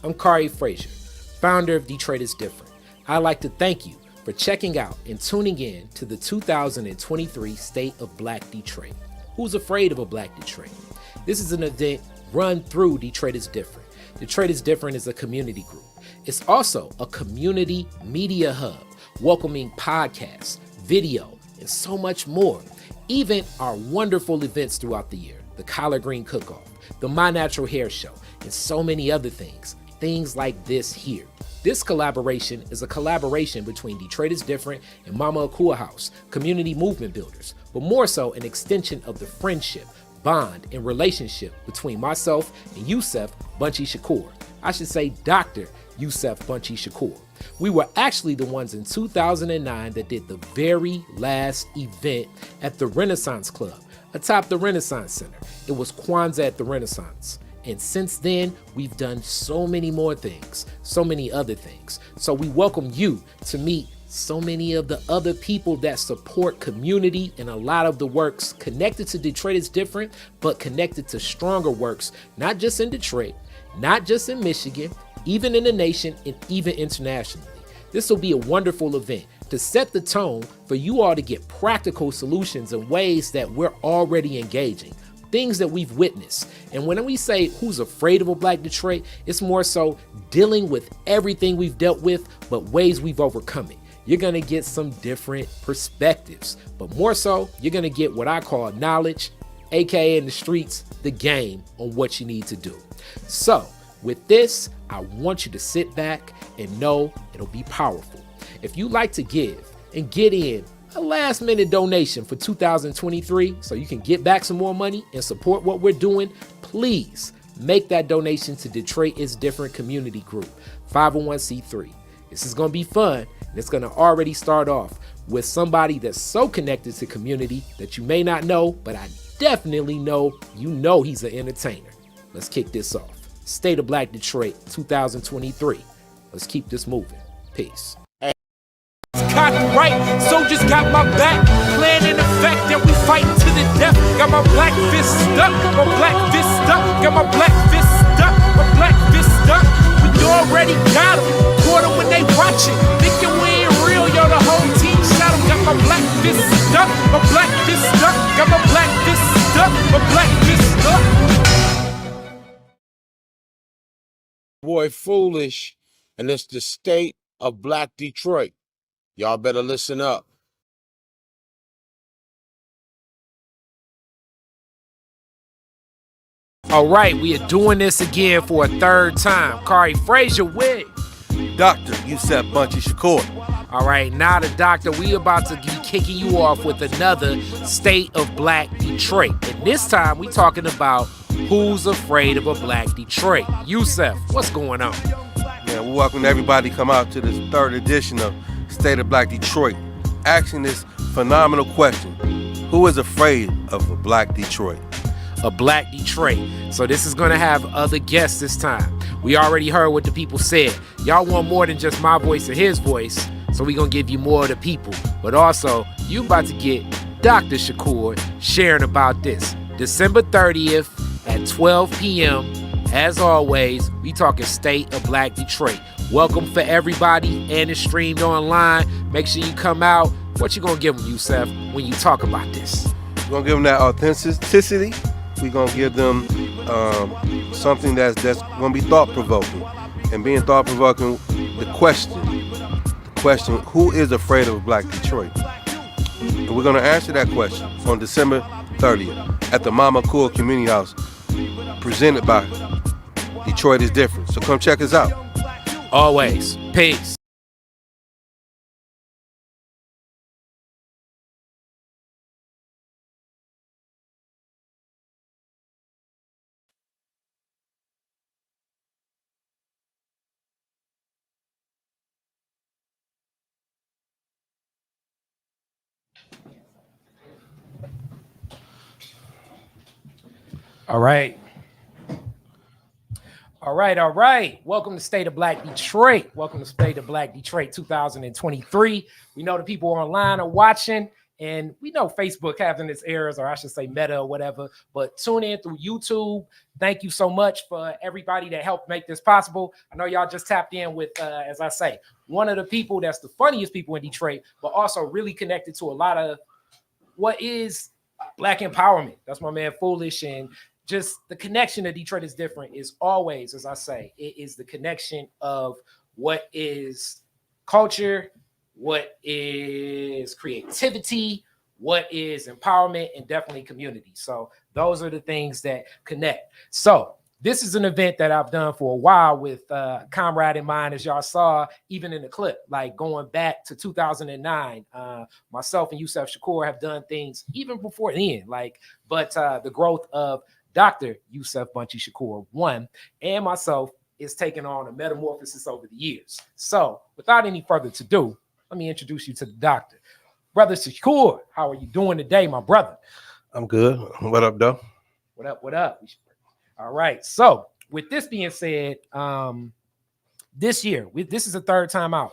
I'm Khary Frazier, founder of Detroit is Different. I'd like to thank you for checking out and tuning in to the 2023 State of Black Detroit. Who's afraid of a Black Detroit? This is an event run through Detroit is Different. Detroit is Different is a community group. It's also a community media hub, welcoming podcasts, video, and so much more. Even our wonderful events throughout the year, the Collard Green Cook-Off, the My Natural Hair Show, and so many other things. Things like this here. This collaboration is a collaboration between Detroit is Different and Mama Akua House, community movement builders, but more so an extension of the friendship, bond, and relationship between myself and Yusef Bunchy Shakur. I should say Dr. Yusef Bunchy Shakur. We were actually the ones in 2009 that did the very last event at the Renaissance Club atop the Renaissance Center. It was Kwanzaa at the Renaissance. And since then, we've done so many more things, so many other things. So we welcome you to meet so many of the other people that support community and a lot of the works connected to Detroit is Different, but connected to stronger works, not just in Detroit, not just in Michigan, even in the nation and even internationally. This will be a wonderful event to set the tone for you all to get practical solutions in ways that we're already engaging. Things that we've witnessed. And when we say who's afraid of a Black Detroit, it's more so dealing with everything we've dealt with, but ways we've overcome it. You're gonna get some different perspectives, but more so, you're gonna get what I call knowledge, AKA in the streets, the game on what you need to do. So with this, I want you to sit back and know it'll be powerful. If you like to give and get in a last minute donation for 2023 so you can get back some more money and support what we're doing, please make that donation to Detroit is Different Community Group, 501c3. This is going to be fun, and it's going to already start off with somebody that's so connected to community that you may not know, but I definitely know you know he's an entertainer. Let's kick this off. State of Black Detroit 2023. Let's keep this moving. Peace. Copyright, soldiers got my back. Plan in effect that we fighting to the death. Got my black fist stuck, my black fist stuck. Got my black fist stuck, my black fist stuck. We already got them. Caught them when they watching. Thinking we ain't real, yo, the whole team shot them. Got my black fist stuck, my black fist stuck. Got my black fist stuck, my black fist stuck. Boy, foolish, and it's the state of Black Detroit. Y'all better listen up. All right, we are doing this again for a third time. Khary Frazier with Dr. Yusef Bunchy Shakur. All right, now the doctor, we about to be kicking you off with another State of Black Detroit. And this time we talking about who's afraid of a Black Detroit. Yusef, what's going on? Yeah, we welcome everybody to come out to this third edition of State of Black Detroit, asking this phenomenal question: who is afraid of a Black Detroit? A Black Detroit. So this is going to have other guests this time. We already heard what the people said. Y'all want more than just my voice or his voice, so we're going to give you more of the people. But also, you about to get Dr. Shakur sharing about this. December 30th at 12 p.m. As always, we talking State of Black Detroit. Welcome for everybody, and it's streamed online. Make sure you come out. What you gonna give them, Yusef, when you talk about this? We're gonna give them that authenticity. We're gonna give them something that's gonna be thought-provoking. And being thought-provoking, the question, who is afraid of a Black Detroit? And we're gonna answer that question on December 30th at the Mama Akua Community House, presented by Detroit is Different. So come check us out. Always. Peace. All right. All right. Welcome to State of Black Detroit. Welcome to State of Black Detroit 2023. We know the people online are watching, and we know Facebook having its errors, or I should say Meta or whatever, but tune in through YouTube, Thank you so much for everybody that helped make this possible. I know y'all just tapped in with, as I say, one of the people that's the funniest people in Detroit, but also really connected to a lot of what is Black empowerment. That's my man Foolish. And just the connection to Detroit is different is always, as I say, it is the connection of what is culture, what is creativity, what is empowerment, and definitely community. So those are the things that connect. So this is an event that I've done for a while with comrade in mind, as y'all saw, even in the clip, like going back to 2009. Myself and Yusef Shakur have done things even before then, but the growth of Dr. Yusef Bunchy Shakur, one, and myself is taking on a metamorphosis over the years. So without any further ado, let me introduce you to the doctor. Brother Shakur, how are you doing today, my brother? I'm good. What up, though? What up? What up? All right. So with this being said, this year, this is the third time out.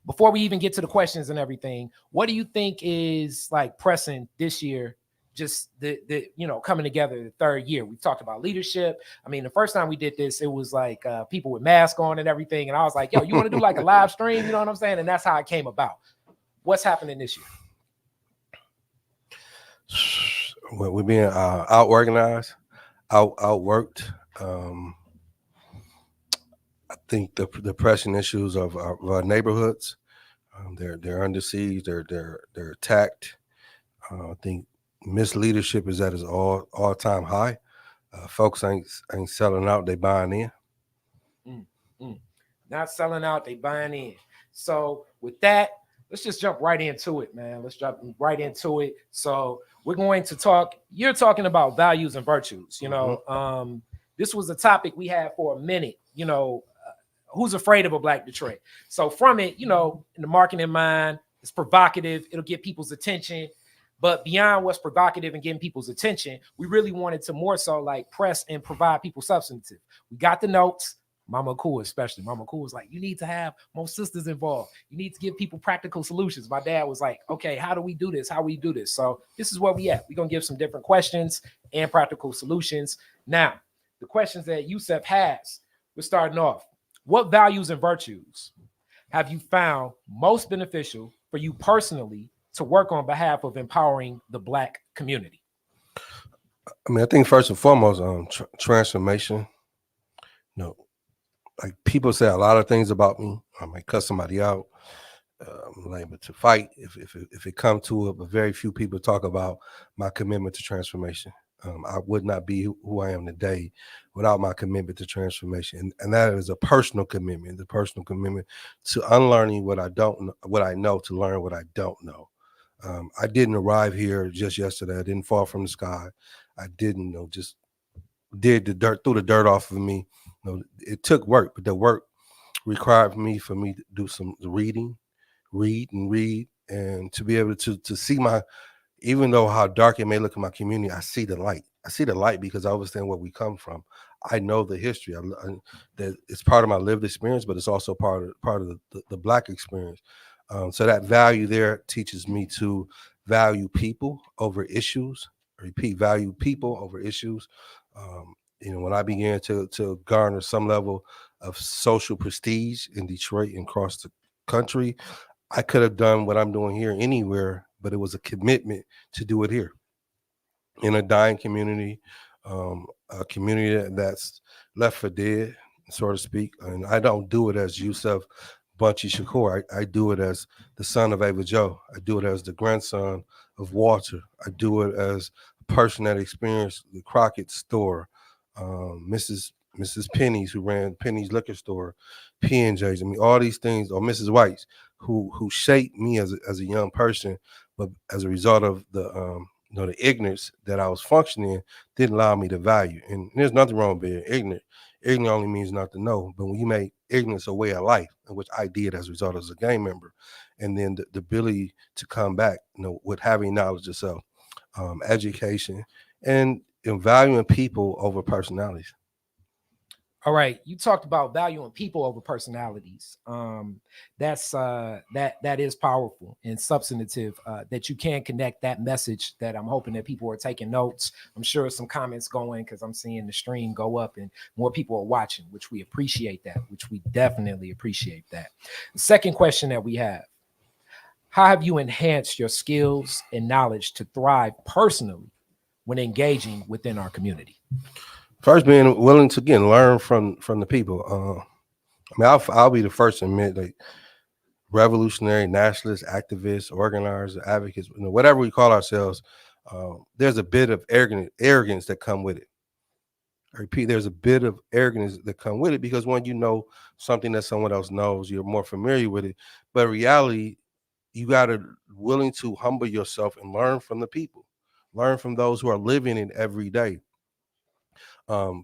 Before we even get to the questions and everything, what do you think is like pressing this year? Just the coming together the third year. We've talked about leadership. I mean, the first time we did this, it was like people with masks on and everything. And I was like, yo, you want to do like a live stream? You know what I'm saying? And that's how it came about. What's happening this year? Well, we're being out-organized, outworked. I think the pressing issues of our neighborhoods, they're under siege, they're attacked. I think misleadership is at its all-time high. Folks ain't selling out, they buying in. Not selling out, they buying in. So with that, let's just jump right into it, man. Let's jump right into it. So we're going to talk. You're talking about values and virtues. This was a topic we had for a minute. Who's afraid of a Black Detroit? So from it, in the marketing mind, it's provocative. It'll get people's attention. But beyond what's provocative and getting people's attention, we really wanted to more so like press and provide people substantive. We got the notes. Mama Akua, especially. Mama Akua was like, you need to have more sisters involved. You need to give people practical solutions. My dad was like, okay, how do we do this? How we do this? So this is where we at. We're going to give some different questions and practical solutions. Now, the questions that Yusef has, we're starting off. What values and virtues have you found most beneficial for you personally to work on behalf of empowering the Black community? I mean, I think first and foremost, transformation. Like people say a lot of things about me. I might cut somebody out. I'm able to fight if it comes to it, but very few people talk about my commitment to transformation. I would not be who I am today without my commitment to transformation, and that is a personal commitment. The personal commitment to unlearning what I don't know, what I know, to learn what I don't know. I didn't arrive here just yesterday. I didn't fall from the sky. I didn't just did the dirt, threw the dirt off of me. It took work, but the work required for me to do some reading, read, and to be able to see even though how dark it may look in my community, I see the light. I see the light because I understand where we come from. I know the history. That it's part of my lived experience, but it's also part of the Black experience. So that value there teaches me to value people over issues. Value people over issues. When I began to garner some level of social prestige in Detroit and across the country, I could have done what I'm doing here anywhere, but it was a commitment to do it here in a dying community, a community that's left for dead, so to speak. And I don't do it as Yusef Bunchy Shakur. I do it as the son of Ava Joe. I do it as the grandson of Walter. I do it as a person that experienced the Crockett store, Mrs. Penny's, who ran Penny's liquor store, P&J's. I mean, all these things, or Mrs. White's, who shaped me as a young person, but as a result of the ignorance that I was functioning in, didn't allow me to value. And there's nothing wrong with being ignorant. Ignorant only means not to know. But when you make ignorance a way of life, which I did as a result as a gang member, and then the ability to come back, with having knowledge of self, education, and valuing people over personalities. All right, you talked about valuing people over personalities. That is powerful and substantive. That you can connect that message. That I'm hoping that people are taking notes. I'm sure some comments going because I'm seeing the stream go up and more people are watching, which we appreciate that. Which we definitely appreciate that. The second question that we have: how have you enhanced your skills and knowledge to thrive personally when engaging within our community? First, being willing to again learn from the people. I mean, I'll be the first to admit, like, revolutionary, nationalists, activists, organizers, advocates, whatever we call ourselves, there's a bit of arrogance that come with it. I repeat, there's a bit of arrogance that come with it because when you know something that someone else knows, you're more familiar with it. But in reality, you got to willing to humble yourself and learn from the people, learn from those who are living it every day.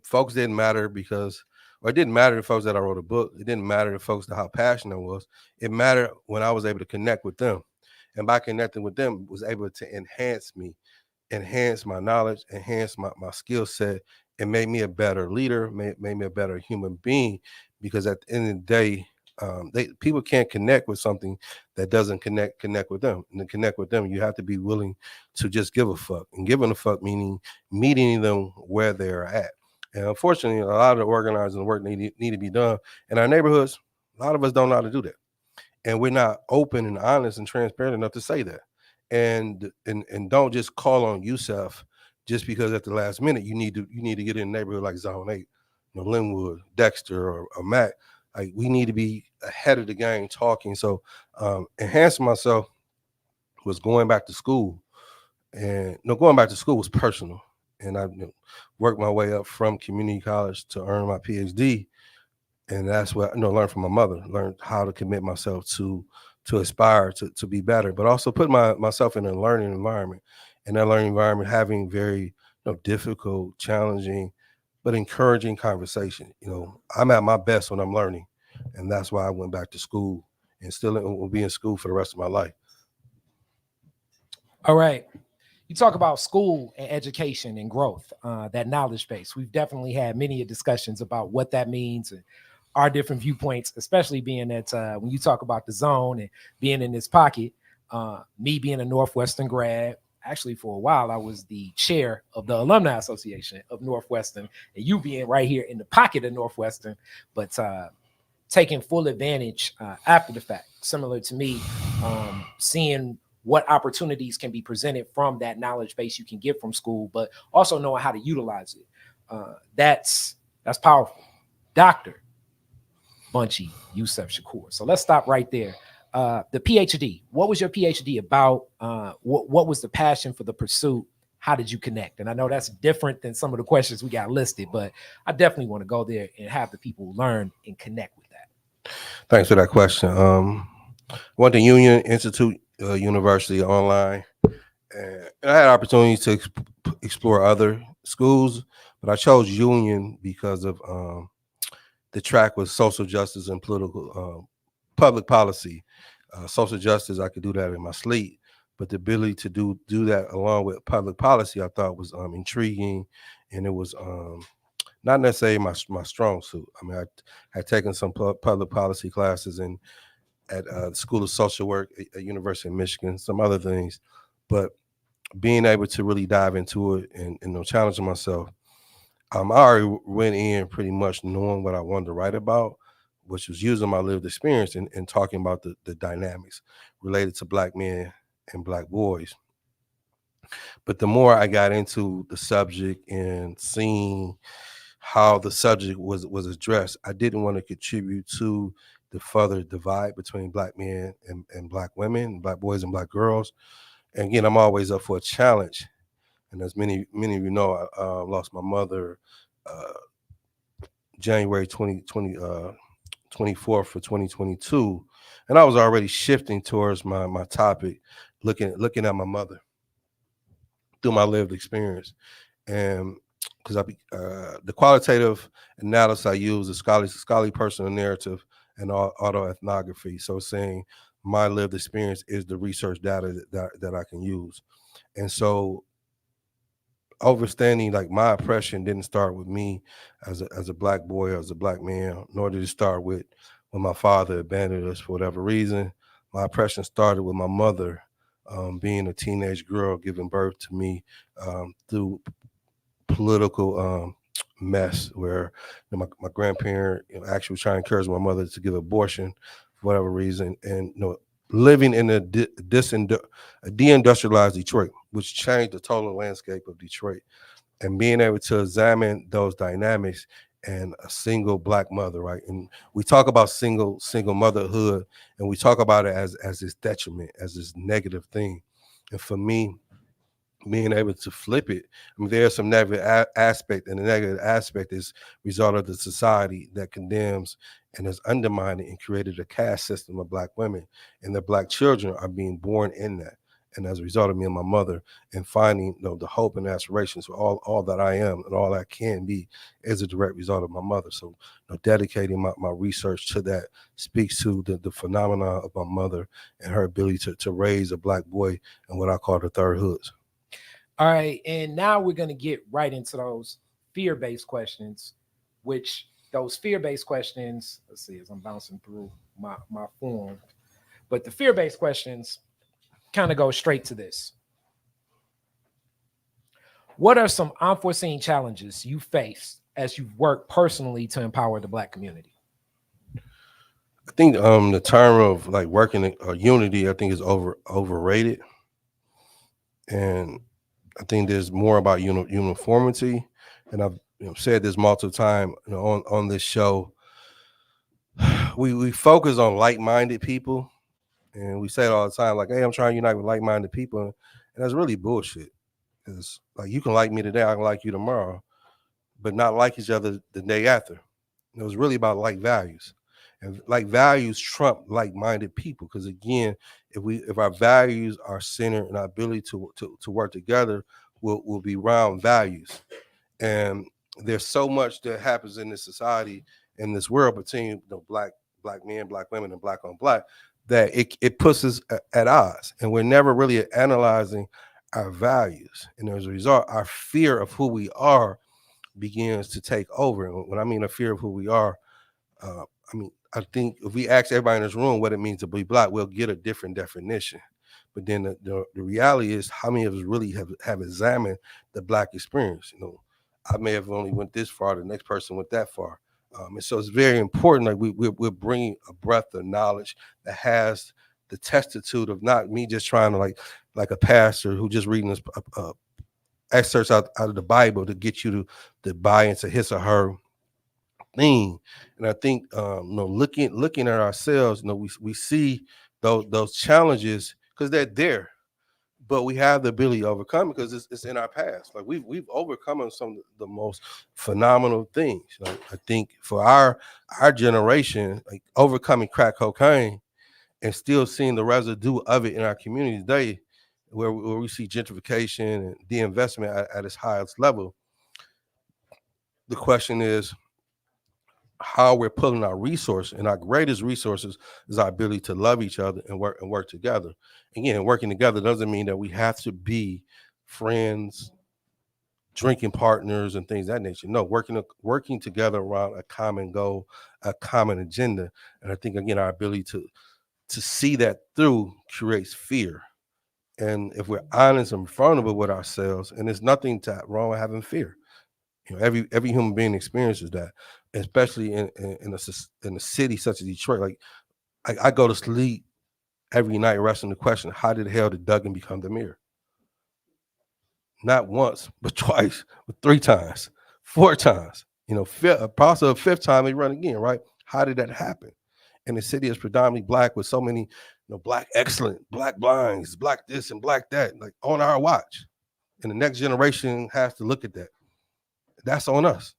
Folks didn't matter because, or it didn't matter to folks that I wrote a book. It didn't matter to folks to how passionate I was. It mattered when I was able to connect with them. And by connecting with them, was able to enhance me, enhance my knowledge, enhance my skill set, and made me a better leader, made me a better human being. Because at the end of the day, people can't connect with something that doesn't connect with them. And to connect with them, you have to be willing to just give a fuck. And giving a fuck meaning meeting them where they're at. And unfortunately, a lot of the organizing work need to be done in our neighborhoods. A lot of us don't know how to do that, and we're not open and honest and transparent enough to say that. And don't just call on Yusef just because at the last minute you need to get in a neighborhood like Zone 8, Linwood, Dexter, or Mac. Like, we need to be ahead of the game talking. So enhancing myself was going back to school, and going back to school was personal. And I worked my way up from community college to earn my PhD, and that's what learned from my mother. Learned how to commit myself to aspire to be better, but also put myself in a learning environment. And that learning environment having very difficult, challenging, but encouraging conversation. I'm at my best when I'm learning, and that's why I went back to school and still will be in school for the rest of my life. All right. You talk about school and education and growth, that knowledge base. We've definitely had many discussions about what that means and our different viewpoints, especially being that when you talk about the zone and being in this pocket, me being a Northwestern grad, actually for a while, I was the chair of the Alumni Association of Northwestern, and you being right here in the pocket of Northwestern, but taking full advantage after the fact, similar to me, seeing what opportunities can be presented from that knowledge base you can get from school, but also knowing how to utilize it. That's powerful. Dr. Bunchy Yusef Shakur. So let's stop right there. The PhD, what was your PhD about? What was the passion for the pursuit? How did you connect? And I know that's different than some of the questions we got listed, but I definitely want to go there and have the people learn and connect with that. Thanks for that question. Went to Union Institute University online, and I had opportunities to explore other schools, but I chose Union because of the track was social justice and political public policy. Social justice, I could do that in my sleep, but the ability to do that along with public policy, I thought was intriguing, and it was not necessarily my strong suit. I mean, I had taken some public policy classes at the School of Social Work at University of Michigan, some other things, but being able to really dive into it and challenging myself, I already went in pretty much knowing what I wanted to write about, which was using my lived experience and talking about the dynamics related to Black men and Black boys. But the more I got into the subject and seeing how the subject was addressed, I didn't want to contribute to the further divide between Black men and Black women, Black boys and Black girls. And again, I'm always up for a challenge. And as many of you know, I lost my mother January 24th for 2022. And I was already shifting towards my topic, looking at my mother through my lived experience. And because the qualitative analysis I use is scholarly personal narrative and autoethnography. So saying my lived experience is the research data that I can use. And so overstanding like my oppression didn't start with me as a black boy or as a black man, nor did it start with when my father abandoned us for whatever reason. My oppression started with my mother being a teenage girl, giving birth to me through political mess where my grandparent actually was trying to encourage my mother to give abortion for whatever reason, and living in a deindustrialized Detroit, which changed the total landscape of Detroit, and being able to examine those dynamics and a single black mother, right? And we talk about single motherhood, and we talk about it as this detriment, as this negative thing. And for me, being able to flip it, I mean, there's some negative aspect, and the negative aspect is result of the society that condemns and has undermined and created a caste system of black women, and the black children are being born in that. And as a result of me and my mother and finding the hope and aspirations for all that I am and all I can be is a direct result of my mother. So dedicating my research to that speaks to the phenomena of my mother and her ability to raise a black boy in what I call the third hoods. All right, and now we're going to get right into those fear-based questions, which those fear-based questions, let's see, as I'm bouncing through my form, but the fear-based questions kind of go straight to this. What are some unforeseen challenges you faced as you've worked personally to empower the black community? I think the term of like working unity, I think is overrated, and I think there's more about uniformity. And I've said this multiple times on this show. We focus on like-minded people, and we say it all the time, like, "Hey, I'm trying to unite with like-minded people," and that's really bullshit. Because like you can like me today, I can like you tomorrow, but not like each other the day after. It was really about like values, and like values trump like-minded people. Because again, if our values are centered in our ability to work together, will be round values. And there's so much that happens in this society, in this world, between black men, black women, and black on black, that it puts us at odds, and we're never really analyzing our values. And as a result, our fear of who we are begins to take over. And when I mean a fear of who we are, I think if we ask everybody in this room what it means to be black, we'll get a different definition. But then the reality is, how many of us really have examined the black experience? I may have only went this far, the next person went that far. And so it's very important, like we're bringing a breadth of knowledge that has the testitude of not me just trying to like a pastor who just reading this excerpts out of the Bible to get you to buy into his or her thing. And I think looking at ourselves, we see those challenges because they're there, but we have the ability to overcome it because it's in our past. Like we've overcome some of the most phenomenal things. Like I think for our generation, like overcoming crack cocaine and still seeing the residue of it in our community today, where we see gentrification and de-investment at its highest level. The question is how we're pulling our resource, and our greatest resources is our ability to love each other and work together. Again, working together doesn't mean that we have to be friends, drinking partners, and things of that nature. No, working together around a common goal, a common agenda. And I think again, our ability to see that through creates fear. And if we're honest and vulnerable with ourselves, and there's nothing wrong with having fear. Every human being experiences that, especially in a city such as Detroit. Like I go to sleep every night wrestling the question: how did the hell did Duggan become the mayor? Not once, but twice, but 3 times, 4 times. Possibly a 5th time they run again. Right? How did that happen? And the city is predominantly black with so many, black excellent, black blinds, black this and black that, like on our watch. And the next generation has to look at that. That's on us.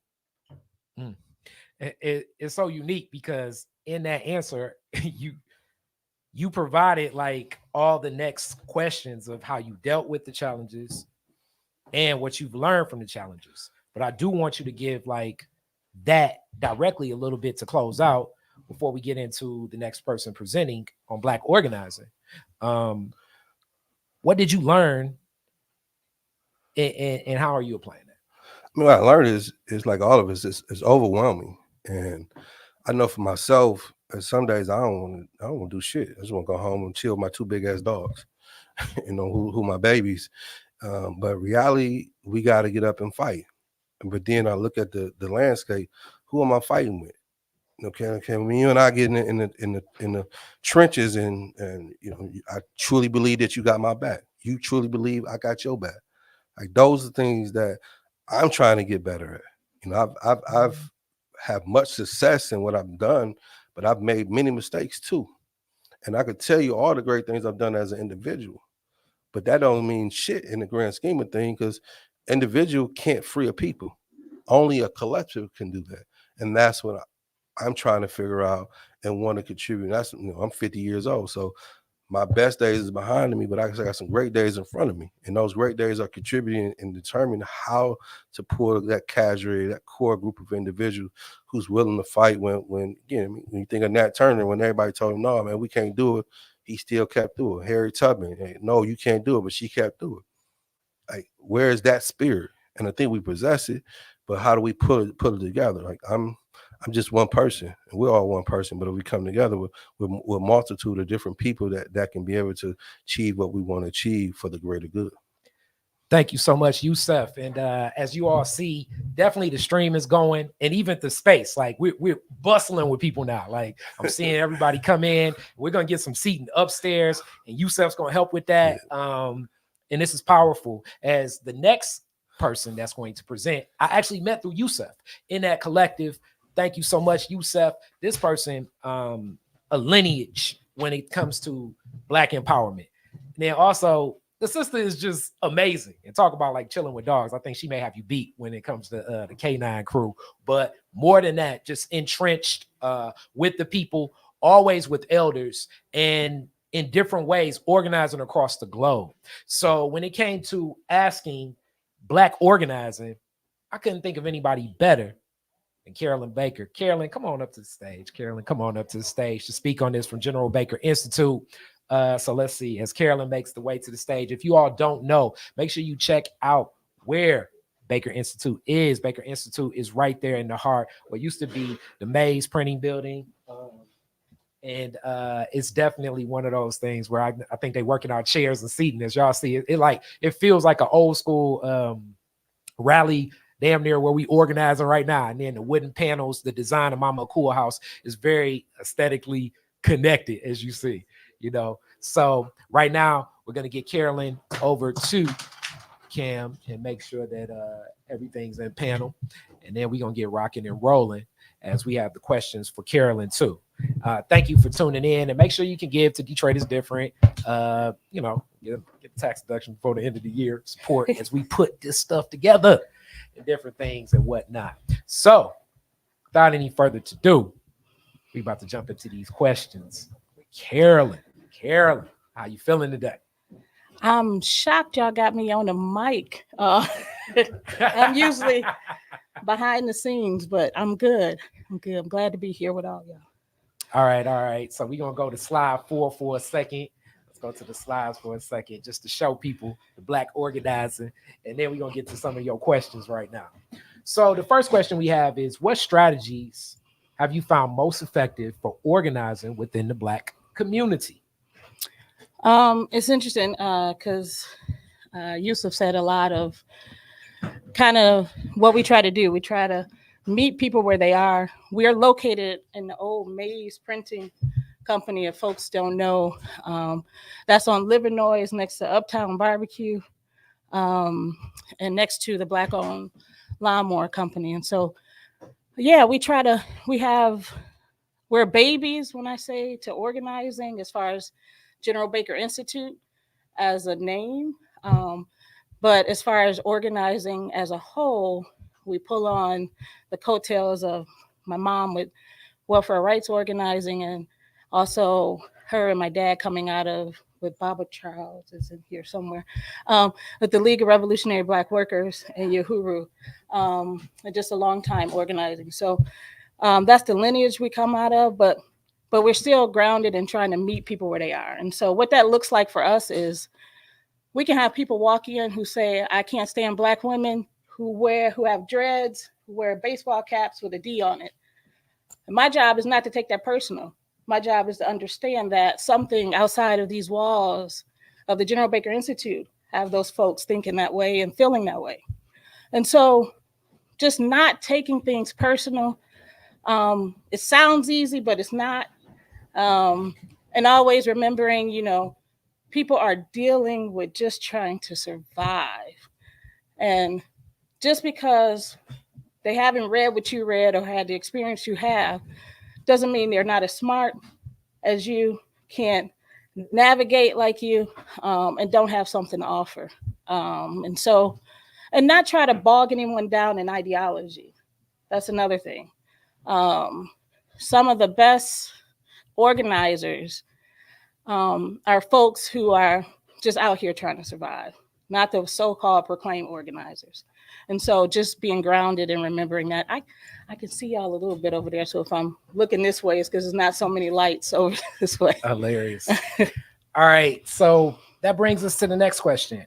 It's so unique because in that answer, you provided like all the next questions of how you dealt with the challenges and what you've learned from the challenges. But I do want you to give like that directly a little bit to close out before we get into the next person presenting on Black organizing. What did you learn And how are you applying that? I mean, what I learned is like all of us, it's overwhelming. And I know for myself, some days I don't want to do shit. I just want to go home and chill with my two big ass dogs, who my babies. But reality, we got to get up and fight. But then I look at the landscape. Who am I fighting with? Okay. When you and I get in the trenches, and I truly believe that you got my back. You truly believe I got your back. Like those are things that I'm trying to get better at. I've had much success in what I've done, but I've made many mistakes too. And I could tell you all the great things I've done as an individual, but that don't mean shit in the grand scheme of things, because individual can't free a people. Only a collective can do that. And that's what I'm trying to figure out and want to contribute. That's, I'm 50 years old, so my best days is behind me, but I got some great days in front of me. And those great days are contributing and determining how to pull that cadre, that core group of individuals who's willing to fight when again, when you think of Nat Turner, when everybody told him, no, man, we can't do it, he still kept doing it. Harry Tubman, hey, no, you can't do it, but she kept doing it. Like, where is that spirit? And I think we possess it, but how do we put it together? Like, I'm just one person, and we're all one person. But if we come together with a multitude of different people that can be able to achieve what we want to achieve for the greater good. Thank you so much, Yusef. And as you all see, definitely the stream is going, and even the space, like we're bustling with people now. Like I'm seeing everybody come in. We're gonna get some seating upstairs, and Yusef's gonna help with that. Yeah. And this is powerful. As the next person that's going to present, I actually met through Yusef in that collective. Thank you so much, Yusef. This person, a lineage when it comes to Black empowerment. And then also, the sister is just amazing. And talk about like chilling with dogs. I think she may have you beat when it comes to the K9 crew. But more than that, just entrenched with the people, always with elders, and in different ways, organizing across the globe. So when it came to asking Black organizing, I couldn't think of anybody better than Carolyn Baker. Carolyn, come on up to the stage. Carolyn, come on up to the stage to speak on this from General Baker Institute. So let's see, as Carolyn makes the way to the stage, if you all don't know, make sure you check out where Baker Institute is. Baker Institute is right there in the heart, what used to be the Mays Printing Building. And it's definitely one of those things where I think they work in our chairs and seating. As y'all see, it feels like an old school rally, damn near where we organizing right now. And then the wooden panels, the design of Mama Akua House is very aesthetically connected, as you see. So right now we're going to get Carolyn over to Cam and make sure that everything's in panel, and then we're going to get rocking and rolling as we have the questions for Carolyn too. Thank you for tuning in, and make sure you can give to Detroit is Different. Get tax deduction before the end of the year, support as we put this stuff together and different things and whatnot. So without any further to do, we about to jump into these questions. Carolyn, how you feeling today? I'm shocked y'all got me on the mic. I'm usually behind the scenes, but I'm good. I'm glad to be here with all y'all. All right. So we're going to go to slide 4 for a second. Let's go to the slides for a second just to show people the Black organizing, and then we're going to get to some of your questions right now. So the first question we have is, what strategies have you found most effective for organizing within the Black community? It's interesting because Yusef said a lot of kind of what we try to do. We try to meet people where they are. We are located in the old Mays Printing Company, if folks don't know. That's on Livernois next to Uptown Barbecue, and next to the Black-owned Lawnmower Company. And so, yeah, we're babies when I say to organizing as far as General Baker Institute as a name. But as far as organizing as a whole, we pull on the coattails of my mom with welfare rights organizing, and also her and my dad coming out of, with Baba Charles is in here somewhere, with the League of Revolutionary Black Workers and Uhuru, and just a long time organizing. So that's the lineage we come out of, but we're still grounded in trying to meet people where they are. And so what that looks like for us is we can have people walk in who say, I can't stand Black women who have dreads, who wear baseball caps with a D on it. And my job is not to take that personal. My job is to understand that something outside of these walls of the General Baker Institute have those folks thinking that way and feeling that way. And so just not taking things personal. It sounds easy, but it's not. And always remembering, people are dealing with just trying to survive. And just because they haven't read what you read or had the experience you have doesn't mean they're not as smart as you, can't navigate like you, and don't have something to offer. And not try to bog anyone down in ideology. That's another thing. Some of the best organizers are folks who are just out here trying to survive, not the so-called proclaimed organizers. And so just being grounded and remembering that I can see y'all a little bit over there. So if I'm looking this way, it's because there's not so many lights over this way. Hilarious. All right. So that brings us to the next question.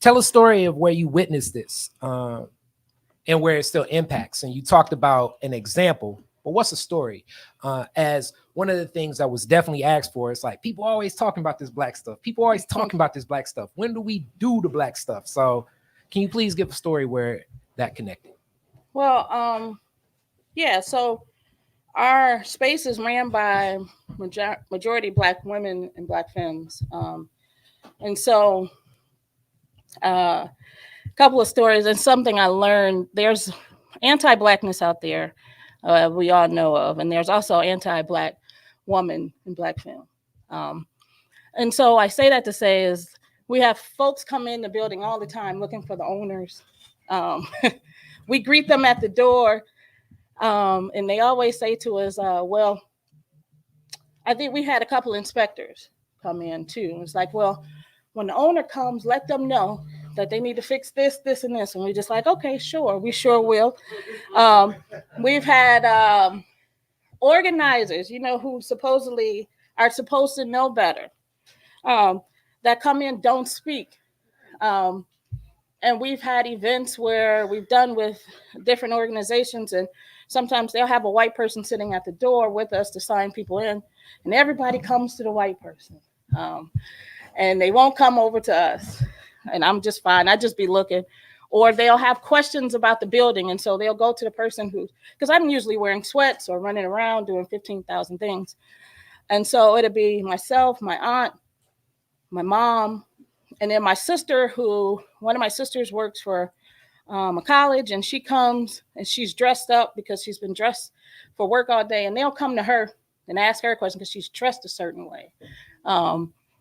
Tell a story of where you witnessed this and where it still impacts. And you talked about an example, but what's the story? As one of the things that was definitely asked for, it's like, people always talking about this Black stuff. People always talking about this Black stuff. When do we do the Black stuff? So can you please give a story where that connected? Well, yeah, so our space is ran by majority Black women and Black femmes. And so a couple of stories and something I learned, there's anti-Blackness out there we all know of, and there's also anti-Black woman and Black femme. And so I say that to say is we have folks come in the building all the time looking for the owners. We greet them at the door, and they always say to us, well, I think we had a couple inspectors come in too. It's like, well, when the owner comes, let them know that they need to fix this, this, and this. And we're just like, okay, sure, we sure will. We've had organizers, who supposedly are supposed to know better, that come in, don't speak. And we've had events where we've done with different organizations, and sometimes they'll have a white person sitting at the door with us to sign people in, and everybody comes to the white person. And they won't come over to us. And I'm just fine. I just be looking. Or they'll have questions about the building. And so they'll go to the person because I'm usually wearing sweats or running around doing 15,000 things. And so it'll be myself, my aunt, my mom, and then my sister, one of my sisters works for a college, and she comes and she's dressed up because she's been dressed for work all day. And they'll come to her and ask her a question because she's dressed a certain way.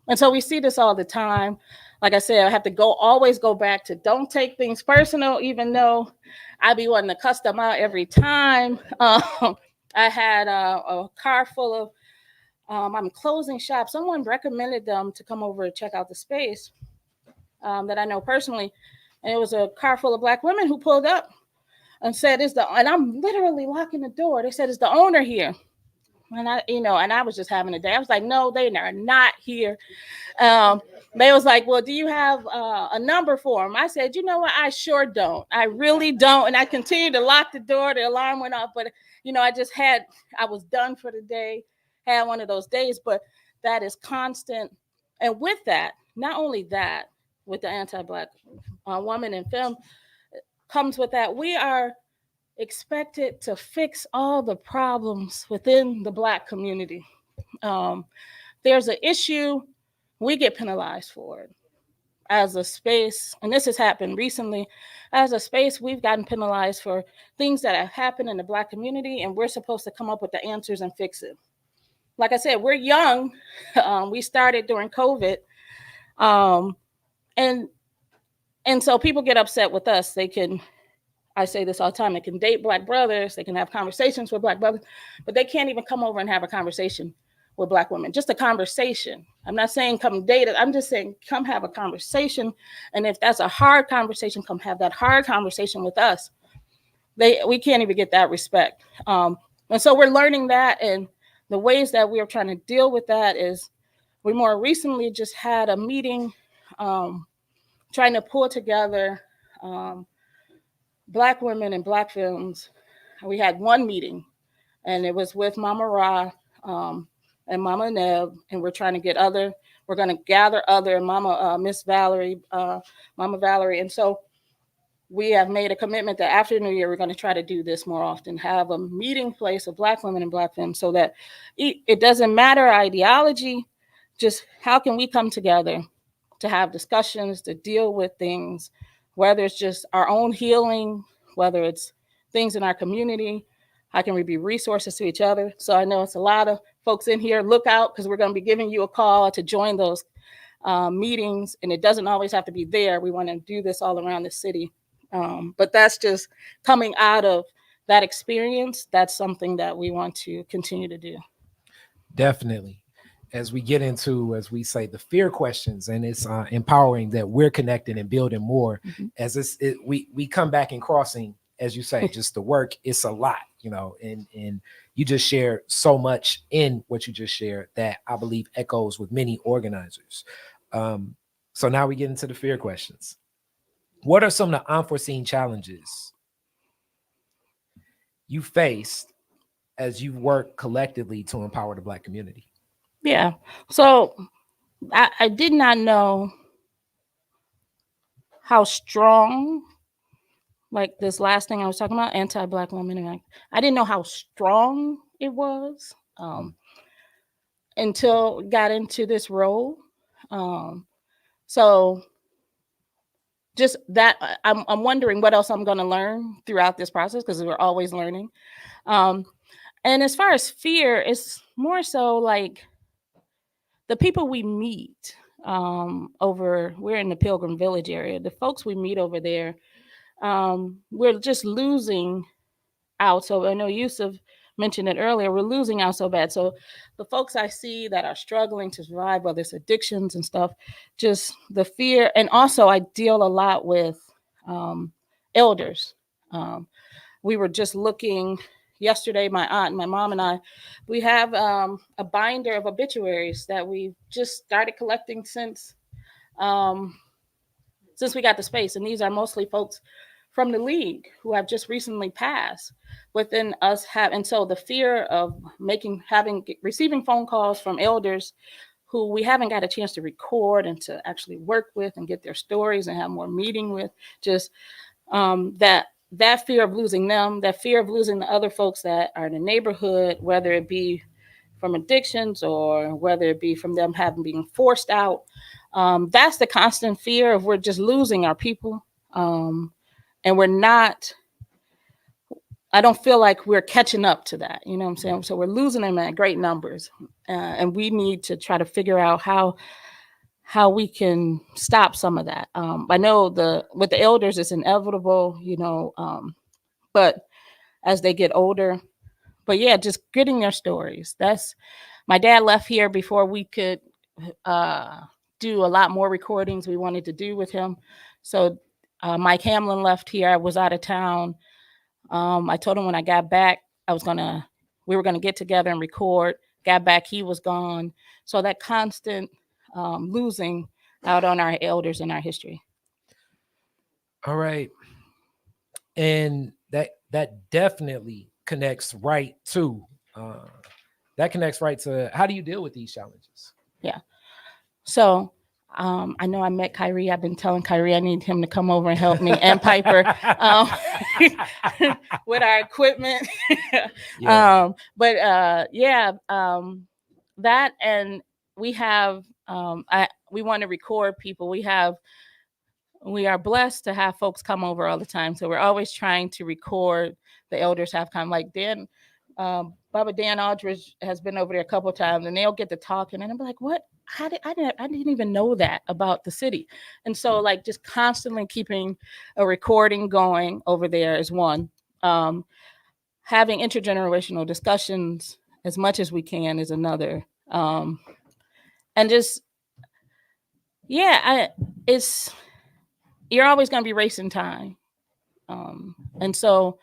And so we see this all the time. Like I said, I have to always go back to don't take things personal, even though I be wanting to cuss them out every time. I had a car full of, I'm closing shop. Someone recommended them to come over and check out the space that I know personally. And it was a car full of Black women who pulled up and said, and I'm literally locking the door. They said, is the owner here? And I was just having a day. I was like, no, they are not here. They was like, well, do you have a number for them? I said, you know what? I sure don't. I really don't. And I continued to lock the door. The alarm went off. But, I was done for the day, had one of those days. But that is constant. And with that, not only that, with the anti-Black woman and femme, comes with that, we are expected to fix all the problems within the Black community. There's an issue, we get penalized for it. As a space, and this has happened recently, as a space, we've gotten penalized for things that have happened in the Black community, and we're supposed to come up with the answers and fix it. Like I said, we're young. We started during COVID. And so people get upset with us. I say this all the time, they can date Black brothers, they can have conversations with Black brothers, but they can't even come over and have a conversation with Black women, just a conversation. I'm not saying come date it, I'm just saying come have a conversation. And if that's a hard conversation, come have that hard conversation with us. We can't even get that respect. And so we're learning that, and the ways that we're trying to deal with that is we more recently just had a meeting trying to pull together Black women and Black films. We had one meeting, and it was with Mama Ra and Mama Neb, and we're trying to get we're going to gather other Miss Valerie, Mama Valerie. And so we have made a commitment that after New Year, we're going to try to do this more often, have a meeting place of Black women and Black films, so that it doesn't matter ideology, just how can we come together to have discussions, to deal with things, whether it's just our own healing, whether it's things in our community, how can we be resources to each other? So I know it's a lot of folks in here. Look out, because we're going to be giving you a call to join those meetings, and it doesn't always have to be there. We want to do this all around the city. But that's just coming out of that experience. That's something that we want to continue to do. Definitely. As we get into, as we say, the fear questions, and it's empowering that we're connecting and building more. As we come back in crossing, as you say, just the work, it's a lot, and you just share so much in what you just shared that I believe echoes with many organizers. So now we get into the fear questions. What are some of the unforeseen challenges you faced as you work collectively to empower the Black community? Yeah. So I did not know how strong, like this last thing I was talking about, anti-Black women, I didn't know how strong it was until got into this role. So just that, I'm wondering what else I'm going to learn throughout this process, because we're always learning. And as far as fear, it's more so like the people we meet we're in the Pilgrim Village area. The folks we meet over there, we're just losing out. So I know Yusef mentioned it earlier, we're losing out so bad. So the folks I see that are struggling to survive, whether it's addictions and stuff, just the fear. And also I deal a lot with elders. We were just looking yesterday, my aunt and my mom and I, we have a binder of obituaries that we just started collecting since we got the space. And these are mostly folks from the league who have just recently passed within us. And so the fear of receiving phone calls from elders who we haven't got a chance to record and to actually work with and get their stories and have more meeting with, just that fear of losing them, that fear of losing the other folks that are in the neighborhood, whether it be from addictions or whether it be from them being forced out. That's the constant fear of we're just losing our people. And we're not, I don't feel like we're catching up to that. You know what I'm saying? So we're losing them at great numbers. And we need to try to figure out how we can stop some of that. I know with the elders, it's inevitable, but as they get older, but yeah, just getting their stories. My dad left here before we could do a lot more recordings we wanted to do with him. So Mike Hamlin left here. I was out of town. I told him when I got back, we were gonna get together and record. Got back, he was gone. So that constant losing out on our elders and our history. All right. And that definitely connects right to how do you deal with these challenges? Yeah. So I know I met Khary. I've been telling Khary I need him to come over and help me, and Piper with our equipment. Yeah. That, and we have we want to record people. We are blessed to have folks come over all the time. So we're always trying to record. The elders have come, like Dan, Baba Dan Aldridge has been over there a couple of times, and they'll get to talking, and I'm like, what? I didn't even know that about the city. And so like just constantly keeping a recording going over there is one. Having intergenerational discussions as much as we can is another. And just, yeah, you're always going to be racing time. And so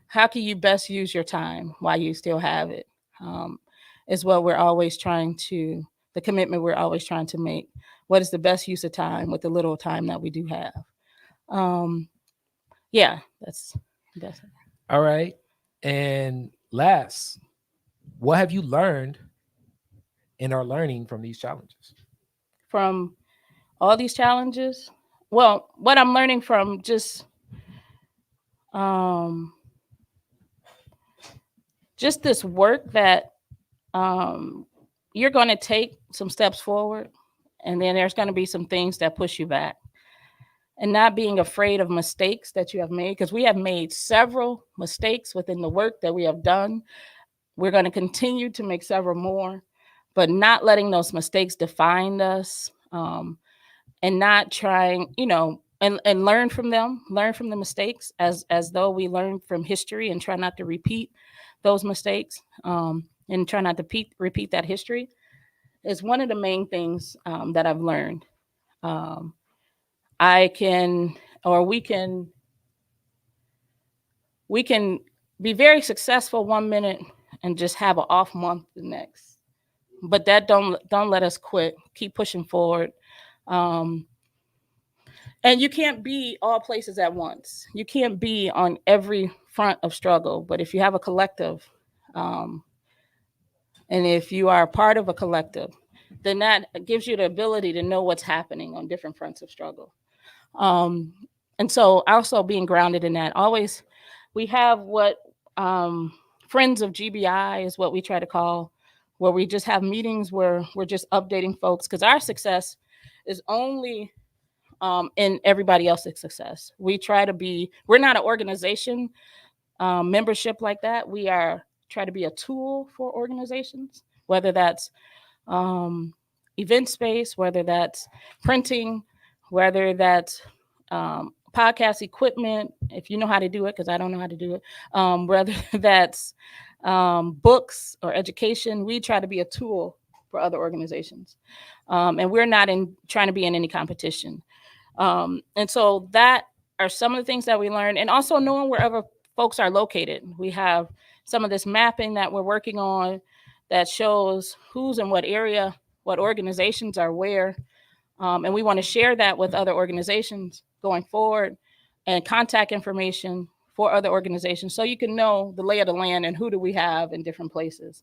how can you best use your time while you still have it? Is what we're always trying to the commitment we're always trying to make. What is the best use of time with the little time that we do have? Yeah, that's it. All right. And last, what have you learned and are learning from these challenges? From all these challenges, well, what I'm learning from just this work that you're going to take some steps forward, and then there's going to be some things that push you back. And not being afraid of mistakes that you have made, because we have made several mistakes within the work that we have done. We're going to continue to make several more, but not letting those mistakes define us, and not trying, and learn from them, learn from the mistakes as though we learn from history, and try not to repeat those mistakes, and try not to repeat that history is one of the main things that I've learned. We can be very successful one minute and just have an off month the next. But that don't let us quit. Keep pushing forward. And you can't be all places at once. You can't be on every front of struggle. But if you have a collective, and if you are a part of a collective, then that gives you the ability to know what's happening on different fronts of struggle. And so also being grounded in that. Always, we have what Friends of GBI is what we try to call, where we just have meetings where we're just updating folks, because our success is only in everybody else's success. We try to be, we're not an organization membership like that. We try to be a tool for organizations, whether that's event space, whether that's printing, whether that's podcast equipment, if you know how to do it, because I don't know how to do it, whether that's books or education. We try to be a tool for other organizations. And we're not trying to be in any competition. And so that are some of the things that we learned, and also knowing wherever folks are located. We have some of this mapping that we're working on that shows who's in what area, what organizations are where. And we want to share that with other organizations going forward, and contact information for other organizations, so you can know the lay of the land and who do we have in different places.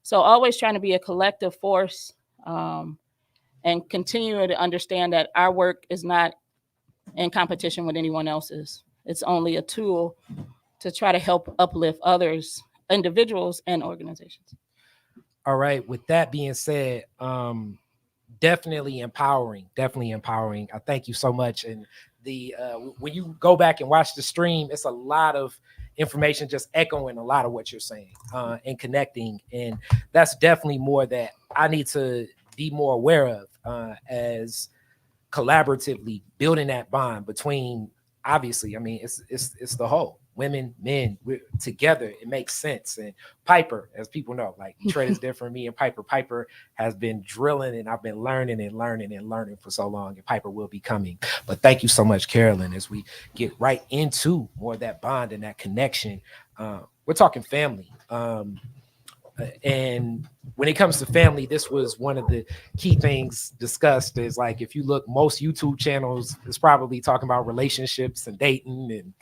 So always trying to be a collective force, and continue to understand that our work is not in competition with anyone else's. It's only a tool to try to help uplift others, individuals and organizations. All right. With that being said, definitely empowering. I thank you so much. And when you go back and watch the stream, it's a lot of information just echoing a lot of what you're saying, and connecting. And that's definitely more that I need to be more aware of, as collaboratively building that bond between, obviously, I mean, it's the whole. Women, men, we're together, it makes sense. And Piper, as people know, like Trey is different. Me and Piper has been drilling, and I've been learning for so long, and Piper will be coming. But thank you so much, Carolyn, as we get right into more of that bond and that connection. We're talking family. And when it comes to family, this was one of the key things discussed, is like, if you look, most YouTube channels is probably talking about relationships and dating and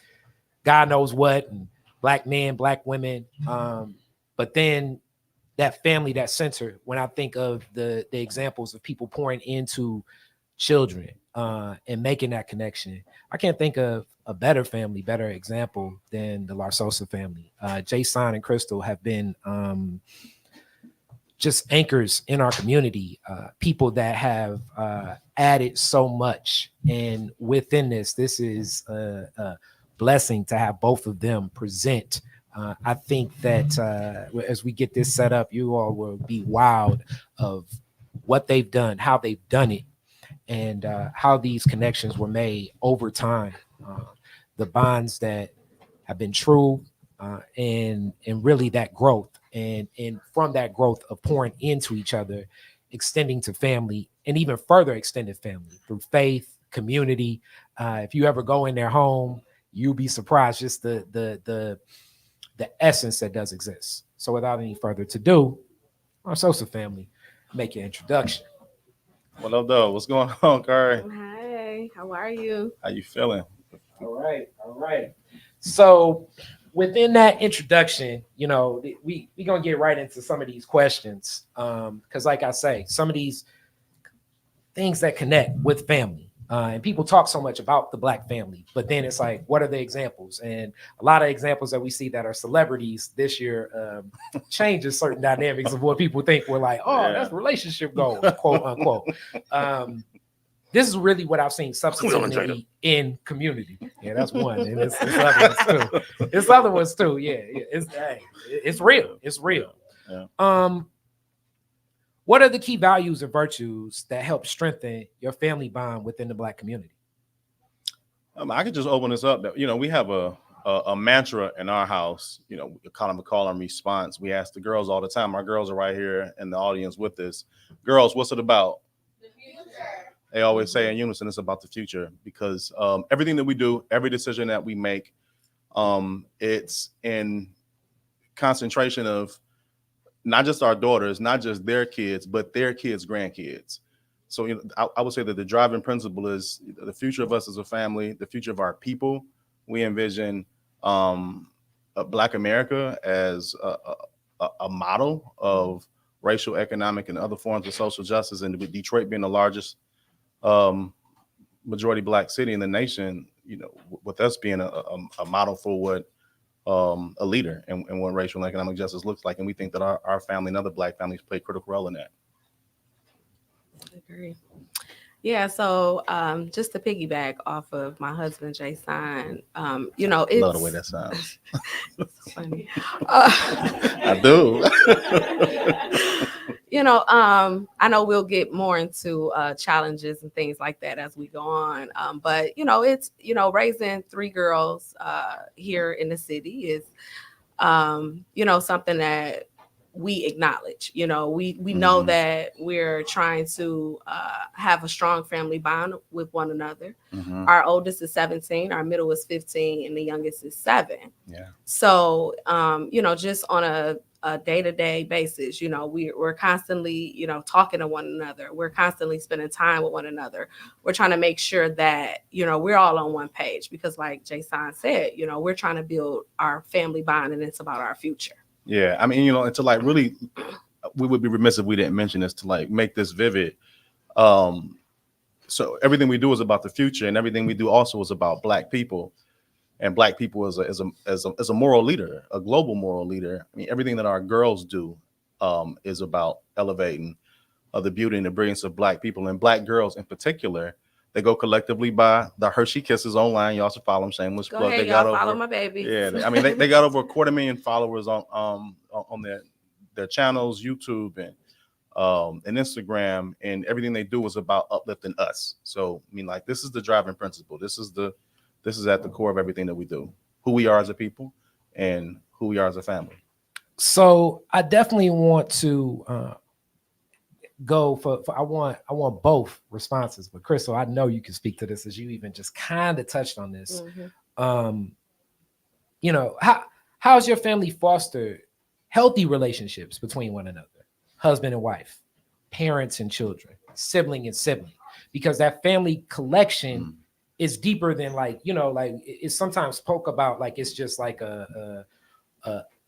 God knows what, and black men, black women. But then that family, that center, when I think of the examples of people pouring into children and making that connection, I can't think of a better family, better example than the Larsosa family. Jason and Crystal have been just anchors in our community, people that have added so much. And within this is a blessing to have both of them present. I think that as we get this set up, you all will be wowed of what they've done, how they've done it, and how these connections were made over time. The bonds that have been true, and really that growth, and from that growth of pouring into each other, extending to family, and even further extended family through faith, community. If you ever go in their home, you'll be surprised just the essence that does exist. So without any further ado, our Sosa family, make your introduction. What up, though? What's going on, Khary? Hi, how are you? How you feeling? All right. So within that introduction, we gonna get right into some of these questions. Because like I say, some of these things that connect with family. And people talk so much about the Black family, but then it's like, what are the examples? And a lot of examples that we see that are celebrities this year changes certain dynamics of what people think we're like, oh, that's relationship goals, quote unquote. This is really what I've seen substantively in community. Yeah, that's one. And it's other ones too. It's other ones too. Yeah. It's real. It's real. Yeah. What are the key values and virtues that help strengthen your family bond within the Black community? I could just open this up. We have a mantra in our house. We call them a call and response. We ask the girls all the time. Our girls are right here in the audience with us. Girls, what's it about? The future. They always say in unison, it's about the future, because everything that we do, every decision that we make, it's in concentration of not just our daughters, not just their kids, but their kids' grandkids. So I would say that the driving principle is the future of us as a family, the future of our people. We envision Black America as a model of racial, economic, and other forms of social justice. And with Detroit being the largest majority Black city in the nation, with us being a model for what a leader and what racial and economic justice looks like. And we think that our family and other Black families play a critical role in that. I agree. Yeah, so just to piggyback off of my husband, Jason, it's... Love the way that sounds. It's funny. I do. I know we'll get more into challenges and things like that as we go on. But, it's, raising 3 girls here in the city is, something that we acknowledge. We know that we're trying to have a strong family bond with one another. Mm-hmm. Our oldest is 17, our middle is 15, and the youngest is 7. Yeah. So, just on a day-to-day basis, we're constantly, talking to one another. We're constantly spending time with one another. We're trying to make sure that, we're all on one page, because like Jason said, we're trying to build our family bond, and it's about our future. Yeah. I mean, and to like really, we would be remiss if we didn't mention this, to like make this vivid. So everything we do is about the future, and everything we do also is about Black people. And Black people as a moral leader, a global moral leader. I mean, everything that our girls do is about elevating the beauty and the brilliance of Black people, and Black girls in particular. They go collectively by the Hershey Kisses online. You also follow them. Shameless plug. Ahead, they got over, follow my baby. Yeah, they got over 250,000 followers on their channels, YouTube and Instagram, and everything they do is about uplifting us. So I mean, like, this is the driving principle. This is at the core of everything that we do, who we are as a people and who we are as a family. So I definitely want to go for I want both responses, but Crystal, I know you can speak to this, as you even just kind of touched on this. Mm-hmm. How's your family fostered healthy relationships between one another, husband and wife, parents and children, sibling and sibling? Because that family collection is deeper than like it's sometimes spoke about like it's just like a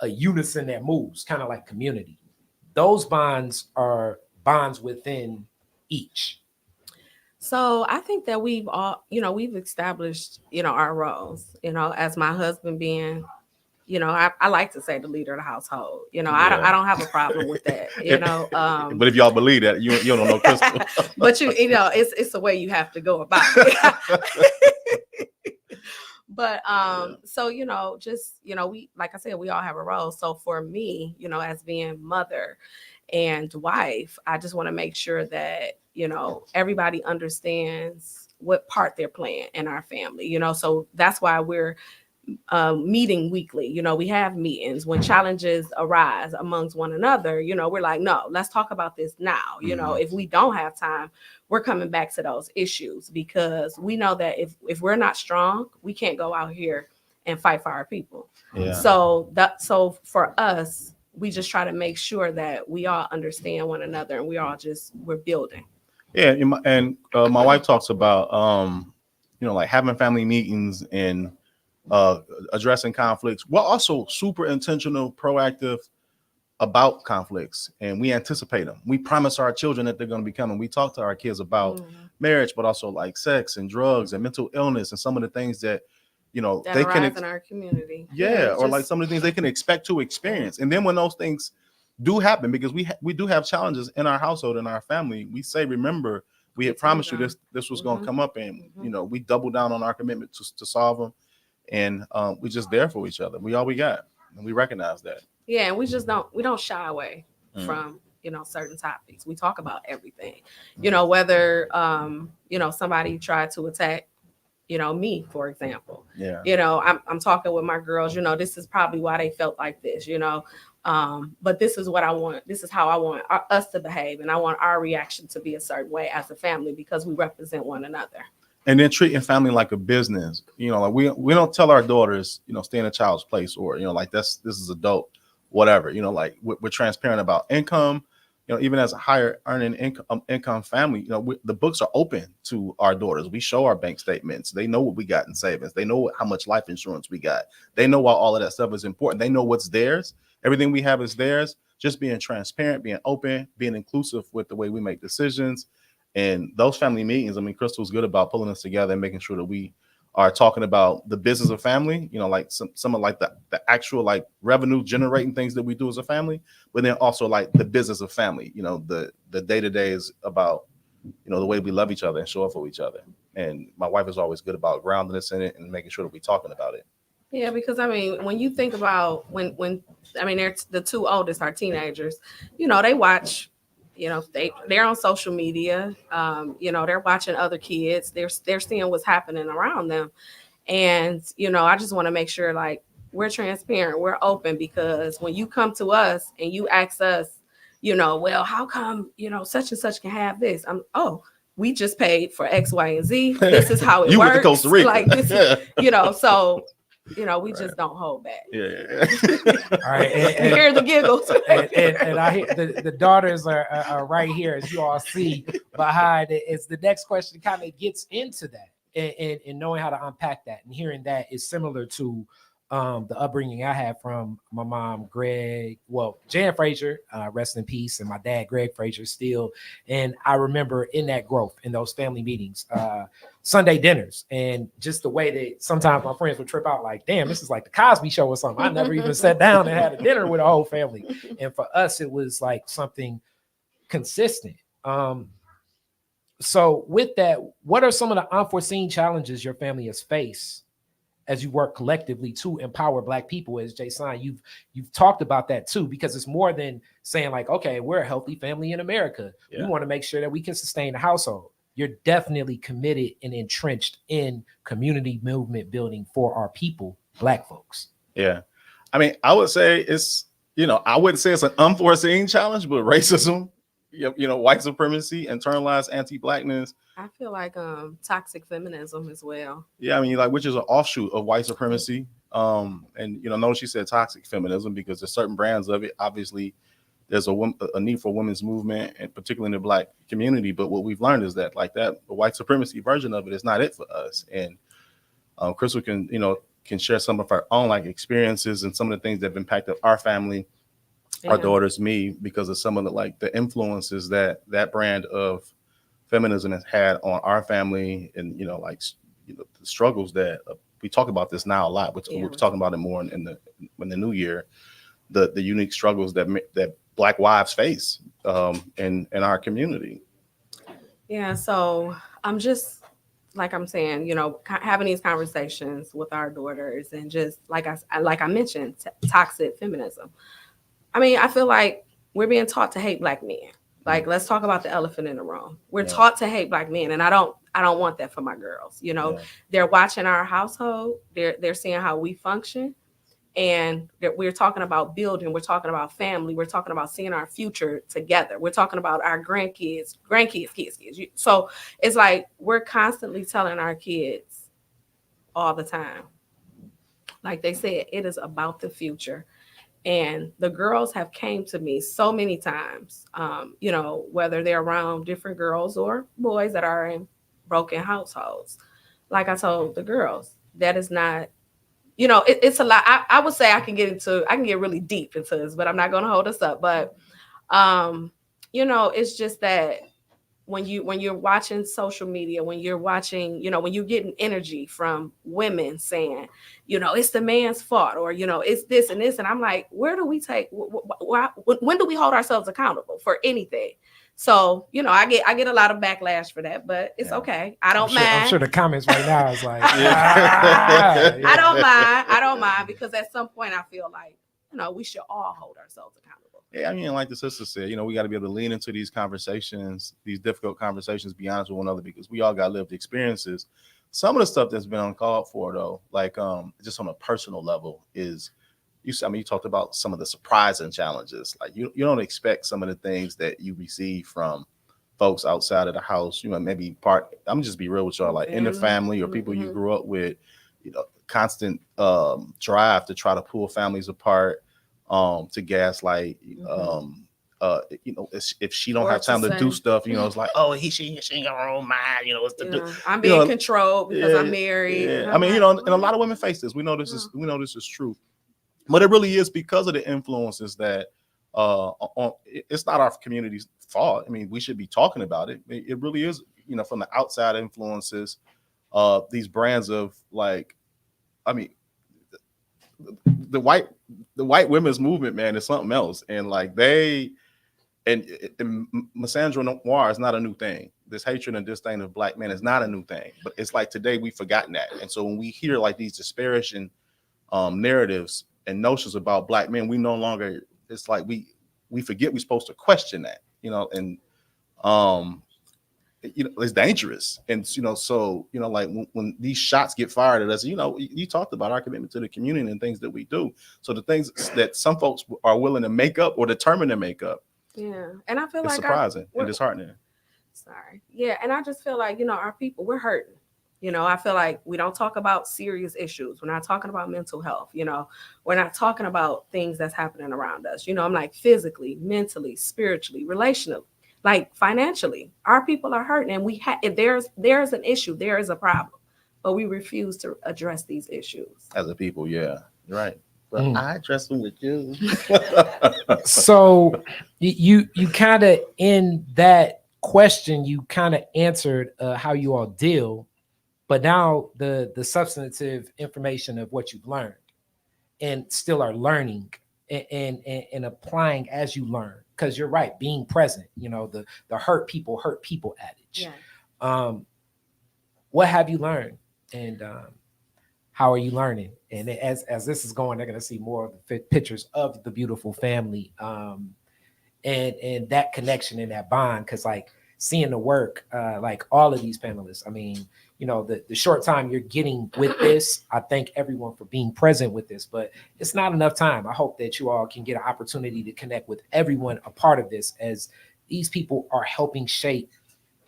unison that moves, kind of like community. Those bonds are bonds within each. So I think that we've established, our roles, as my husband being, I like to say the leader of the household. I don't have a problem with that. But if y'all believe that, you don't know Crystal. But it's the way you have to go about it. But so we, like I said, we all have a role. So for me, as being mother and wife, I just want to make sure that everybody understands what part they're playing in our family. So that's why we're meeting weekly. We have meetings when challenges arise amongst one another. We're like, no, let's talk about this now. If we don't have time, we're coming back to those issues, because we know that if we're not strong, we can't go out here and fight for our people. Yeah. So for us, we just try to make sure that we all understand one another and we're building. Yeah, and my wife talks about like having family meetings and addressing conflicts. We're also super intentional, proactive about conflicts, and we anticipate them. We promise our children that they're going to be coming. We talk to our kids about marriage, but also like sex and drugs and mental illness and some of the things that that they arise in our community. Or like some of the things they can expect to experience. And then when those things do happen, because we do have challenges in our household, in our family, we say, remember, we had promised you this was going to come up, and we double down on our commitment to solve them, and we just there for each other. We all we got, and we recognize that. Yeah, and we don't shy away from certain topics. We talk about everything, whether somebody tried to attack me, for example. I'm talking with my girls, this is probably why they felt like this, but this is what I want. This is how I want us to behave, and I want our reaction to be a certain way as a family because we represent one another. And then treating family like a business, like we don't tell our daughters, stay in a child's place, or like this is adult, whatever. Like we're transparent about income. Even as a higher earning income family, the books are open to our daughters. We show our bank statements. They know what we got in savings. They know how much life insurance we got. They know why all of that stuff is important. They know what's theirs. Everything we have is theirs. Just being transparent, being open, being inclusive with the way we make decisions. And those family meetings, Crystal's good about pulling us together and making sure that we are talking about the business of family, like some of like the actual like revenue generating things that we do as a family, but then also like the business of family, the day-to-day is about, the way we love each other and show up for each other. And my wife is always good about grounding us in it and making sure that we're talking about it. Yeah, because when you think about when they're the two oldest are teenagers, they watch, they're on social media, they're watching other kids, they're seeing what's happening around them. And, I just want to make sure like we're transparent, we're open, because when you come to us and you ask us, well, how come, such and such can have this? We just paid for X, Y, and Z. This is how it you works. Went to Costa Rica. Like this, so we just don't hold back. Yeah. All right. And hear the giggles. and I hear the daughters are right here, as you all see behind it. It's the next question kind of gets into that, and knowing how to unpack that and hearing that is similar to the upbringing I had from my mom, Jan Frazier, rest in peace, and my dad, Greg Frazier, still. And I remember in that growth, in those family meetings, Sunday dinners, and just the way that sometimes my friends would trip out like, damn, this is like the Cosby Show or something. I never even sat down and had a dinner with a whole family. And for us, it was like something consistent. So with that, what are some of the unforeseen challenges your family has faced as you work collectively to empower Black people? As Jason, you've talked about that too, because it's more than saying like, okay, we're a healthy family in America. Yeah. We want to make sure that we can sustain the household. You're definitely committed and entrenched in community movement building for our people, Black folks. Yeah. I would say it's, I wouldn't say it's an unforeseen challenge, but racism, white supremacy, internalized anti-Blackness. I feel like toxic feminism as well. Yeah, which is an offshoot of white supremacy. And notice she said toxic feminism because there's certain brands of it. Obviously, there's a need for women's movement, and particularly in the Black community. But what we've learned is that the white supremacy version of it is not it for us. And Crystal can share some of her own experiences and some of the things that have impacted our family, our daughters, me, because of some of the influences that brand of feminism has had on our family, and the struggles that we talk about this now a lot. We're talking about it more in the new year. The unique struggles that Black wives face in our community. Yeah, so I'm just I'm saying, having these conversations with our daughters, and just like I mentioned, toxic feminism. I feel like we're being taught to hate Black men. Let's talk about the elephant in the room. We're taught to hate Black men, and I don't want that for my girls. They're watching our household. They're seeing how we function, and we're talking about building. We're talking about family. We're talking about seeing our future together. We're talking about our grandkids, kids. So it's we're constantly telling our kids all the time. Like they said, it is about the future. And the girls have came to me so many times, you know, whether they're around different girls or boys that are in broken households. Like I told the girls, that is not, you know, it's a lot. I would say I can get really deep into this, but I'm not going to hold us up. But, you know, it's just that when you're watching social media, when you're watching, you know, when you're getting energy from women saying, you know, it's the man's fault, or, you know, it's this and this, and I'm like, where do we take, when do we hold ourselves accountable for anything? So, you know, I get a lot of backlash for that, but it's okay. I don't mind. I'm sure the comments right now is like, I don't mind because at some point I feel like, you know, we should all hold ourselves accountable. Yeah, I mean, like the sister said, you know, we got to be able to lean into these conversations, these difficult conversations, be honest with one another, because we all got lived experiences. Some of the stuff that's been uncalled for, though, like just on a personal level, is you talked about some of the surprising challenges. Like you don't expect some of the things that you receive from folks outside of the house. You know, maybe I'm just be real with y'all, like in the family or people you grew up with. You know, constant drive to try to pull families apart. To gaslight, you know, if she don't have time to do stuff, you know, it's like, oh, she ain't got her own mind, you know, I'm being controlled because I'm married. Yeah. I mean, you know, and a lot of women face this. We know this is true, but it really is because of the influences that it's not our community's fault. I mean, we should be talking about it. It really is, you know, from the outside influences, these brands of like, I mean, the white women's movement, man, is something else. And like and misogynoir is not a new thing. This hatred and disdain of black men is not a new thing. But it's like today we've forgotten that. And so when we hear like these disparaging narratives and notions about black men, we no longer, it's like we forget we're supposed to question that, you know, and you know, it's dangerous. And, you know, so, you know, like when these shots get fired at us, you know, you talked about our commitment to the community and things that we do. So the things that some folks are willing to make up or determined to make up. Yeah. And I feel it's like surprising and disheartening. Sorry. Yeah. And I just feel like, you know, our people, we're hurting. You know, I feel like we don't talk about serious issues. We're not talking about mental health. You know, we're not talking about things that's happening around us. You know, I'm like physically, mentally, spiritually, relationally. Like financially, our people are hurting, and there's an issue, there is a problem, but we refuse to address these issues as a people. Yeah, you're right. But I address them with you. So you kind of, in that question, you kind of answered how you all deal, but now the substantive information of what you've learned and still are learning and applying as you learn. Because you're right, being present, you know, the hurt people adage. Yeah. What have you learned, and how are you learning? And as this is going, they're going to see more of the pictures of the beautiful family, and that connection and that bond. Because like seeing the work, like all of these panelists, I mean, you know, the short time you're getting with this, I thank everyone for being present with this, but it's not enough time. I hope that you all can get an opportunity to connect with everyone a part of this, as these people are helping shape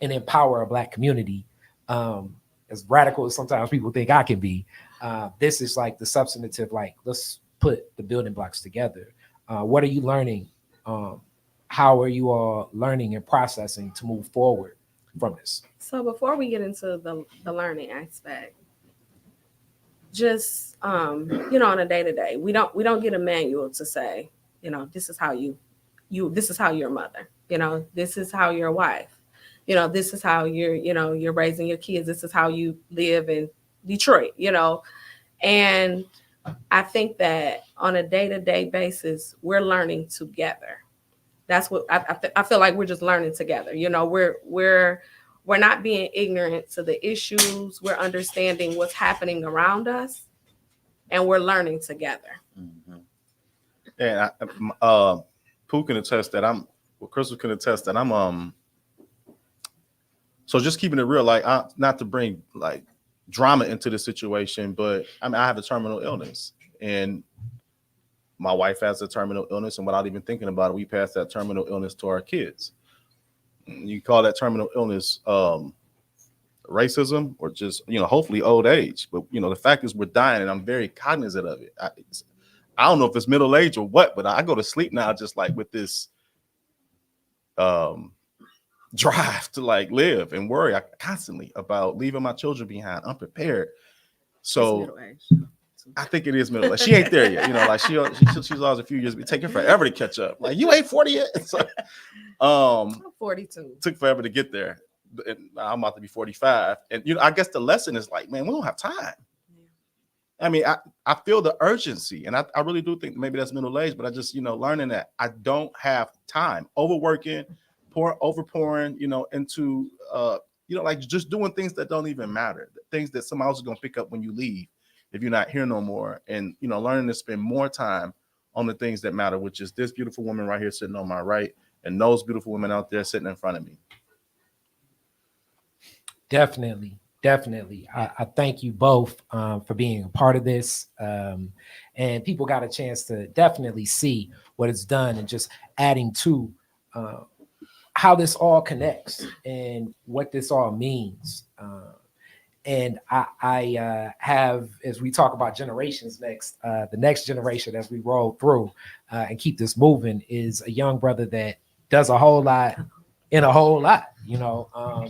and empower a Black community. As radical as sometimes people think I can be, this is like the substantive, like, let's put the building blocks together. What are you learning? How are you all learning and processing to move forward from this? So before we get into the learning aspect, just you know, on a day-to-day, we don't get a manual to say, you know, this is how this is how you're a mother, you know, this is how you're a wife, you know, this is how you're raising your kids, this is how you live in Detroit, you know. And I think that on a day-to-day basis, we're learning together. That's what I feel like. We're just learning together. You know, we're not being ignorant to the issues. We're understanding what's happening around us, and we're learning together. Mm-hmm. And Pooh can attest that Crystal can attest that I'm so just keeping it real, like not to bring like drama into the situation, but I mean, I have a terminal illness, and my wife has a terminal illness, and without even thinking about it, we pass that terminal illness to our kids. You call that terminal illness racism, or just, you know, hopefully old age. But, you know, the fact is we're dying, and I'm very cognizant of it. I don't know if it's middle age or what, but I go to sleep now just like with this drive to like live and worry constantly about leaving my children behind unprepared. So I think it is middle age. She ain't there yet, you know, like she's always a few years, but taking forever to catch up. Like, you ain't 40 yet. So, I'm 42. Took forever to get there. And I'm about to be 45. And you know, I guess the lesson is like, man, we don't have time. I mean, I feel the urgency, and I really do think maybe that's middle age, but I just, you know, learning that I don't have time, overworking, overpouring, you know, into, you know, like just doing things that don't even matter, things that somebody else is going to pick up when you leave, if you're not here no more. And, you know, learning to spend more time on the things that matter, which is this beautiful woman right here sitting on my right, and those beautiful women out there sitting in front of me. Definitely. I thank you both for being a part of this. And people got a chance to definitely see what it's done, and just adding to how this all connects and what this all means. And I have, as we talk about generations next, the next generation as we roll through and keep this moving, is a young brother that does a whole lot in a whole lot. You know,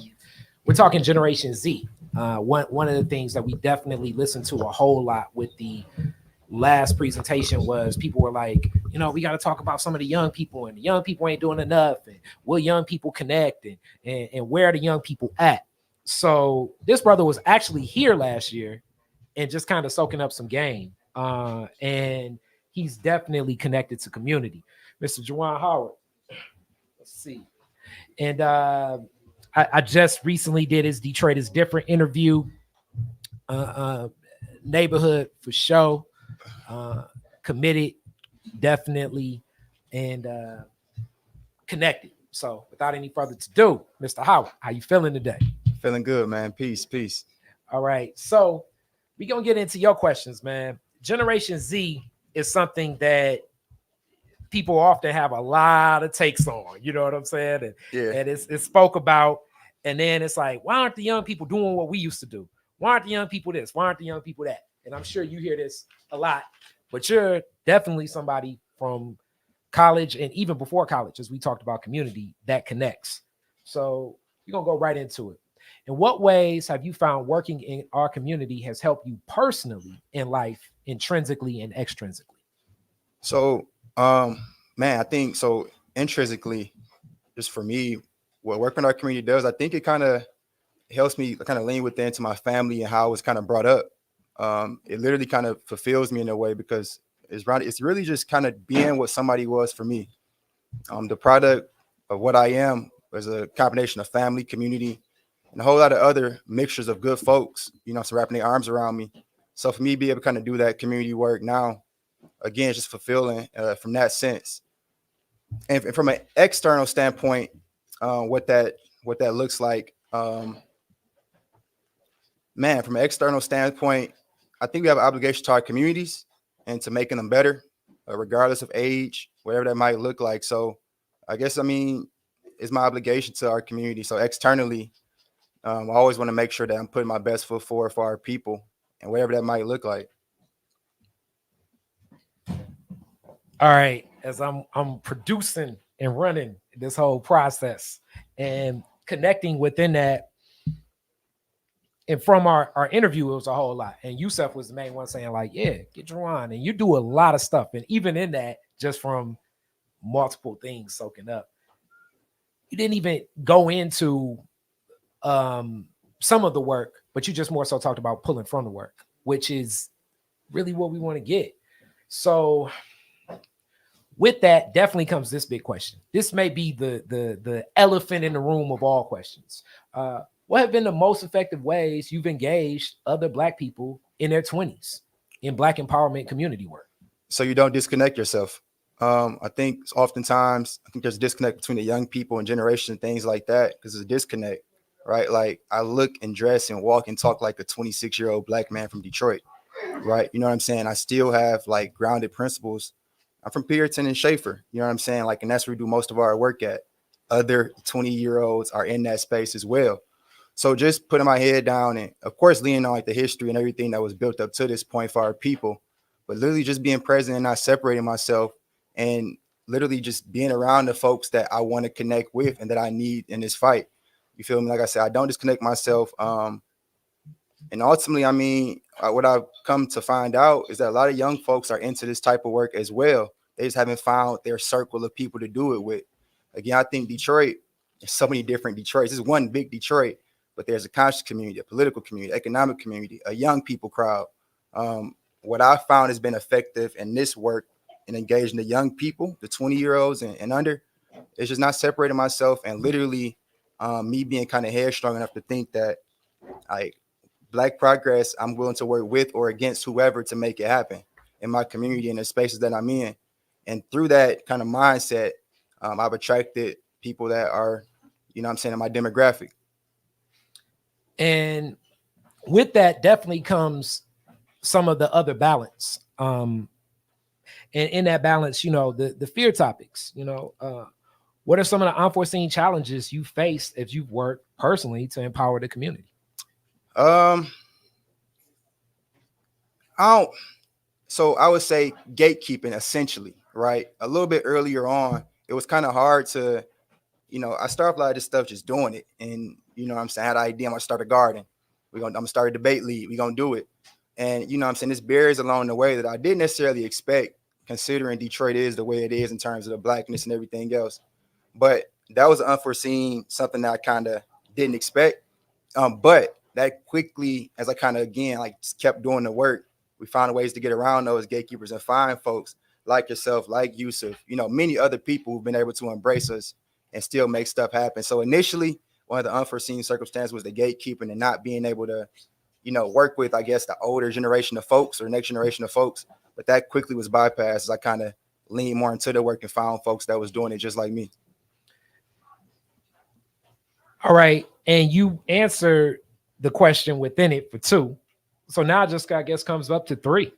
we're talking Generation Z. One of the things that we definitely listened to a whole lot with the last presentation was people were like, you know, we got to talk about some of the young people, and the young people ain't doing enough, and will young people connect, and where are the young people at? So this brother was actually here last year and just kind of soaking up some game. And he's definitely connected to community. Mr. Juwan Howard. Let's see. And I just recently did his Detroit is Different interview. Neighborhood for show. Committed, definitely, and connected. So without any further ado, Mr. Howard, how you feeling today? Feeling good, man. Peace. All right. So we're going to get into your questions, man. Generation Z is something that people often have a lot of takes on, you know what I'm saying? And, and it's spoke about, and then it's like, why aren't the young people doing what we used to do? Why aren't the young people this? Why aren't the young people that? And I'm sure you hear this a lot, but you're definitely somebody from college and even before college, as we talked about community, that connects. So we're going to go right into it. In what ways have you found working in our community has helped you personally in life, intrinsically and extrinsically? So, man, I think so intrinsically, just for me, what working in our community does, I think it kind of helps me kind of lean within to my family and how I was kind of brought up. It literally kind of fulfills me in a way, because it's really just kind of being what somebody was for me. The product of what I am was a combination of family, community, and a whole lot of other mixtures of good folks, you know, so wrapping their arms around me. So for me to be able to kind of do that community work now, again, it's just fulfilling from that sense. And from an external standpoint, what that looks like, man, from an external standpoint, I think we have an obligation to our communities and to making them better, regardless of age, whatever that might look like. So I guess, I mean, it's my obligation to our community. So externally, I always want to make sure that I'm putting my best foot forward for our people, and whatever that might look like. All right, as I'm producing and running this whole process and connecting within that, and from our interview, it was a whole lot. And Yusef was the main one saying like, yeah, get your on. And you do a lot of stuff. And even in that, just from multiple things soaking up, you didn't even go into some of the work, but you just more so talked about pulling from the work, which is really what we want to get. So with that definitely comes this big question. This may be the elephant in the room of all questions. What have been the most effective ways you've engaged other Black people in their 20s in Black empowerment community work? So you don't disconnect yourself. I think oftentimes, there's a disconnect between the young people and generation and things like that, because there's a disconnect, right? Like, I look and dress and walk and talk like a 26-year-old Black man from Detroit, right? You know what I'm saying? I still have like grounded principles. I'm from Pearson and Schaefer, you know what I'm saying? Like, and that's where we do most of our work at. Other 20-year-olds are in that space as well. So just putting my head down and, of course, leaning on like the history and everything that was built up to this point for our people, but literally just being present and not separating myself, and literally just being around the folks that I want to connect with and that I need in this fight. You feel me? Like I said, I don't disconnect myself. And ultimately, I mean, what I've come to find out is that a lot of young folks are into this type of work as well. They just haven't found their circle of people to do it with. Again, I think Detroit, there's so many different Detroits. This is one big Detroit, but there's a conscious community, a political community, economic community, a young people crowd. What I found has been effective in this work and engaging the young people, the 20-year-olds and under, it's just not separating myself and literally me being kind of headstrong enough to think that like Black progress, I'm willing to work with or against whoever to make it happen in my community and the spaces that I'm in. And through that kind of mindset, I've attracted people that are, you know what I'm saying, in my demographic. And with that definitely comes some of the other balance. And in that balance, you know, the fear topics, you know, what are some of the unforeseen challenges you faced as you've worked personally to empower the community? So I would say gatekeeping, essentially, right? A little bit earlier on, it was kind of hard to, you know, I started a lot of this stuff just doing it. And, you know what I'm saying, I had an idea, I'm gonna start a garden. I'm gonna start a debate league, we're gonna do it. And, you know what I'm saying, there's barriers along the way that I didn't necessarily expect, considering Detroit is the way it is in terms of the Blackness and everything else. But that was unforeseen, something that I kind of didn't expect. But that quickly, as I kind of, again, like just kept doing the work, we found ways to get around those gatekeepers and find folks like yourself, like Yusef, you know, many other people who've been able to embrace us and still make stuff happen. So initially, one of the unforeseen circumstances was the gatekeeping and not being able to, you know, work with, I guess, the older generation of folks or next generation of folks. But that quickly was bypassed as I kind of leaned more into the work and found folks that was doing it just like me. All right. And you answered the question within it for 2. So now just, I guess, comes up to 3.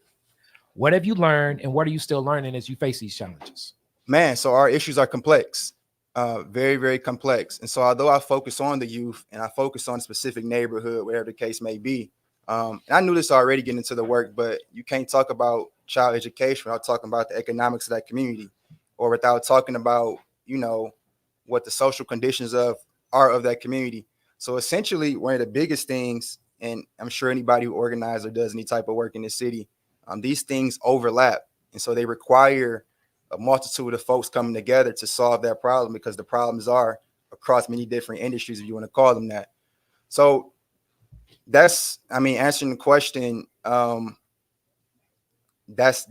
What have you learned and what are you still learning as you face these challenges? Man, so our issues are complex, very, very complex. And so although I focus on the youth and I focus on a specific neighborhood, whatever the case may be, and I knew this already getting into the work, but you can't talk about child education without talking about the economics of that community or without talking about, you know, what the social conditions are of that community. So essentially, one of the biggest things, and I'm sure anybody who organizes or does any type of work in this city, these things overlap. And so they require a multitude of folks coming together to solve that problem because the problems are across many different industries, if you want to call them that. So that's, I mean, answering the question, that's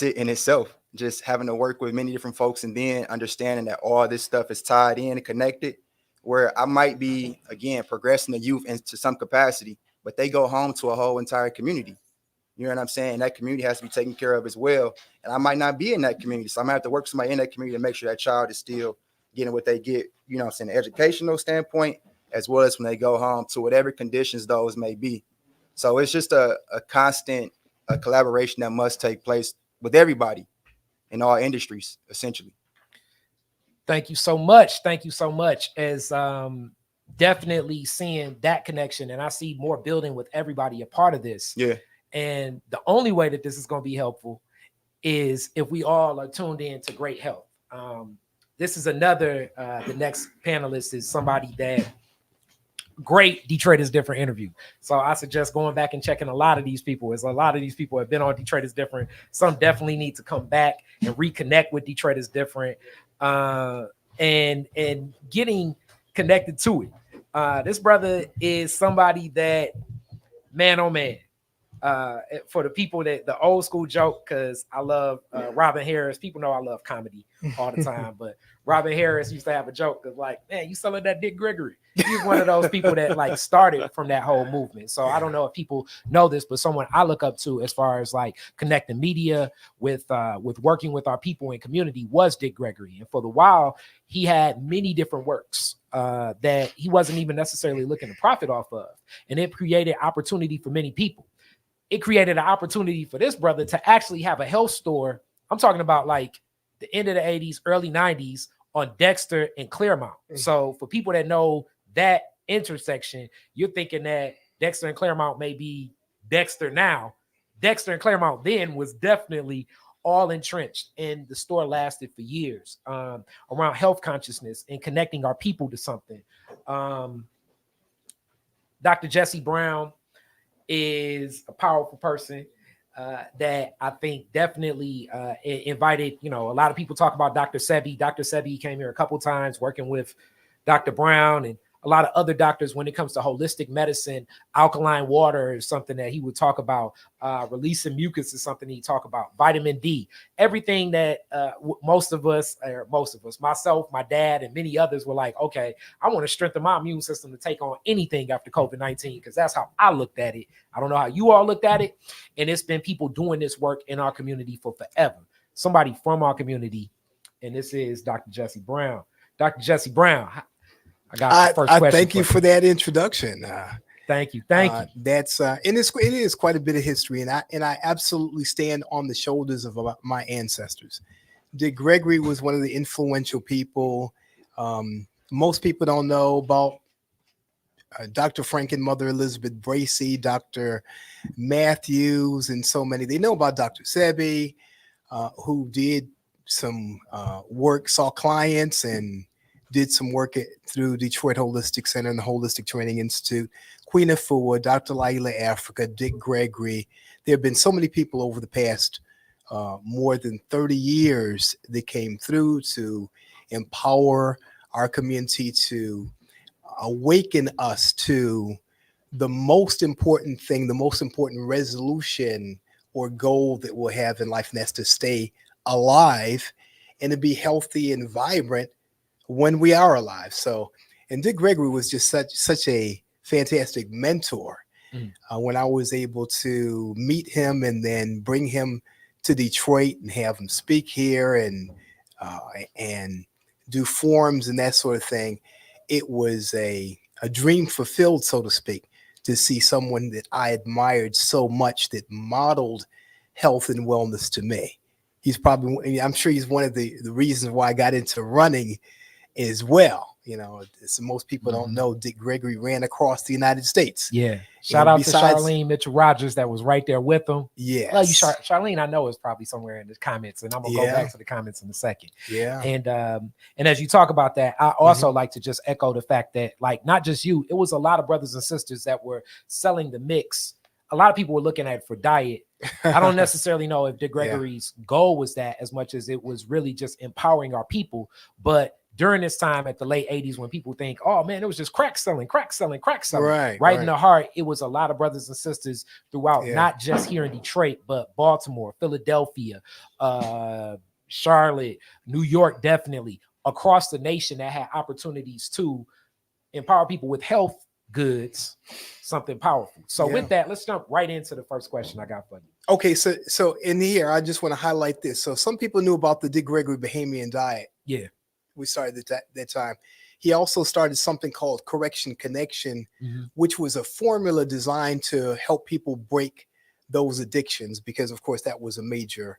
it in itself. Just having to work with many different folks and then understanding that all this stuff is tied in and connected, where I might be, again, progressing the youth into some capacity, but they go home to a whole entire community. You know what I'm saying? That community has to be taken care of as well. And I might not be in that community. So I'm gonna have to work with somebody in that community to make sure that child is still getting what they get, you know what I'm saying, the educational standpoint, as well as when they go home to whatever conditions those may be. So it's just a constant collaboration that must take place with everybody in all industries, essentially. Thank you so much. Thank you so much. As definitely seeing that connection, and I see more building with everybody a part of this. Yeah. And the only way that this is going to be helpful is if we all are tuned in to great health. This is another, the next panelist is somebody that great Detroit is Different interview. So I suggest going back and checking a lot of these people, as a lot of these people have been on Detroit is Different. Some definitely need to come back and reconnect with Detroit is Different and getting connected to it. This brother is somebody that, man, oh man, for the people that the old school joke, because I love Robin Harris. People know I love comedy all the time, but Robin Harris used to have a joke of like, man, you selling that Dick Gregory. He's one of those people that like started from that whole movement. So I don't know if people know this, but someone I look up to as far as like connecting media with working with our people and community was Dick Gregory. And for the while, he had many different works that he wasn't even necessarily looking to profit off of. And it created opportunity for many people. It created an opportunity for this brother to actually have a health store. I'm talking about like the end of the 80s, early 90s on Dexter and Claremont. So for people that know that intersection, you're thinking that Dexter and Claremont may be Dexter now, Dexter and Claremont then was definitely all entrenched, and the store lasted for years around health consciousness and connecting our people to something. Dr. Jesse Brown is a powerful person that I think definitely invited, a lot of people talk about Dr. Sebi. Dr. Sebi came here a couple times working with Dr. Brown and a lot of other doctors when it comes to holistic medicine. Alkaline water is something that he would talk about. Releasing mucus is something he'd talk about. Vitamin D, everything that most of us, myself, my dad, and many others were like, okay, I want to strengthen my immune system to take on anything after COVID-19, because that's how I looked at it. I don't know how you all looked at it. And it's been people doing this work in our community for forever. Somebody from our community, and this is Dr. Jesse Brown. Dr. Jesse Brown, I got the first question. Thank you for that introduction. Thank you. Thank you. That's and it is quite a bit of history, and I absolutely stand on the shoulders of my ancestors. Dick Gregory was one of the influential people. Most people don't know about Dr. Frank and Mother Elizabeth Bracey, Dr. Matthews, and so many. They know about Dr. Sebi, who did some work, saw clients, and did some work through Detroit Holistic Center and the Holistic Training Institute. Queen Afua, Dr. Laila Africa, Dick Gregory. There have been so many people over the past more than 30 years that came through to empower our community, to awaken us to the most important thing, the most important resolution or goal that we'll have in life, and that's to stay alive and to be healthy and vibrant when we are alive. So, and Dick Gregory was just such a fantastic mentor. When I was able to meet him and then bring him to Detroit and have him speak here and do forums and that sort of thing, it was a dream fulfilled, so to speak, to see someone that I admired so much that modeled health and wellness to me. He's probably, I'm sure he's one of the reasons why I got into running as well. So most people don't know Dick Gregory ran across the United States. Yeah. Shout out to Charlene Mitchell Rogers that was right there with him. Yeah. Well, Charlene, I know, is probably somewhere in the comments, and I'm gonna go back to the comments in a second. Yeah. And as you talk about that, I also like to just echo the fact that, like, not just you, it was a lot of brothers and sisters that were selling the mix. A lot of people were looking at it for diet. I don't necessarily know if Dick Gregory's goal was that as much as it was really just empowering our people. But during this time at the late 80s, when people think, oh man, it was just crack selling. Right in the heart, it was a lot of brothers and sisters throughout, not just here in Detroit, but Baltimore, Philadelphia, Charlotte, New York, definitely across the nation, that had opportunities to empower people with health goods, something powerful. So with that, let's jump right into the first question I got for you. Okay, so in here, I just want to highlight this. So some people knew about the Dick Gregory Bahamian diet. Yeah. We started at that time. He also started something called Correction Connection, which was a formula designed to help people break those addictions, because of course that was a major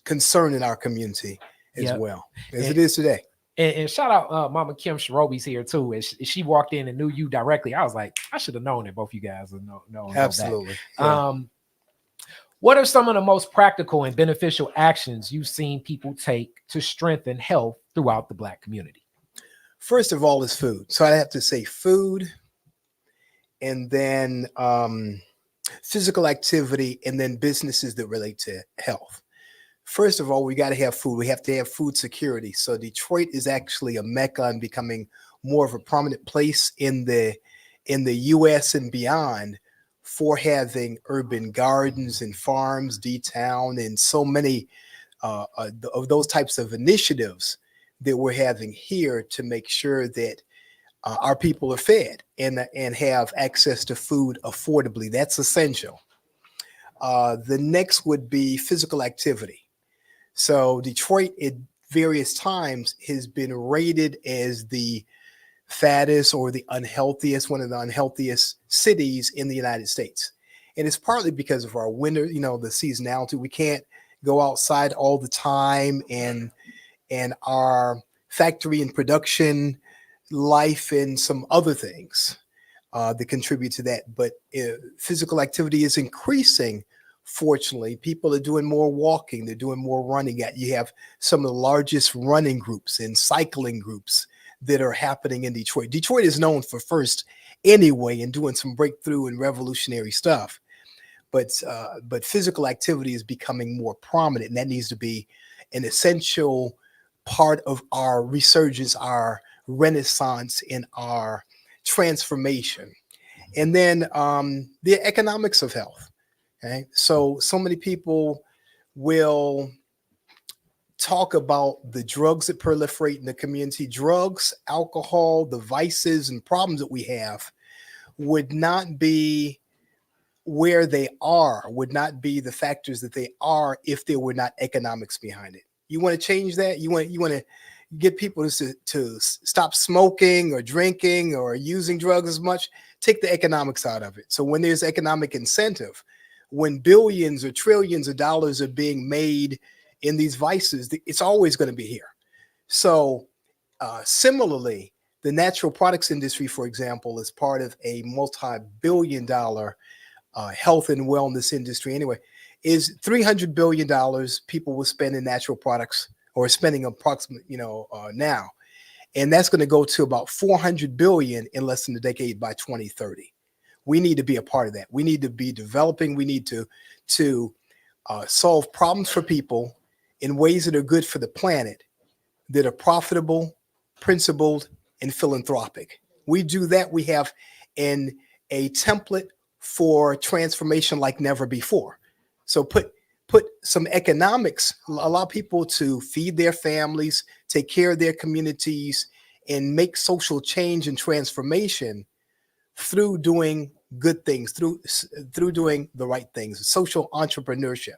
concern in our community as well as it is today. And shout out Mama Kim Sharobi's here too. As she walked in and knew you directly, I was like, I should have known that both you guys would know. Absolutely. What are some of the most practical and beneficial actions you've seen people take to strengthen health throughout the Black community? First of all is food. So I have to say food, and then physical activity, and then businesses that relate to health. First of all, we got to have food. We have to have food security. So Detroit is actually a mecca and becoming more of a prominent place in the U.S. and beyond for having urban gardens and farms, D-Town, and so many of those types of initiatives that we're having here to make sure that our people are fed and have access to food affordably. That's essential. The next would be physical activity. So Detroit at various times has been rated as the fattest or the unhealthiest, one of the unhealthiest cities in the United States. And it's partly because of our winter, the seasonality. We can't go outside all the time, and our factory and production life and some other things. that contribute to that. But physical activity is increasing. Fortunately, people are doing more walking, they're doing more running. You have some of the largest running groups and cycling groups that are happening in Detroit. Detroit is known for first anyway and doing some breakthrough and revolutionary stuff. But physical activity is becoming more prominent, and that needs to be an essential part of our resurgence, our renaissance, and our transformation. And then the economics of health. Okay, so many people will talk about the drugs that proliferate in the community. Drugs, alcohol, the vices and problems that we have would not be where they are, would not be the factors that they are if there were not economics behind it. You want to change that? You want to get people to stop smoking or drinking or using drugs as much? Take the economics out of it. So when there's economic incentive, when billions or trillions of dollars are being made in these vices, it's always going to be here. So similarly, the natural products industry, for example, is part of a multi-billion-dollar health and wellness industry anyway, is $300 billion people will spend in natural products, or spending approximately, now. And that's going to go to about 400 billion in less than a decade by 2030. We need to be a part of that. We need to be developing. We need to solve problems for people in ways that are good for the planet, that are profitable, principled, and philanthropic. We do that. We have a template for transformation like never before. So put some economics, allow people to feed their families, take care of their communities, and make social change and transformation through doing good things, through doing the right things, social entrepreneurship.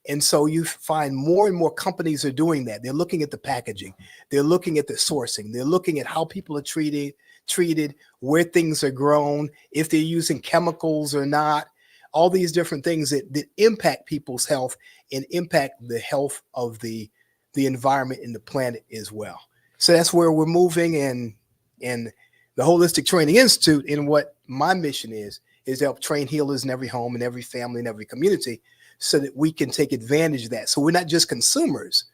And so you find more and more companies are doing that. They're looking at the packaging, they're looking at the sourcing, they're looking at how people are treated, where things are grown, if they're using chemicals or not, all these different things that impact people's health and impact the health of the environment and the planet as well. So that's where we're moving, and the Holistic Training Institute, and what my mission is to help train healers in every home, in every family, in every community, so that we can take advantage of that. So we're not just consumers,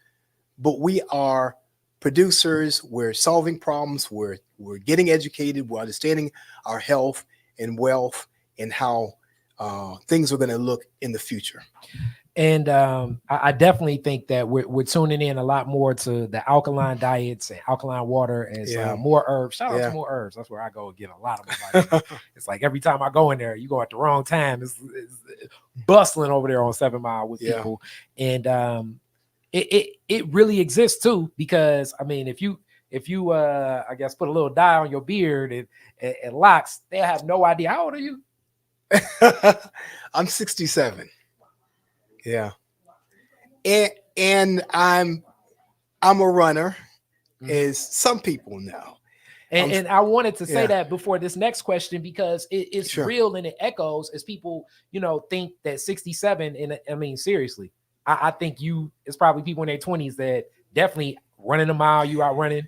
but we are producers. We're solving problems. We're getting educated. We're understanding our health and wealth and how things are going to look in the future. And I definitely think that we're tuning in a lot more to the alkaline diets and alkaline water as more herbs. Shout out to more herbs. That's where I go get a lot of my vitamins. It's like every time I go in there, you go at the wrong time. It's bustling over there on 7 Mile with people. And it really exists too, because I mean, if you I guess put a little dye on your beard and locks, they have no idea. How old are you? I'm 67. Yeah. And I'm a runner, as some people know. And I wanted to say that before this next question, because it's real and it echoes as people, think that 67. And I mean, seriously, I think it's probably people in their 20s that definitely running a mile, you out running,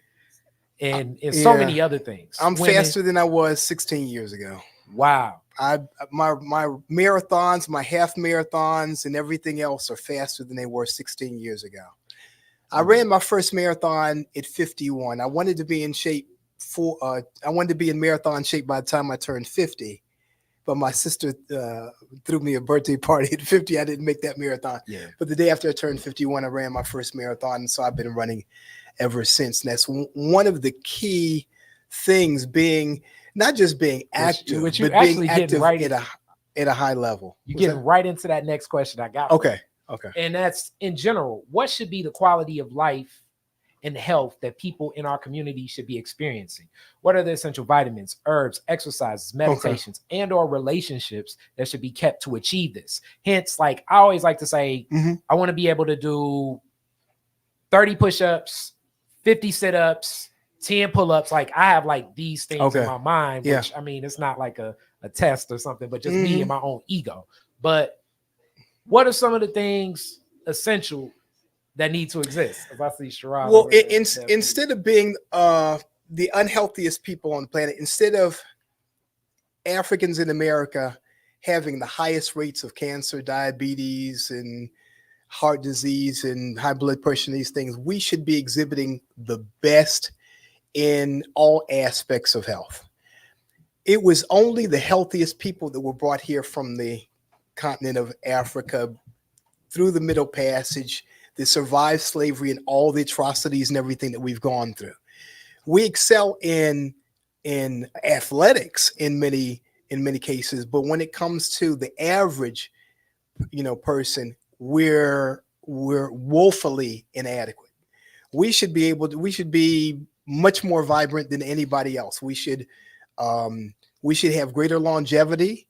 and so many other things. I'm faster than I was 16 years ago. Wow. My marathons, my half marathons, and everything else are faster than they were 16 years ago. I ran my first marathon at 51. I wanted to be in shape I wanted to be in marathon shape by the time I turned 50, but my sister threw me a birthday party at 50. I didn't make that marathon. Yeah. But the day after I turned 51, I ran my first marathon, and so I've been running ever since. And that's one of the key things, being not just being active, but being active at a high level. You're getting right into that next question I got. Okay. And that's, in general, what should be the quality of life and health that people in our community should be experiencing? What are the essential vitamins, herbs, exercises, meditations, and or relationships that should be kept to achieve this? Hence, like I always like to say, I want to be able to do 30 push-ups, 50 sit-ups, 10 pull-ups. Like I have like these things in my mind, which I mean, it's not like a test or something, but just me and my own ego. But what are some of the things essential that need to exist? If I see Sherrod. Well, instead of being the unhealthiest people on the planet, instead of Africans in America having the highest rates of cancer, diabetes, and heart disease and high blood pressure and these things, we should be exhibiting the best in all aspects of health. It was only the healthiest people that were brought here from the continent of Africa through the Middle Passage that survived slavery and all the atrocities and everything that we've gone through. We excel in athletics in many cases, but when it comes to the average, person, we're woefully inadequate. We should be much more vibrant than anybody else. We should have greater longevity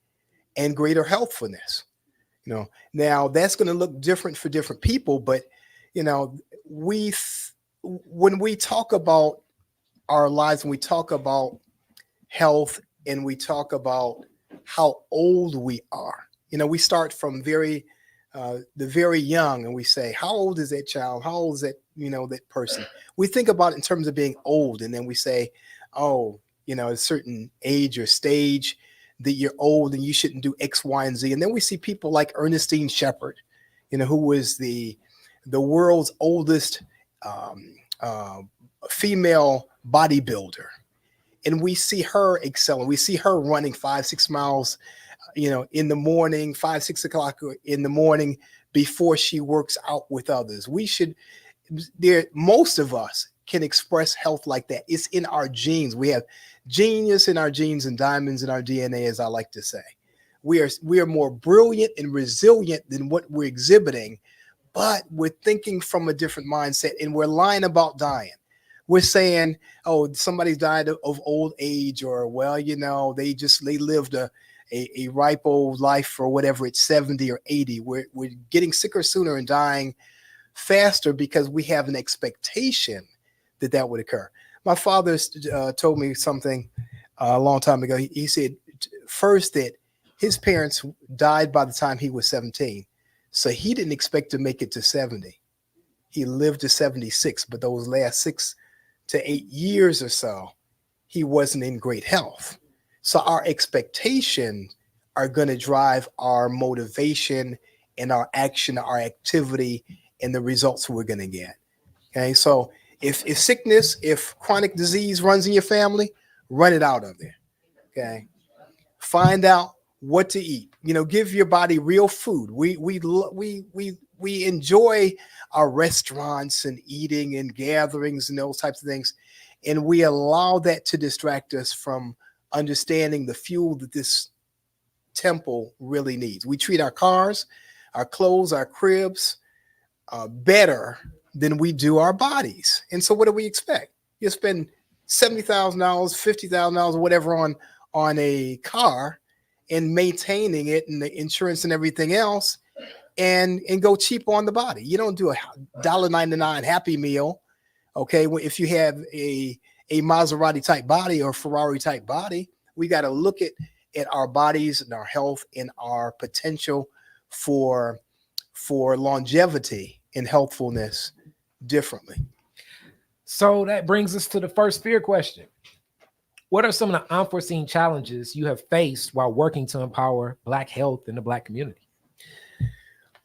and greater healthfulness. Now that's going to look different for different people, but when we talk about our lives, when we talk about health, and we talk about how old we are, we start from the very young, and we say, how old is that child? How old is that, that person? We think about it in terms of being old, and then we say, oh, a certain age or stage that you're old and you shouldn't do X, Y, and Z. And then we see people like Ernestine Shepherd, who was the world's oldest female bodybuilder. And we see her excelling. We see her running 5-6 miles, in the morning, 5-6 o'clock in the morning before she works out with others. Most of us can express health like that. It's in our genes. We have genius in our genes and diamonds in our DNA, as I like to say. We are more brilliant and resilient than what we're exhibiting, but we're thinking from a different mindset, and we're lying about dying. We're saying, oh, somebody's died of old age, or, well, they lived a ripe old life for whatever, it's 70 or 80. We're getting sicker sooner and dying faster because we have an expectation that would occur. My father told me something a long time ago. He said first that his parents died by the time he was 17. So he didn't expect to make it to 70. He lived to 76, but those last 6 to 8 years or so, he wasn't in great health. So our expectations are going to drive our motivation and our action, our activity, and the results we're going to get. Okay, so if sickness, if chronic disease runs in your family, run it out of there. Okay, find out what to eat. Give your body real food. We enjoy our restaurants and eating and gatherings and those types of things, and we allow that to distract us from understanding the fuel that this temple really needs. We treat our cars, our clothes, our cribs better than we do our bodies. And so what do we expect? You spend $70,000, $50,000, whatever on a car and maintaining it and the insurance and everything else, and go cheap on the body. You don't do a $1.99 Happy Meal. Okay, if you have a Maserati type body or Ferrari type body, we got to look at our bodies and our health and our potential for longevity and healthfulness differently. So that brings us to the first fear question. What are some of the unforeseen challenges you have faced while working to empower Black health in the Black community?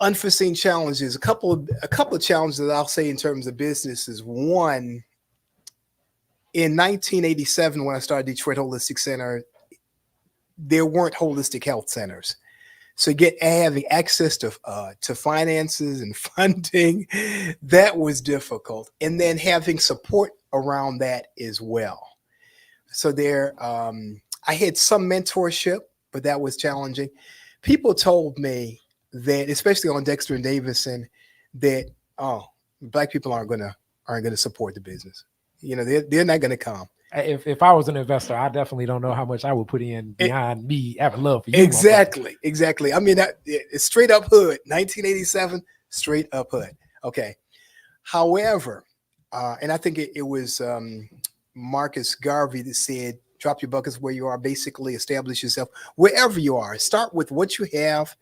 Unforeseen challenges. A couple of challenges that I'll say in terms of business is, one, in 1987, when I started Detroit Holistic Center, there weren't holistic health centers. So having access to finances and funding, that was difficult. And then having support around that as well. So I had some mentorship, but that was challenging. People told me that, especially on Dexter and Davison, that Black people aren't gonna support the business. They're not gonna come. If I was an investor, I definitely don't know how much I would put in behind me having love for you. Exactly. I mean, it's straight up hood. 1987, straight up hood. Okay. However, and I think it was Marcus Garvey that said, drop your buckets where you are, basically establish yourself wherever you are. Start with what you have,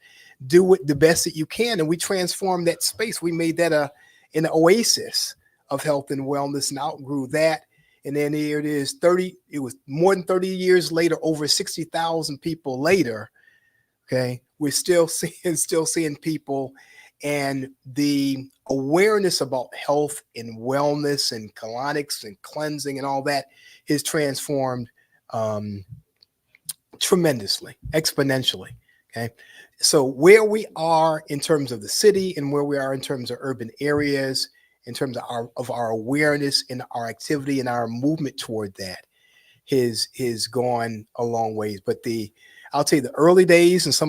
do it the best that you can. And we transformed that space. We made that an oasis of health and wellness and outgrew that. And then here it is, it was more than 30 years later, over 60,000 people later. Okay, we're still seeing people, and the awareness about health and wellness and colonics and cleansing and all that is transformed tremendously, exponentially. Okay, so where we are in terms of the city and where we are in terms of urban areas, in terms of our awareness and our activity and our movement toward that has gone a long ways. But I'll tell you, the early days and a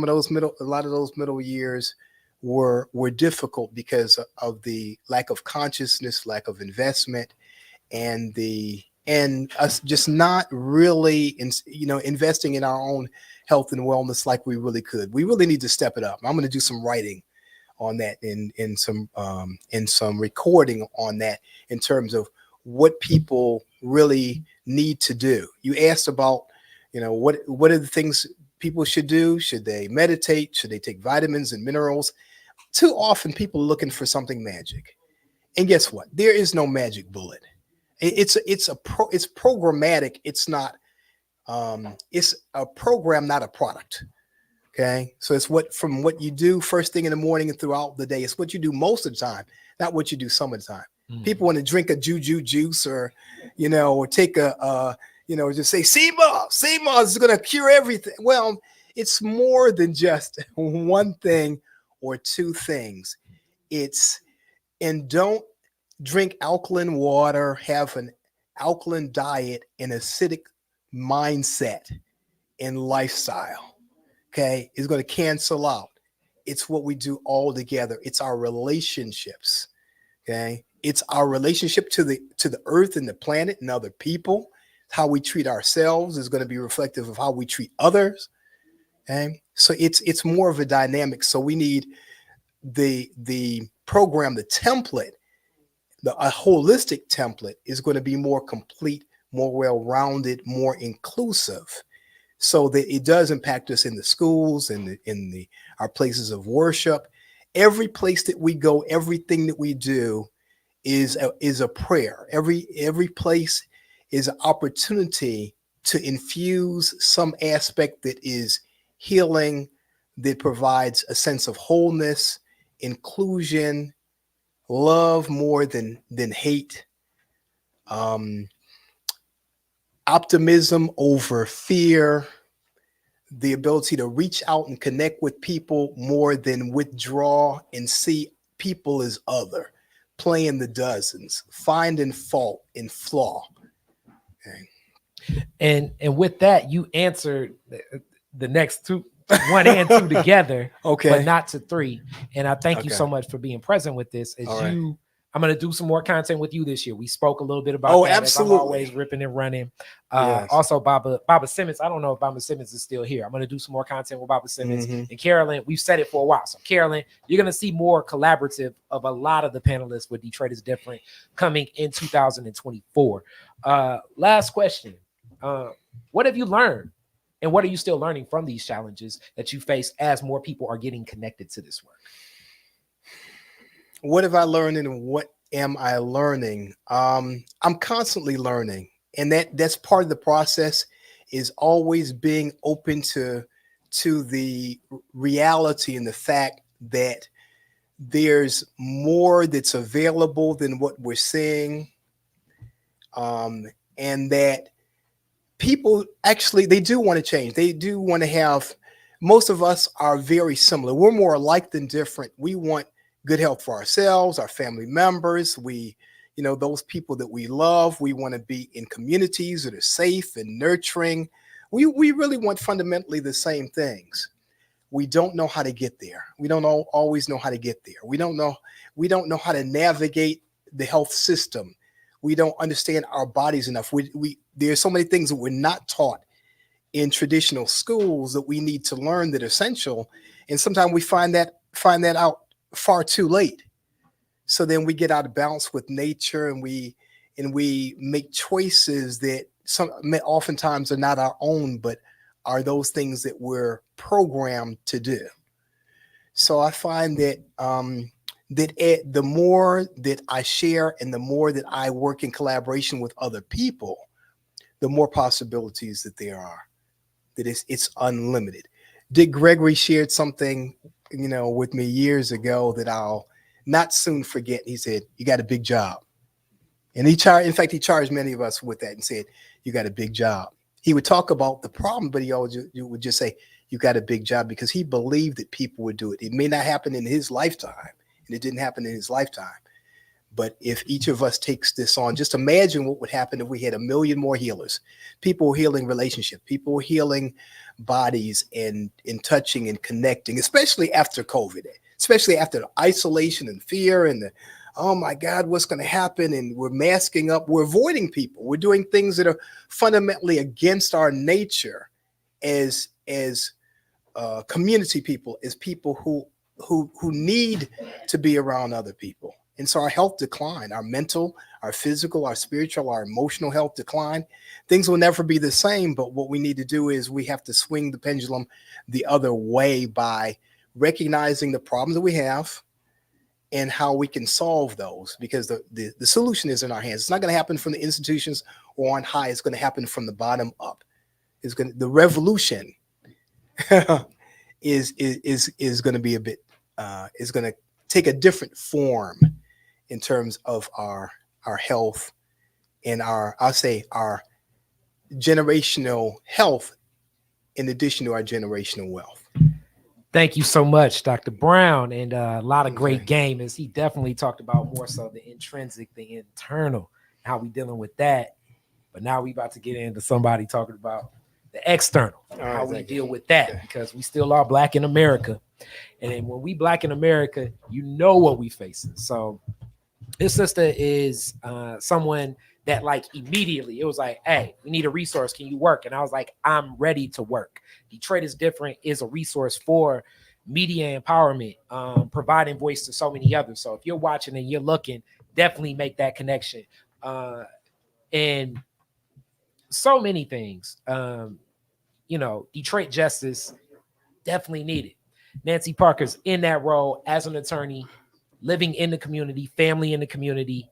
lot of those middle years were difficult because of the lack of consciousness, lack of investment, and us just not really investing in our own health and wellness like we really could. We really need to step it up. I'm going to do some writing on that in some recording on that in terms of what people really need to do. You asked about, what are the things people should do? Should they meditate? Should they take vitamins and minerals? Too often people are looking for something magic. And guess what? There is no magic bullet. It's programmatic. It's not, it's a program, not a product. Okay. So it's from what you do first thing in the morning and throughout the day. It's what you do most of the time, not what you do some of the time. People want to drink a juju juice or take just say, CMOS is going to cure everything. Well, it's more than just one thing or two things. And don't drink alkaline water, have an alkaline diet, and acidic mindset and lifestyle. Okay, is going to cancel out. It's what we do all together. It's our relationships. Okay, it's our relationship to the earth and the planet and other people. How we treat ourselves is going to be reflective of how we treat others. Okay, so it's more of a dynamic. So we need the program, the template, a holistic template is going to be more complete, more well-rounded, more inclusive, so that it does impact us in the schools and in our places of worship. Every place that we go, everything that we do is a prayer. Every place is an opportunity to infuse some aspect that is healing, that provides a sense of wholeness, inclusion, love more than hate, optimism over fear, the ability to reach out and connect with people more than withdraw and see people as other, playing the dozens, finding fault and flaw. Okay. And with that, you answered the next two, 1 and 2 together, okay, but not to 3. And I thank you Okay. so much for being present with this. All right. I'm going to do some more content with you this year. We spoke a little bit about that. Absolutely. As I'm always ripping and running. Yes. Also, Baba Simmons. I don't know if Baba Simmons is still here. I'm going to do some more content with Baba Simmons and Carolyn. We've said it for a while. So Carolyn, you're going to see more collaborative of a lot of the panelists with Detroit is Different coming in 2024. Last question. What have you learned? And what are you still learning from these challenges that you face as more people are getting connected to this work? What have I learned and what am I learning? I'm constantly learning. And that's part of the process, is always being open to the reality and the fact that there's more that's available than what we're seeing. And that people actually, they do want to change. They do want to have, most of us are very similar. We're more alike than different. We want good health for ourselves, our family members. Those people that we love, we want to be in communities that are safe and nurturing. We really want fundamentally the same things. We don't know how to get there. We don't always know how to get there. We don't know how to navigate the health system. We don't understand our bodies enough. There's so many things that we're not taught in traditional schools that we need to learn that are essential. And sometimes we find that out far too late. So then we get out of balance with nature, and we make choices that oftentimes are not our own, but are those things that we're programmed to do. So I find that that the more that I share and the more that I work in collaboration with other people, the more possibilities that there are, that it's unlimited. Dick Gregory shared something, with me years ago that I'll not soon forget. He said, "You got a big job." And he charged many of us with that and said, "You got a big job." He would talk about the problem, but he always would just say, "You got a big job," because he believed that people would do it. It may not happen in his lifetime, and it didn't happen in his lifetime. But if each of us takes this on, just imagine what would happen if we had 1 million more healers, people healing relationships, people healing bodies and touching and connecting, especially after COVID, especially after the isolation and fear and the, oh my God, what's going to happen? And we're masking up, we're avoiding people. We're doing things that are fundamentally against our nature as community people, as people who need to be around other people. And so our health decline, our mental, our physical, our spiritual, our emotional health decline. Things will never be the same, but what we need to do is we have to swing the pendulum the other way by recognizing the problems that we have and how we can solve those, because the solution is in our hands. It's not going to happen from the institutions or on high. It's going to happen from the bottom up. The revolution is going to be is going to take a different form in terms of our health and our generational health in addition to our generational wealth. Thank you so much, Dr. Brown, and a lot of great game. As he definitely talked about more so the intrinsic, the internal, how we dealing with that. But now we about to get into somebody talking about the external, how we deal with that, because we still are Black in America. And then when we Black in America, you know what we facing. So this sister is someone that like immediately, it was like, hey, we need a resource. Can you work? And I was like, I'm ready to work. Detroit is Different is a resource for media empowerment, providing voice to so many others. So if you're watching and you're looking, definitely make that connection. And so many things, Detroit justice definitely needed. Nancy Parker's in that role as an attorney, living in the community, family in the community,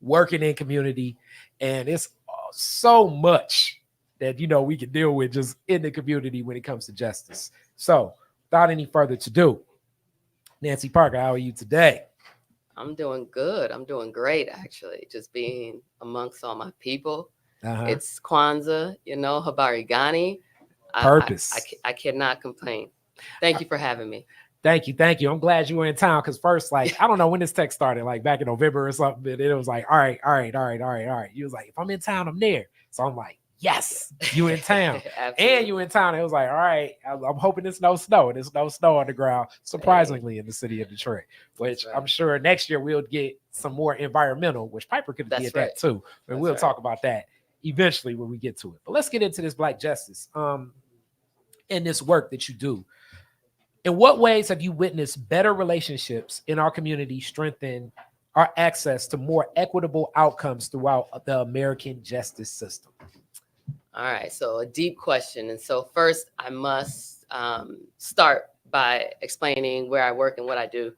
working in community. And it's so much that, we can deal with just in the community when it comes to justice. So without any further ado, Nancy Parker, how are you today? I'm doing good. I'm doing great, actually. Just being amongst all my people. It's Kwanzaa, Habari Gani. Purpose. I cannot complain. Thank you for having me. Thank you. I'm glad you were in town, because first, I don't know when this text started, back in November or something. And it was like, all right. You was like, if I'm in town, I'm there. So I'm like, yes, you in town. And you in town. It was like, all right, I'm hoping there's no snow. There's no snow on the ground, surprisingly, in the city of Detroit, which I'm sure next year we'll get some more environmental, which Piper could have did that too. And we'll talk about that eventually when we get to it. But let's get into this Black justice and this work that you do. In what ways have you witnessed better relationships in our community strengthen our access to more equitable outcomes throughout the American justice system? All right, so a deep question. And so first, I must start by explaining where I work and what I do.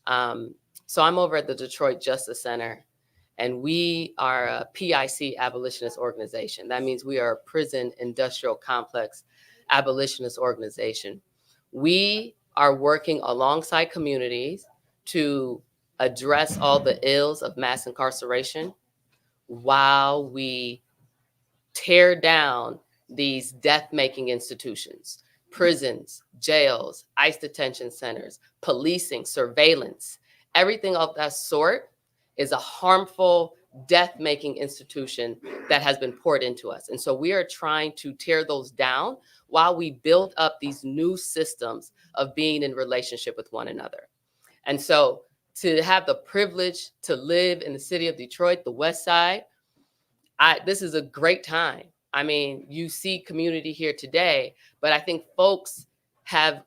So I'm over at the Detroit Justice Center, and we are a PIC abolitionist organization. That means we are a prison industrial complex abolitionist organization. We are working alongside communities to address all the ills of mass incarceration while we tear down these death-making institutions, prisons, jails, ICE detention centers, policing, surveillance. Everything of that sort is a harmful death-making institution that has been poured into us. And so we are trying to tear those down while we build up these new systems of being in relationship with one another. And so to have the privilege to live in the city of Detroit, the West Side, this is a great time. I mean, you see community here today, but I think folks have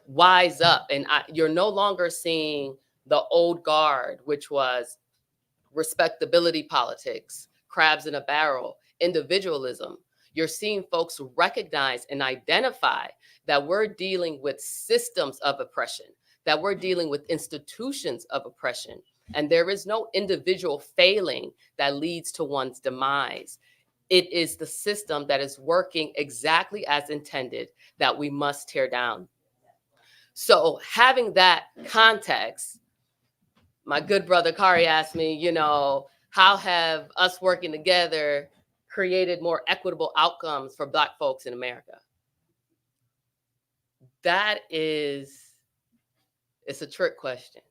wised up, and you're no longer seeing the old guard, which was respectability politics, crabs in a barrel, individualism. You're seeing folks recognize and identify that we're dealing with systems of oppression, that we're dealing with institutions of oppression, and there is no individual failing that leads to one's demise. It is the system that is working exactly as intended that we must tear down. So having that context, my good brother Khary asked me, you know, how have us working together created more equitable outcomes for Black folks in America? That is, it's a trick question.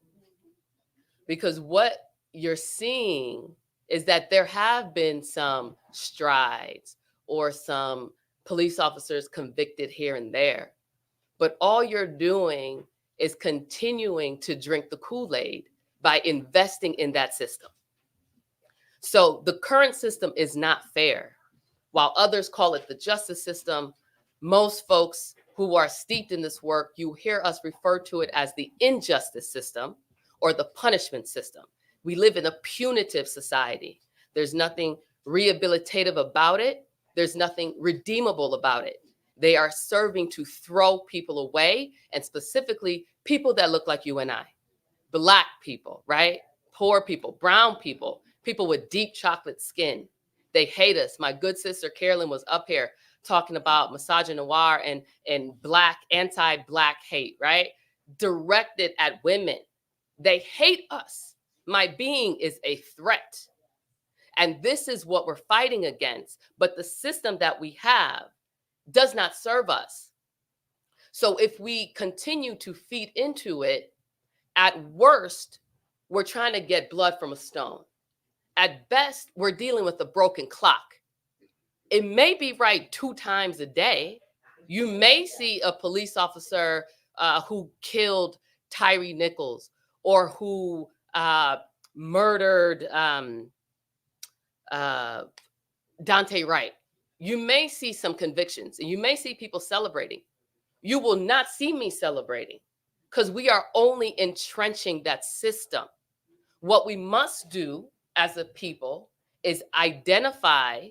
Because what you're seeing is that there have been some strides or some police officers convicted here and there. But all you're doing is continuing to drink the Kool-Aid by investing in that system. So the current system is not fair. While others call it the justice system, most folks who are steeped in this work, you hear us refer to it as the injustice system or the punishment system. We live in a punitive society. There's nothing rehabilitative about it. There's nothing redeemable about it. They are serving to throw people away, and specifically people that look like you and I. Black people, right? Poor people, brown people, people with deep chocolate skin. They hate us. My good sister Carolyn was up here talking about misogynoir and Black, anti-Black hate, right? Directed at women. They hate us. My being is a threat. And this is what we're fighting against. But the system that we have does not serve us. So if we continue to feed into it, at worst, we're trying to get blood from a stone. At best, we're dealing with a broken clock. It may be right 2 times a day. You may see a police officer who killed Tyree Nichols or who murdered Dante Wright. You may see some convictions and you may see people celebrating. You will not see me celebrating because we are only entrenching that system. What we must do as a people is identify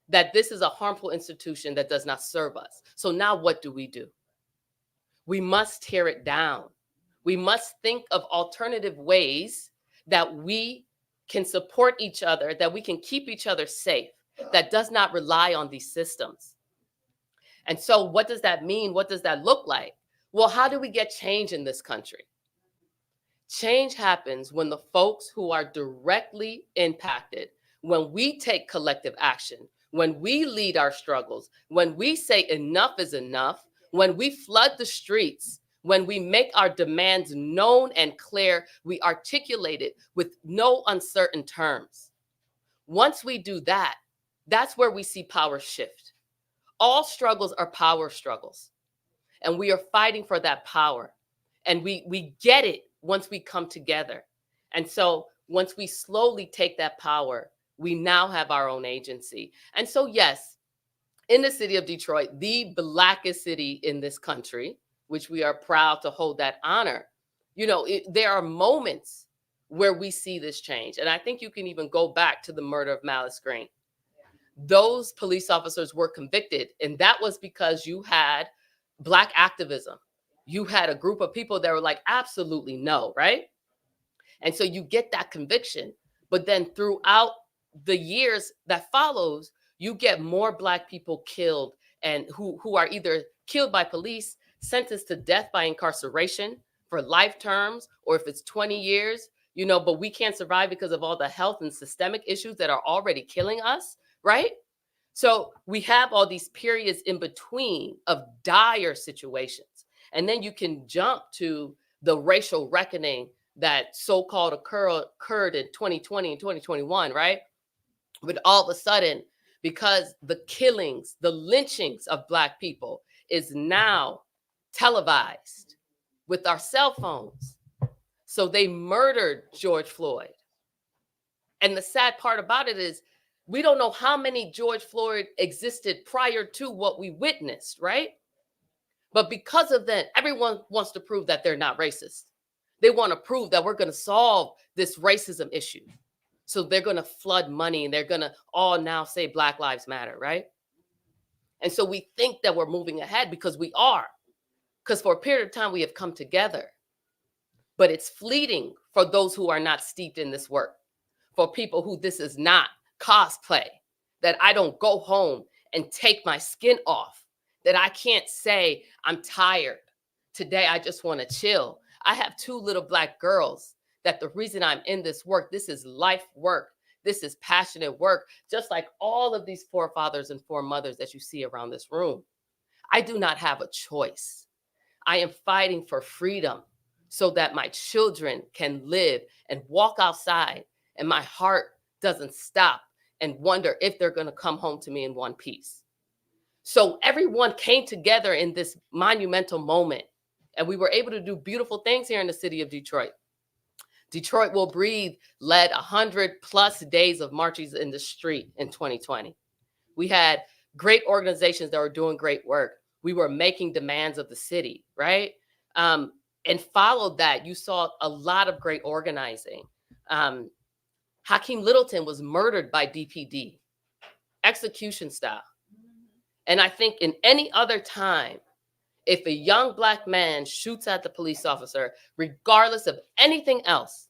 that this is a harmful institution that does not serve us. So now what do? We must tear it down. We must think of alternative ways that we can support each other, that we can keep each other safe, that does not rely on these systems. And so what does that mean? What does that look like? Well, how do we get change in this country? Change happens when the folks who are directly impacted, when we take collective action, when we lead our struggles, when we say enough is enough, when we flood the streets, when we make our demands known and clear, we articulate it with no uncertain terms. Once we do that, that's where we see power shift. All struggles are power struggles, and we are fighting for that power. And we get it once we come together. And so once we slowly take that power, we now have our own agency. And so, yes, in the city of Detroit, the Blackest city in this country, which we are proud to hold that honor, there are moments where we see this change. And I think you can even go back to the murder of Malice Green. Those police officers were convicted, and that was because you had Black activism. You had a group of people that were like, absolutely no, right? And so you get that conviction, but then throughout the years that follows, you get more Black people killed and who are either killed by police, sentenced to death by incarceration for life terms, or if it's 20 years, but we can't survive because of all the health and systemic issues that are already killing us, right? So we have all these periods in between of dire situations. And then you can jump to the racial reckoning that so-called occurred in 2020 and 2021, right? But all of a sudden, because the killings, the lynchings of Black people is now televised with our cell phones. So they murdered George Floyd. And the sad part about it is we don't know how many George Floyd existed prior to what we witnessed, right? But because of that, everyone wants to prove that they're not racist. They want to prove that we're going to solve this racism issue. So they're going to flood money and they're going to all now say Black Lives Matter, right? And so we think that we're moving ahead because we are. Because for a period of time, we have come together. but it's fleeting for those who are not steeped in this work, for people who this is not cosplay, that I don't go home and take my skin off, that I can't say I'm tired. Today, I just want to chill. I have 2 little Black girls that the reason I'm in this work, this is life work. This is passionate work, just like all of these forefathers and foremothers that you see around this room. I do not have a choice. I am fighting for freedom so that my children can live and walk outside and my heart doesn't stop and wonder if they're going to come home to me in one piece. So everyone came together in this monumental moment, and we were able to do beautiful things here in the city of Detroit. Detroit Will Breathe led 100+ days of marches in the street in 2020. We had great organizations that were doing great work. We were making demands of the city, right? And followed that, you saw a lot of great organizing. Hakeem Littleton was murdered by DPD, execution style. And I think in any other time, if a young Black man shoots at the police officer, regardless of anything else,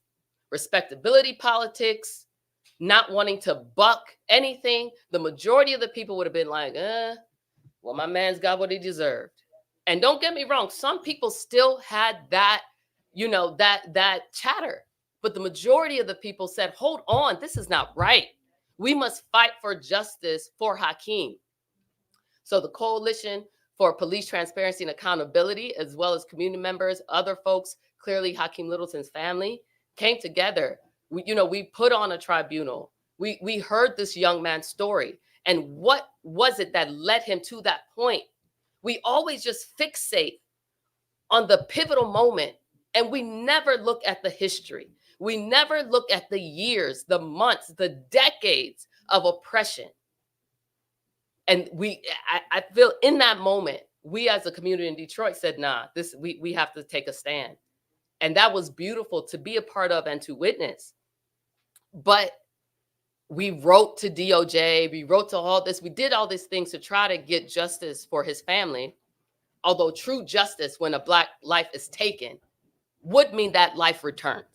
respectability politics, not wanting to buck anything, the majority of the people would have been like, well, my man's got what he deserved. And don't get me wrong, some people still had that, that chatter. But the majority of the people said, hold on, this is not right. We must fight for justice for Hakeem. So the Coalition for Police Transparency and Accountability, as well as community members, other folks, clearly Hakeem Littleton's family, came together. We put on a tribunal. We heard this young man's story. And what was it that led him to that point? We always just fixate on the pivotal moment, and we never look at the history. We never look at the years, the months, the decades of oppression. And I feel in that moment, we as a community in Detroit said, nah, we have to take a stand. And that was beautiful to be a part of and to witness. But we wrote to DOJ, we wrote to all this, we did all these things to try to get justice for his family. Although true justice, when a Black life is taken, would mean that life returns.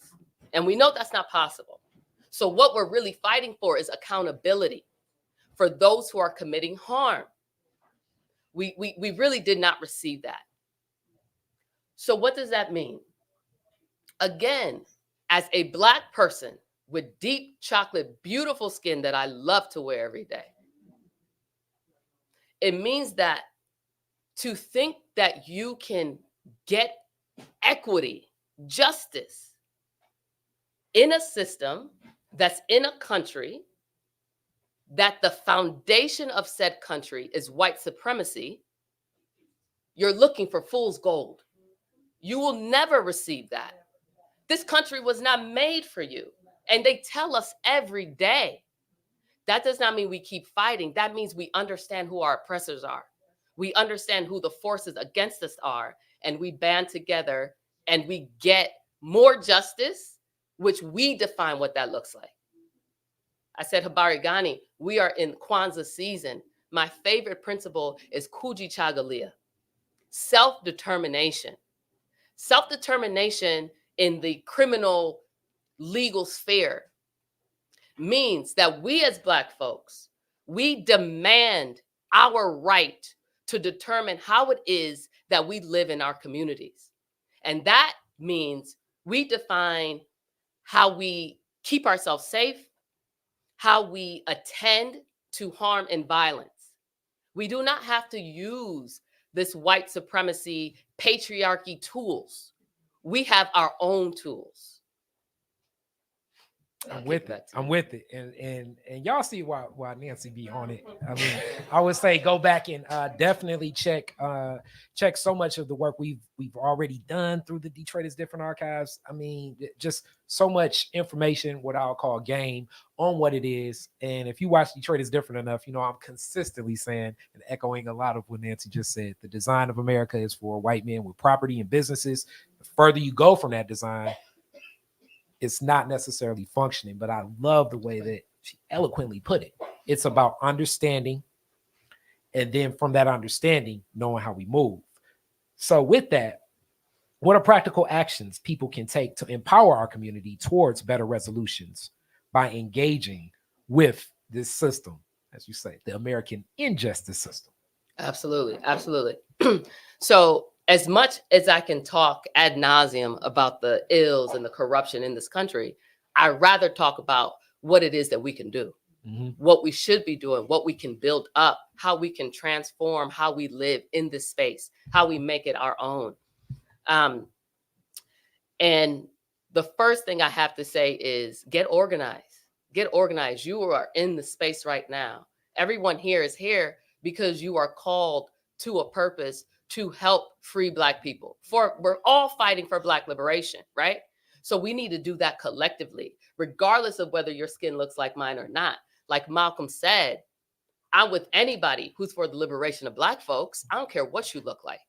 And we know that's not possible. So what we're really fighting for is accountability for those who are committing harm. We really did not receive that. So what does that mean? Again, as a Black person with deep chocolate, beautiful skin that I love to wear every day, it means that to think that you can get equity, justice in a system that's in a country that the foundation of said country is white supremacy, you're looking for fool's gold. You will never receive that. This country was not made for you. And they tell us every day. That does not mean we keep fighting. That means we understand who our oppressors are. We understand who the forces against us are. And we band together and we get more justice, which we define what that looks like. I said, Habari Ghani, we are in Kwanzaa season. My favorite principle is Kuji Chagalia, self-determination. Self-determination in the criminal legal sphere means that we as Black folks, we demand our right to determine how it is that we live in our communities. And that means we define how we keep ourselves safe, how we attend to harm and violence. We do not have to use this white supremacy, patriarchy tools. We have our own tools. I'm with it. And y'all see why Nancy be on it. I mean, I would say go back and definitely check so much of the work we've already done through the Detroit is Different archives. I mean, just so much information, what I'll call game on what it is. And if you watch Detroit is Different enough, I'm consistently saying and echoing a lot of what Nancy just said. The design of America is for white men with property and businesses. The further you go from that design, it's not necessarily functioning, but I love the way that she eloquently put it. It's about understanding, and then from that understanding, knowing how we move. So with that, What are practical actions people can take to empower our community towards better resolutions by engaging with this system, as you say, the American injustice system? Absolutely. Absolutely. So as much as I can talk ad nauseum about the ills and the corruption in this country, I'd rather talk about what it is that we can do, what we should be doing, what we can build up, how we can transform how we live in this space, how we make it our own. And the first thing I have to say is get organized. Get organized. You are in the space right now. Everyone here is here because you are called to a purpose to help free Black people. We're all fighting for Black liberation, right? So we need to do that collectively, regardless of whether your skin looks like mine or not. Like Malcolm said, I'm with anybody who's for the liberation of Black folks. I don't care what you look like.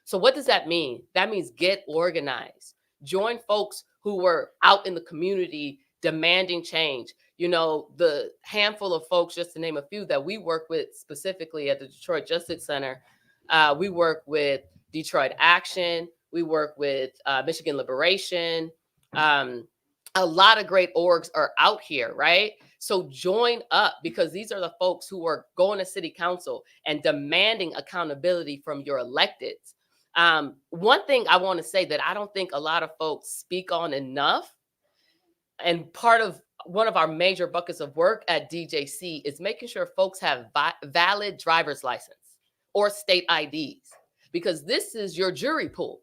So what does that mean? That means get organized. Join folks who were out in the community demanding change. You know, the handful of folks, just to name a few, that we work with specifically at the Detroit Justice Center. We work with Detroit Action. We work with Michigan Liberation. A lot of great orgs are out here, right? So join up, because these are the folks who are going to city council and demanding accountability from your electeds. One thing I want to say that I don't think a lot of folks speak on enough, and part of one of our major buckets of work at DJC is making sure folks have valid driver's license or state IDs, because this is your jury pool.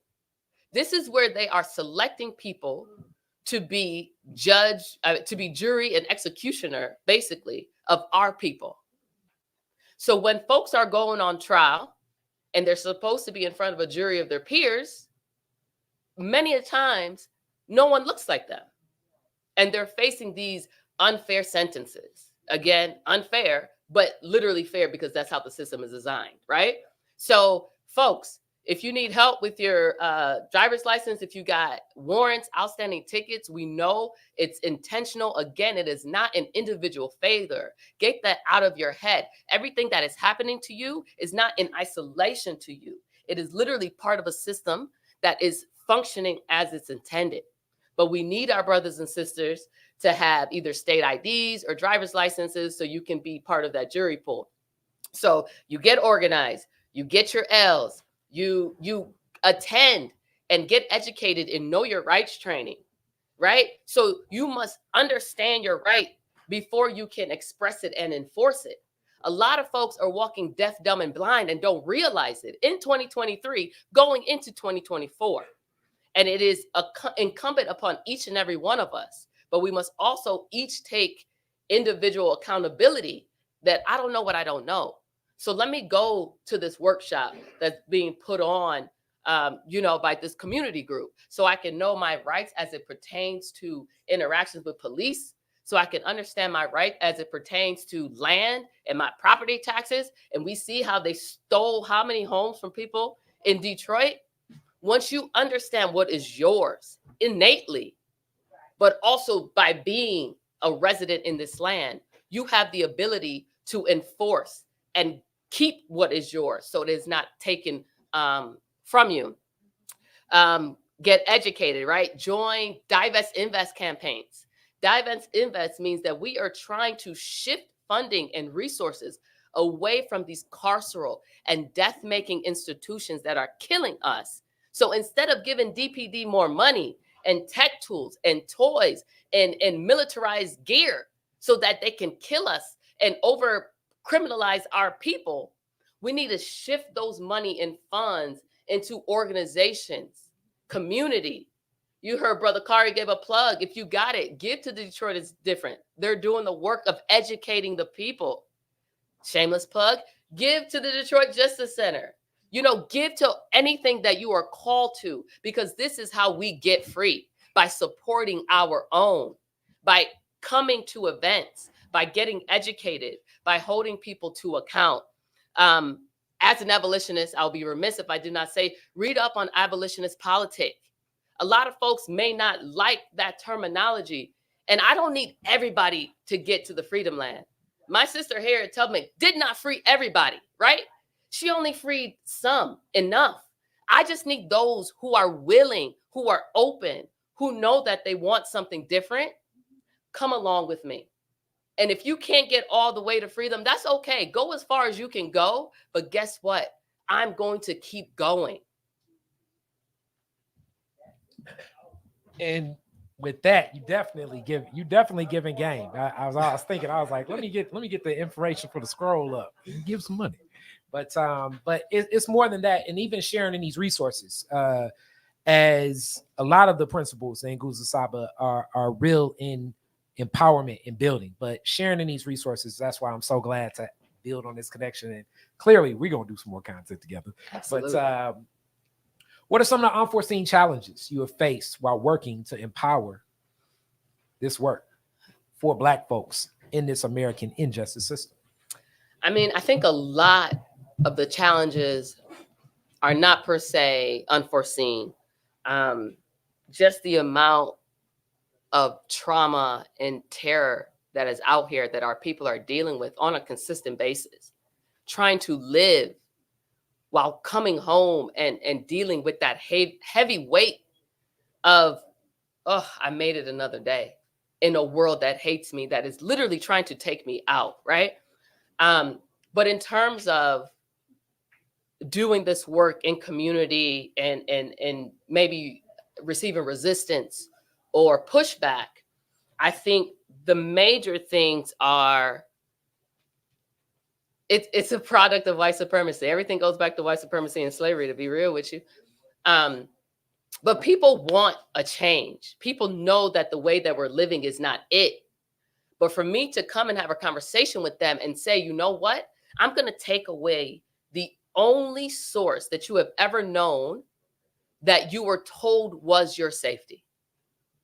This is where they are selecting people to be judge, to be jury and executioner, basically, of our people. So when folks are going on trial and they're supposed to be in front of a jury of their peers, many a times, no one looks like them. And they're facing these unfair sentences. Again, unfair, but literally fair, because that's how the system is designed, right? So folks, if you need help with your driver's license, if you got warrants, outstanding tickets, we know it's intentional. Again, it is not an individual failure. Get that out of your head. Everything that is happening to you is not in isolation to you. It is literally part of a system that is functioning as it's intended. But we need our brothers and sisters to have either state IDs or driver's licenses so you can be part of that jury pool. So you get organized, you get your L's, you attend and get educated and know your rights training, right? So you must understand your right before you can express it and enforce it. A lot of folks are walking deaf, dumb, and blind and don't realize it in 2023, going into 2024. And it is incumbent upon each and every one of us. But we must also each take individual accountability that I don't know what I don't know. So let me go to this workshop that's being put on, by this community group, so I can know my rights as it pertains to interactions with police, so I can understand my right as it pertains to land and my property taxes. And we see how they stole how many homes from people in Detroit. Once you understand what is yours innately, but also by being a resident in this land, you have the ability to enforce and keep what is yours, so it is not taken from you. Get educated, right? Join Divest Invest campaigns. Divest Invest means that we are trying to shift funding and resources away from these carceral and death-making institutions that are killing us. So instead of giving DPD more money and tech tools and toys and militarized gear so that they can kill us and over criminalize our people, we need to shift those money and funds into organizations, community. You heard Brother Khary gave a plug. If you got it, give to Detroit is different. They're doing the work of educating the people. Shameless plug, give to the Detroit Justice Center. Give to anything that you are called to, because this is how we get free, by supporting our own, by coming to events, by getting educated, by holding people to account. As an abolitionist, I'll be remiss if I do not say, read up on abolitionist politics. A lot of folks may not like that terminology, and I don't need everybody to get to the freedom land. My sister Harriet Tubman did not free everybody, right? She only freed some, enough. I just need those who are willing, who are open, who know that they want something different, come along with me. And if you can't get all the way to freedom, that's okay. Go as far as you can go. But guess what? I'm going to keep going. And with that, you definitely giving game. I was thinking, I was like, let me get the information for the scroll up and give some money. But it's more than that. And even sharing in these resources, as a lot of the principles in Nguzo Saba are real in empowerment and building, but sharing in these resources, that's why I'm so glad to build on this connection. And clearly we're going to do some more content together. Absolutely. But what are some of the unforeseen challenges you have faced while working to empower this work for Black folks in this American injustice system? I mean, I think a lot of the challenges are not per se unforeseen. Just the amount of trauma and terror that is out here that our people are dealing with on a consistent basis, trying to live while coming home and dealing with that heavy weight of, oh, I made it another day in a world that hates me, that is literally trying to take me out, right? But in terms of doing this work in community and maybe receiving resistance or pushback, I think the major things are, it's a product of white supremacy. Everything goes back to white supremacy and slavery, to be real with you. But people want a change. People know that the way that we're living is not it. But for me to come and have a conversation with them and say, you know what? I'm going to take away the only source that you have ever known that you were told was your safety,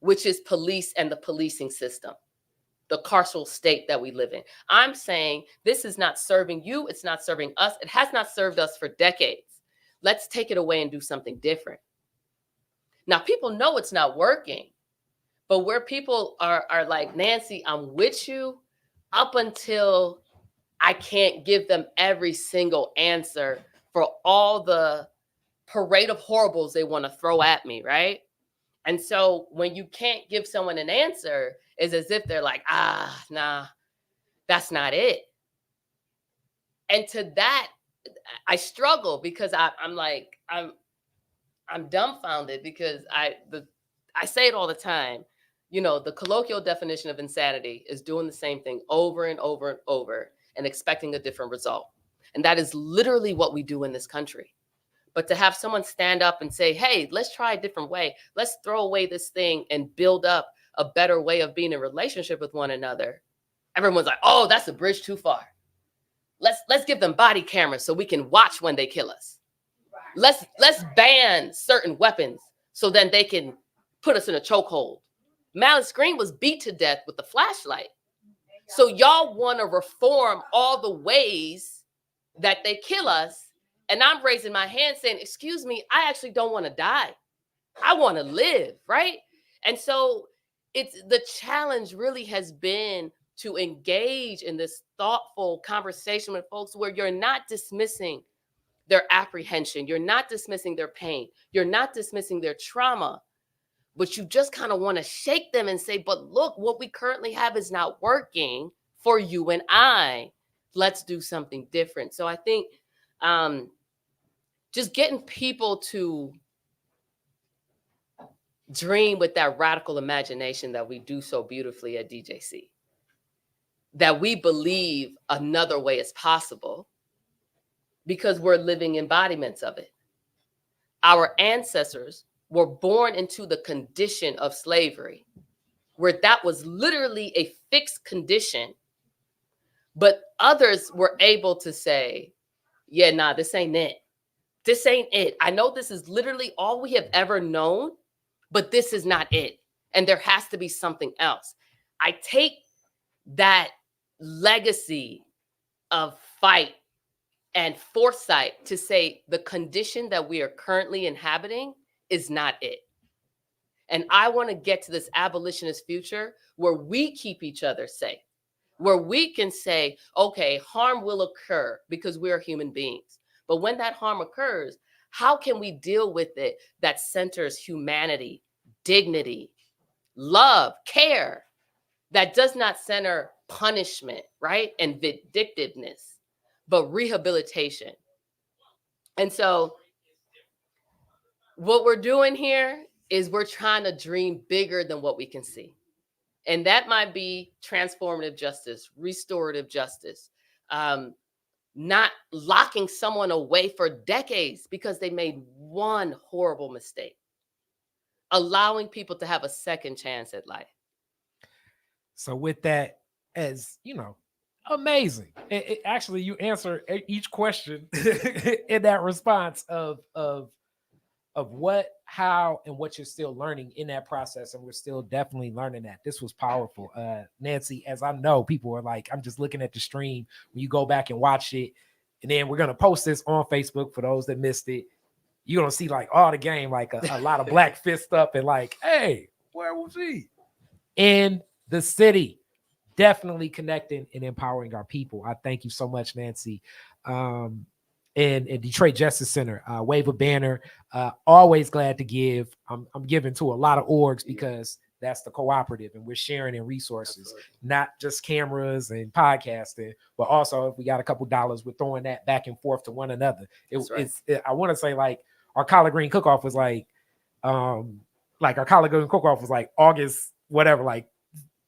which is police and the policing system, the carceral state that we live in. I'm saying this is not serving you. It's not serving us. It has not served us for decades. Let's take it away and do something different. Now, people know it's not working, but where people are like, Nancy, I'm with you up until I can't give them every single answer for all the parade of horribles they want to throw at me, right? And so when you can't give someone an answer, it's as if they're like, nah, that's not it. And to that, I struggle because I'm dumbfounded because I say it all the time. You know, the colloquial definition of insanity is doing the same thing over and over and over and expecting a different result. And that is literally what we do in this country. But to have someone stand up and say, hey, let's try a different way. Let's throw away this thing and build up a better way of being in relationship with one another. Everyone's like, oh, that's a bridge too far. Let's give them body cameras so we can watch when they kill us. Let's ban certain weapons so then they can put us in a chokehold. Malice Green was beat to death with the flashlight. So y'all want to reform all the ways that they kill us. And I'm raising my hand saying, excuse me, I actually don't want to die. I want to live, right? And so the challenge really has been to engage in this thoughtful conversation with folks where you're not dismissing their apprehension. You're not dismissing their pain. You're not dismissing their trauma. But you just kind of want to shake them and say, but look, what we currently have is not working for you and I. Let's do something different. So I think just getting people to dream with that radical imagination that we do so beautifully at DJC, that we believe another way is possible because we're living embodiments of it. Our ancestors were born into the condition of slavery, where that was literally a fixed condition, but others were able to say, yeah, nah, this ain't it. This ain't it. I know this is literally all we have ever known, but this is not it. And there has to be something else. I take that legacy of fight and foresight to say the condition that we are currently inhabiting is not it. And I want to get to this abolitionist future where we keep each other safe, where we can say, okay, harm will occur because we are human beings. But when that harm occurs, How can we deal with it that centers humanity, dignity, love, care, that does not center punishment, right? And vindictiveness, but rehabilitation. And so what we're doing here is we're trying to dream bigger than what we can see. And that might be transformative justice, restorative justice, not locking someone away for decades because they made one horrible mistake, allowing people to have a second chance at life. So with that, as you know, amazing. Actually, you answer each question in that response of what, how, and what you're still learning in that process. And we're still definitely learning that. This was powerful. Nancy, as I know, people are like, I'm just looking at the stream. When you go back and watch it, and then we're going to post this on Facebook for those that missed it. You're going to see like all the game, like a lot of black fist up and like, hey, where was he? In the city. Definitely connecting and empowering our people. I thank you so much, Nancy. And Detroit Justice Center, wave a banner. Always glad to give. I'm giving to a lot of orgs because that's the cooperative, and we're sharing in resources, not just cameras and podcasting, but also if we got a couple dollars, we're throwing that back and forth to one another. I want to say like our collard green cook-off was like our collard green cook-off was like August, whatever, like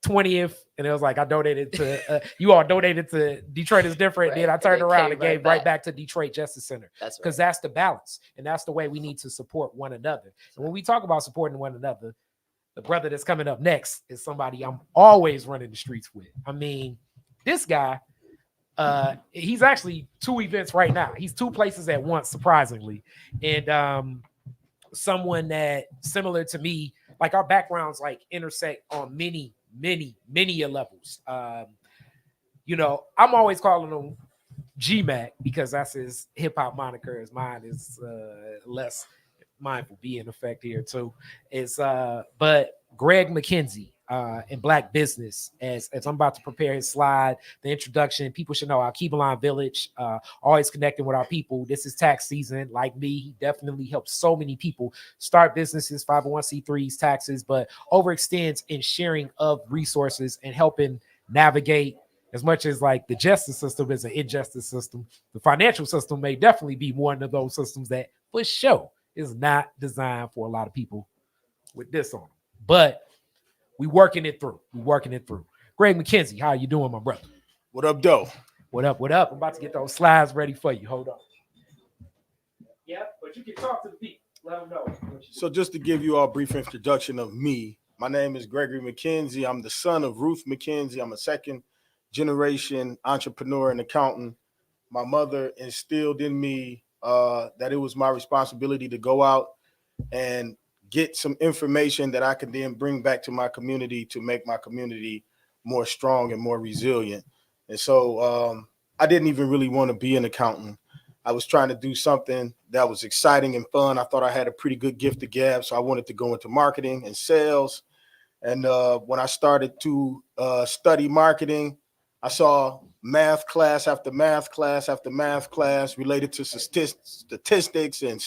20th, and it was like I donated to you all donated to Detroit is Different. Right. Then I turned around and gave right back to Detroit Justice Center. That's because that's the balance, and that's the way we need to support one another. And when we talk about supporting one another, the brother that's coming up next is somebody I'm always running the streets with. I mean, this guy, he's actually 2 events right now. He's 2 places at once, surprisingly, and someone that similar to me, like our backgrounds like intersect on many levels. You know, I'm always calling him G-Mac because that's his hip hop moniker. As mine is less mindful be in effect here too. It's but Greg McKenzie in Black Business, as I'm about to prepare his slide, the introduction. People should know our Keebaline Village, always connecting with our people. This is tax season. Like me, he definitely helps so many people start businesses, 501c3s, taxes, but overextends in sharing of resources and helping navigate. As much as like the justice system is an injustice system, the financial system may definitely be one of those systems that for sure is not designed for a lot of people with this on them. But we working it through. Greg McKenzie, how you doing, my brother? What up, though? What up? I'm about to get those slides ready for you. Hold on. Yep, but you can talk to the people. Let them know. So just to give you all a brief introduction of me, my name is Gregory McKenzie. I'm the son of Ruth McKenzie. I'm a second-generation entrepreneur and accountant. My mother instilled in me that it was my responsibility to go out and get some information that I could then bring back to my community to make my community more strong and more resilient. And so I didn't even really want to be an accountant. I was trying to do something that was exciting and fun. I thought I had a pretty good gift to gab, so I wanted to go into marketing and sales. And when I started to study marketing, I saw math class after math class after math class related to statistics and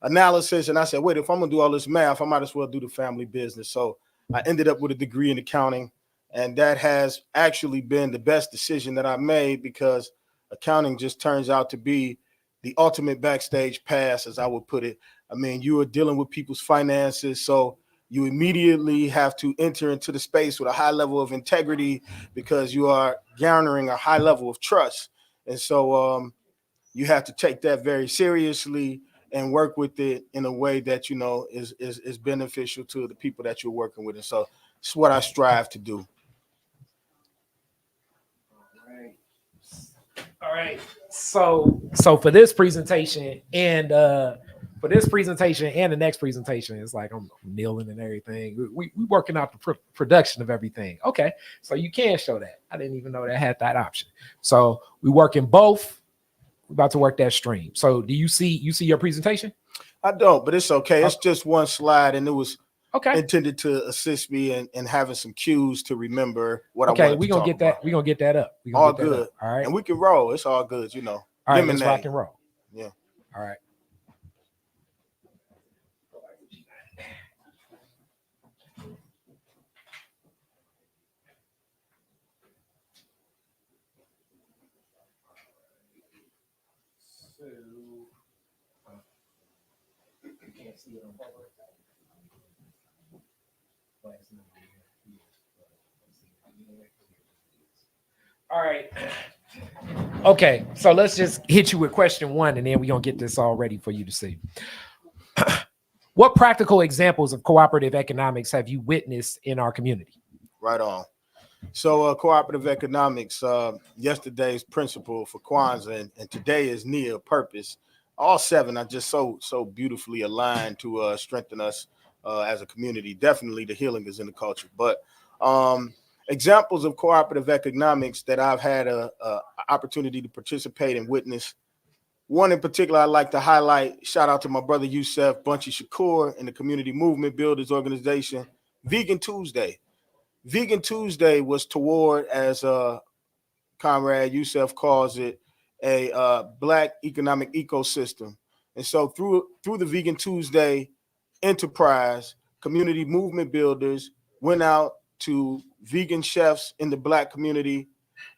analysis. And I said, wait, if I'm gonna do all this math, I might as well do the family business. So I ended up with a degree in accounting, and that has actually been the best decision that I made because accounting just turns out to be the ultimate backstage pass, as I would put it. I mean, you are dealing with people's finances, so you immediately have to enter into the space with a high level of integrity because you are garnering a high level of trust. And so you have to take that very seriously and work with it in a way that, you know, is beneficial to the people that you're working with. And so it's what I strive to do. All right. So for this presentation and the next presentation, it's like I'm kneeling and everything. We working out the production of everything. Okay. So you can show that. I didn't even know that had that option. So we working both. We're about to work that stream. So do you see your presentation? I don't, but it's okay. It's just one slide, and it was okay intended to assist me in having some cues to remember what I want to talk about. We're gonna get that up. All good. All right. And we can roll. It's all good, you know. All right, let's rock and roll. Yeah. All right. All right. Okay, so let's just hit you with question one, and then we're going to get this all ready for you to see. What practical examples of cooperative economics have you witnessed in our community? Right on. So cooperative economics, yesterday's principle for Kwanzaa and today is Nia, purpose. All seven are just so beautifully aligned to strengthen us as a community. Definitely the healing is in the culture. But examples of cooperative economics that I've had a opportunity to participate and witness. One in particular I'd like to highlight, shout out to my brother Yusef Bunchy Shakur and the Community Movement Builders Organization, Vegan Tuesday. Vegan Tuesday was toward, as Comrade Yusef calls it, a Black economic ecosystem. And so through the Vegan Tuesday enterprise, community movement builders went out to vegan chefs in the Black community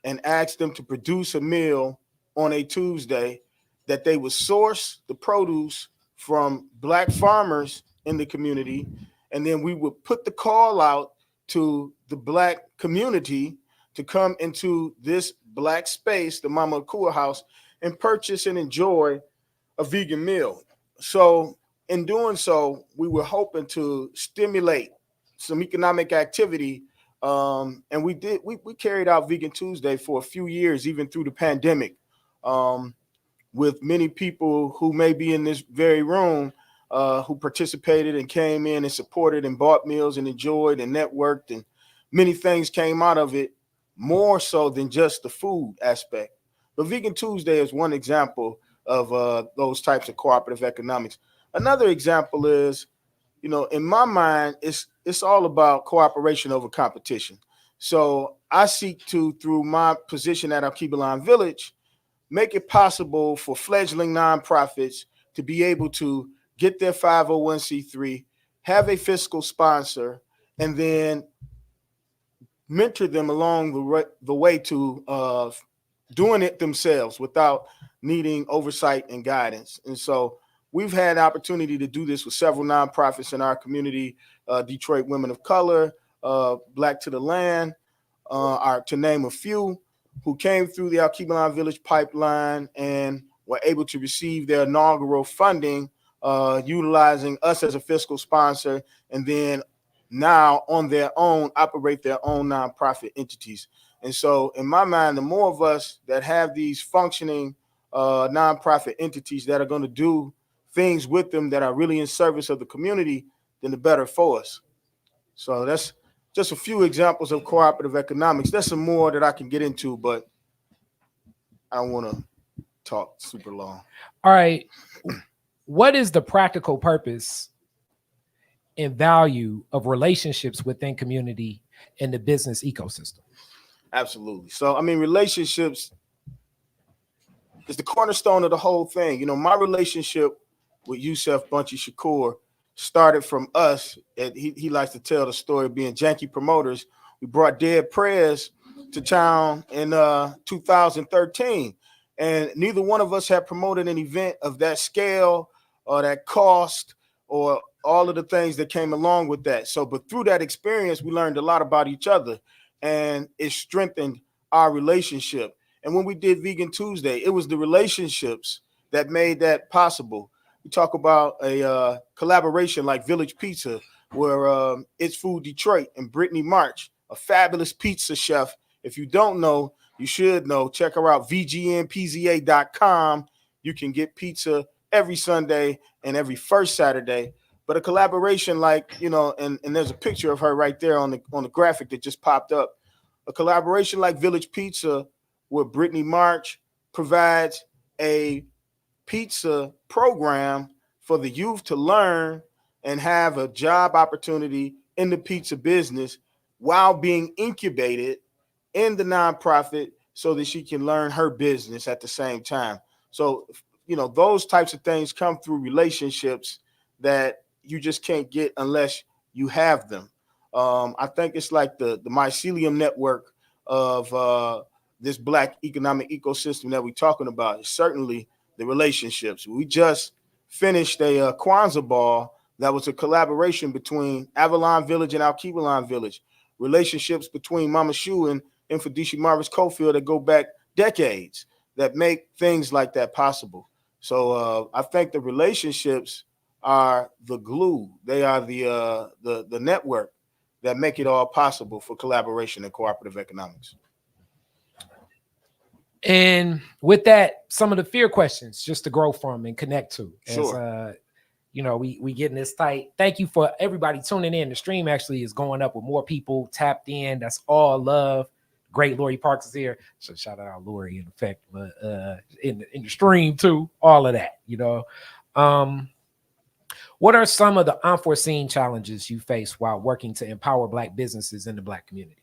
and asked them to produce a meal on a Tuesday that they would source the produce from Black farmers in the community. And then we would put the call out to the Black community to come into this Black space, the Mama Akua House, and purchase and enjoy a vegan meal. So in doing so, we were hoping to stimulate some economic activity. And we carried out Vegan Tuesday for a few years, even through the pandemic, with many people who may be in this very room who participated and came in and supported and bought meals and enjoyed and networked, and many things came out of it, more so than just the food aspect. But Vegan Tuesday is one example of those types of cooperative economics. Another example is, in my mind, it's all about cooperation over competition. So I seek to, through my position at Alkebulan Village, make it possible for fledgling nonprofits to be able to get their 501c3, have a fiscal sponsor, and then mentor them along the way to doing it themselves without needing oversight and guidance. And so we've had opportunity to do this with several nonprofits in our community, Detroit Women of Color, Black to the Land, to name a few, who came through the Alkebulan Village pipeline and were able to receive their inaugural funding, utilizing us as a fiscal sponsor, and then now on their own operate their own nonprofit entities. And so in my mind, the more of us that have these functioning nonprofit entities that are going to do things with them that are really in service of the community, then the better for us. So that's just a few examples of cooperative economics. There's some more that I can get into, but I don't want to talk super long. All right. What is the practical purpose and value of relationships within community and the business ecosystem? Absolutely. So, relationships is the cornerstone of the whole thing. My relationship with Yusef Bunchy Shakur started from us. He likes to tell the story of being janky promoters. We brought Dead Prayers to town in 2013, and neither one of us had promoted an event of that scale or that cost or all of the things that came along with that. So, but through that experience, we learned a lot about each other, and it strengthened our relationship. And when we did Vegan Tuesday, it was the relationships that made that possible. We talk about a collaboration like Village Pizza, where It's Food Detroit and Brittany March, a fabulous pizza chef. If you don't know, you should know. Check her out, vgnpza.com. You can get pizza every Sunday and every first Saturday. But a collaboration like, and there's a picture of her right there on the graphic that just popped up. A collaboration like Village Pizza, where Brittany March provides a pizza program for the youth to learn and have a job opportunity in the pizza business while being incubated in the nonprofit so that she can learn her business at the same time. So, those types of things come through relationships that you just can't get unless you have them. I think it's like the mycelium network of this Black economic ecosystem that we're talking about. It's certainly the relationships. We just finished a Kwanzaa ball that was a collaboration between Avalon Village and Alkebulan Village. Relationships between Mama Shu and Infadishi Marvis Cofield that go back decades that make things like that possible. So I think the relationships are the glue. They are the network that make it all possible for collaboration in cooperative economics. And with that, some of the fear questions just to grow from and connect to. Sure. As you know, we getting this tight. Thank you for everybody tuning in. The stream actually is going up with more people tapped in. That's all love. Great. Lori Parks is here. So shout out Lori in effect, but in the stream too, all of that, you know. What are some of the unforeseen challenges you face while working to empower Black businesses in the Black community?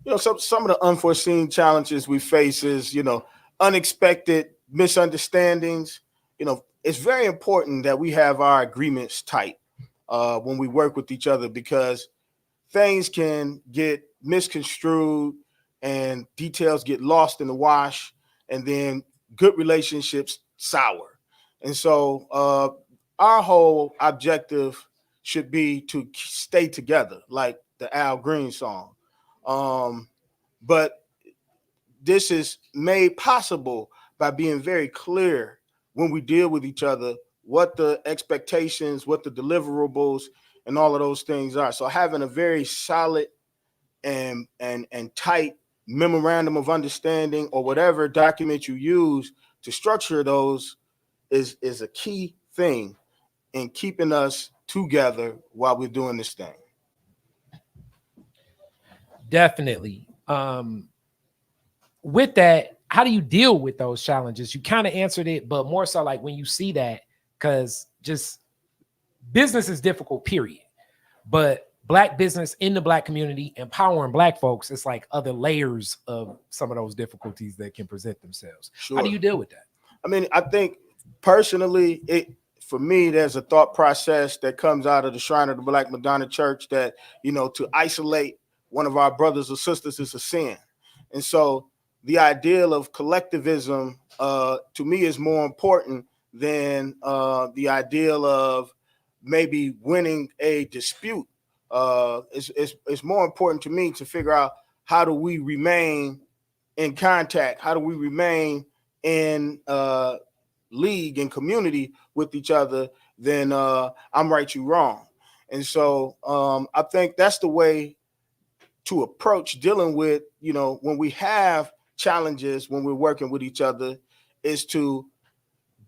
You know, some of the unforeseen challenges we face is, you know, unexpected misunderstandings. You know, it's very important that we have our agreements tight when we work with each other, because things can get misconstrued and details get lost in the wash, and then good relationships sour. And so our whole objective should be to stay together, like the Al Green song. But this is made possible by being very clear when we deal with each other, what the expectations, what the deliverables, and all of those things are. So having a very solid and tight memorandum of understanding, or whatever document you use to structure those, is a key thing in keeping us together while we're doing this thing. Definitely. With that, how do you deal with those challenges? You kind of answered it, but more so like when you see that, because just business is difficult, period. But Black business in the Black community, empowering Black folks, it's like other layers of some of those difficulties that can present themselves. Sure. How do you deal with that? I mean, I think personally, for me, there's a thought process that comes out of the Shrine of the Black Madonna Church that, you know, to isolate one of our brothers or sisters is a sin. And so the ideal of collectivism to me is more important than the ideal of maybe winning a dispute. It's more important to me to figure out, how do we remain in contact? How do we remain in league and community with each other than I'm right, you wrong. And so I think that's the way to approach dealing with, you know, when we have challenges, when we're working with each other, is to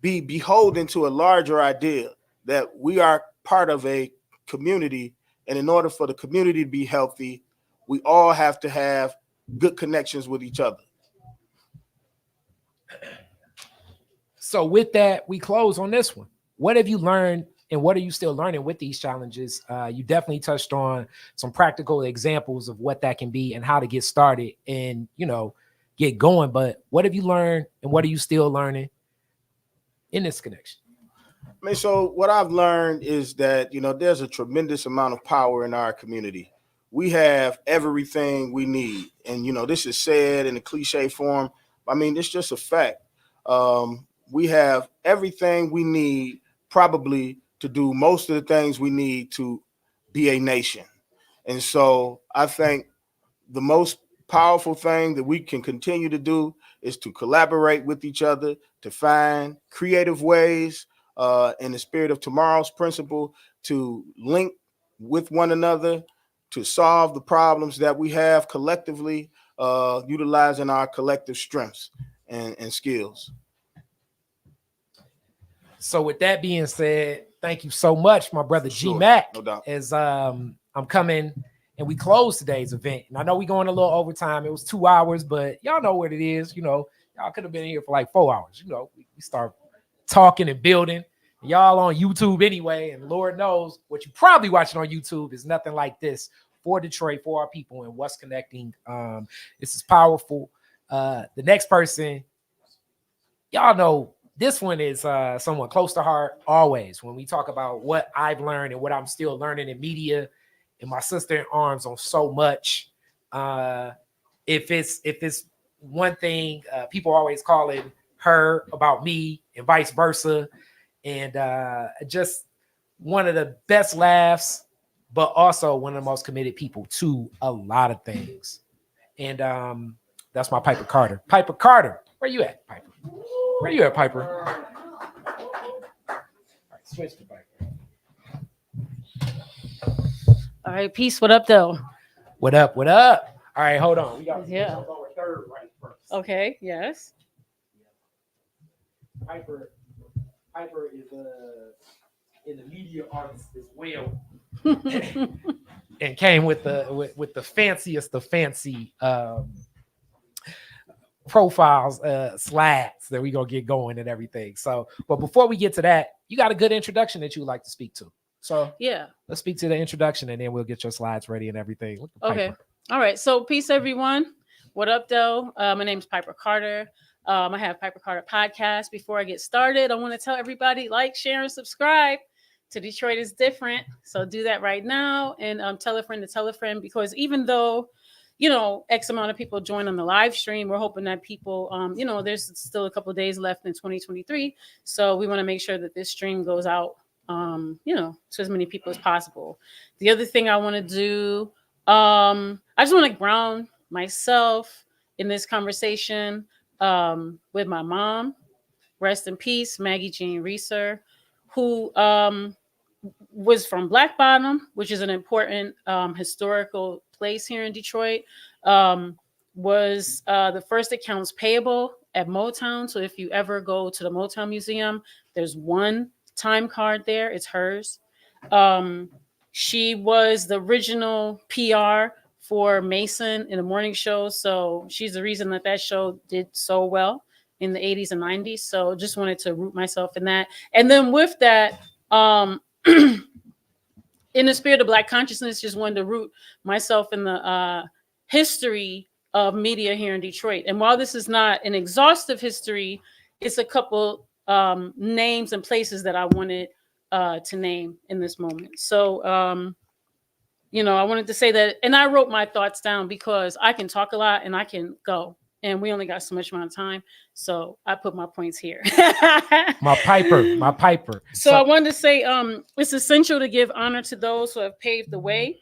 be beholden to a larger idea that we are part of a community. And in order for the community to be healthy, we all have to have good connections with each other. So with that, we close on this one. What have you learned, and what are you still learning with these challenges? You definitely touched on some practical examples of what that can be and how to get started and, you know, get going. But what have you learned, and what are you still learning in this connection? I mean, so what I've learned is that, you know, there's a tremendous amount of power in our community. We have everything we need. And, you know, this is said in a cliche form. I mean, it's just a fact. We have everything we need probably to do most of the things we need to be a nation. And so I think the most powerful thing that we can continue to do is to collaborate with each other, to find creative ways in the spirit of tomorrow's principle, to link with one another, to solve the problems that we have collectively, utilizing our collective strengths and skills. So with that being said, thank you so much, my brother Sure, G Mac. no doubt. As I'm coming and we close today's event. And I know we're going a little overtime. It was 2 hours, but y'all know what it is. You know, y'all could have been here for like 4 hours. You know, we start talking and building. Y'all on YouTube anyway, and Lord knows what you probably watching on YouTube is nothing like this for Detroit, for our people, and what's connecting. This is powerful. The next person, y'all know this one is somewhat close to heart always when we talk about what I've learned and what I'm still learning in media, and my sister in arms on so much. If it's one thing, people always call it her about me and vice versa. And just one of the best laughs, but also one of the most committed people to a lot of things. And that's my Piper Carter. Piper Carter, where you at, Piper? Where you at, Piper? All right, switch to Piper. All right, peace. What up, though? What up? What up? All right, hold on. We got Yeah. go with third right first. Okay. Yes. Piper is in the media arts as well, and came with the fanciest of fancy profiles, slides that we gonna get going and everything. So, but before we get to that, you got a good introduction that you would like to speak to. So Yeah. let's speak to the introduction, and then we'll get your slides ready and everything. Look at Okay. Piper. All right. So peace, everyone. What up, though? My name is Piper Carter. I have Piper Carter podcast. Before I get started, I want to tell everybody like, share, and subscribe to Detroit is Different. So do that right now, and tell a friend to tell a friend, because even though, you know, X amount of people join on the live stream, we're hoping that people, you know, there's still a couple of days left in 2023. So we want to make sure that this stream goes out, you know, to as many people as possible. The other thing I want to do, I just want to ground myself in this conversation with my mom, rest in peace, Maggie Jean Reeser, who was from Black Bottom, which is an important historical place here in Detroit, was the first accounts payable at Motown. So if you ever go to the Motown Museum, there's one time card there. It's hers. She was the original PR for Mason in the morning show. So she's the reason that show did so well in the 80s and 90s. So just wanted to root myself in that. And then with that, in the spirit of Black consciousness, just wanted to root myself in the history of media here in Detroit. And while this is not an exhaustive history, it's a couple names and places that I wanted to name in this moment. So, you know, I wanted to say that, and I wrote my thoughts down because I can talk a lot and I can go, and we only got so much amount of time. So I put my points here. My Piper. So I wanted to say it's essential to give honor to those who have paved the way,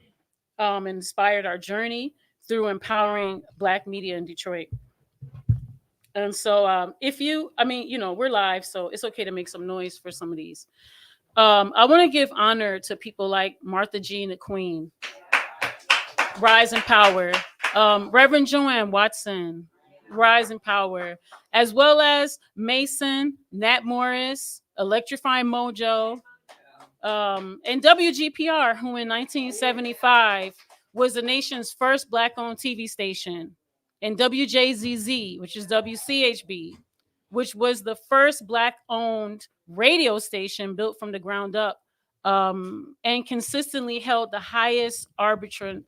inspired our journey through empowering Black media in Detroit. And so if you, I mean, you know, we're live, so it's okay to make some noise for some of these. I want to give honor to people like Martha Jean the Queen, Rise in Power, Reverend Joanne Watson, Rise in Power, as well as Mason, Nat Morris, Electrifying Mojo, and WGPR, who in 1975 was the nation's first Black-owned TV station, and WJZZ, which is WCHB, which was the first Black-owned radio station built from the ground up, and consistently held the highest Arbitron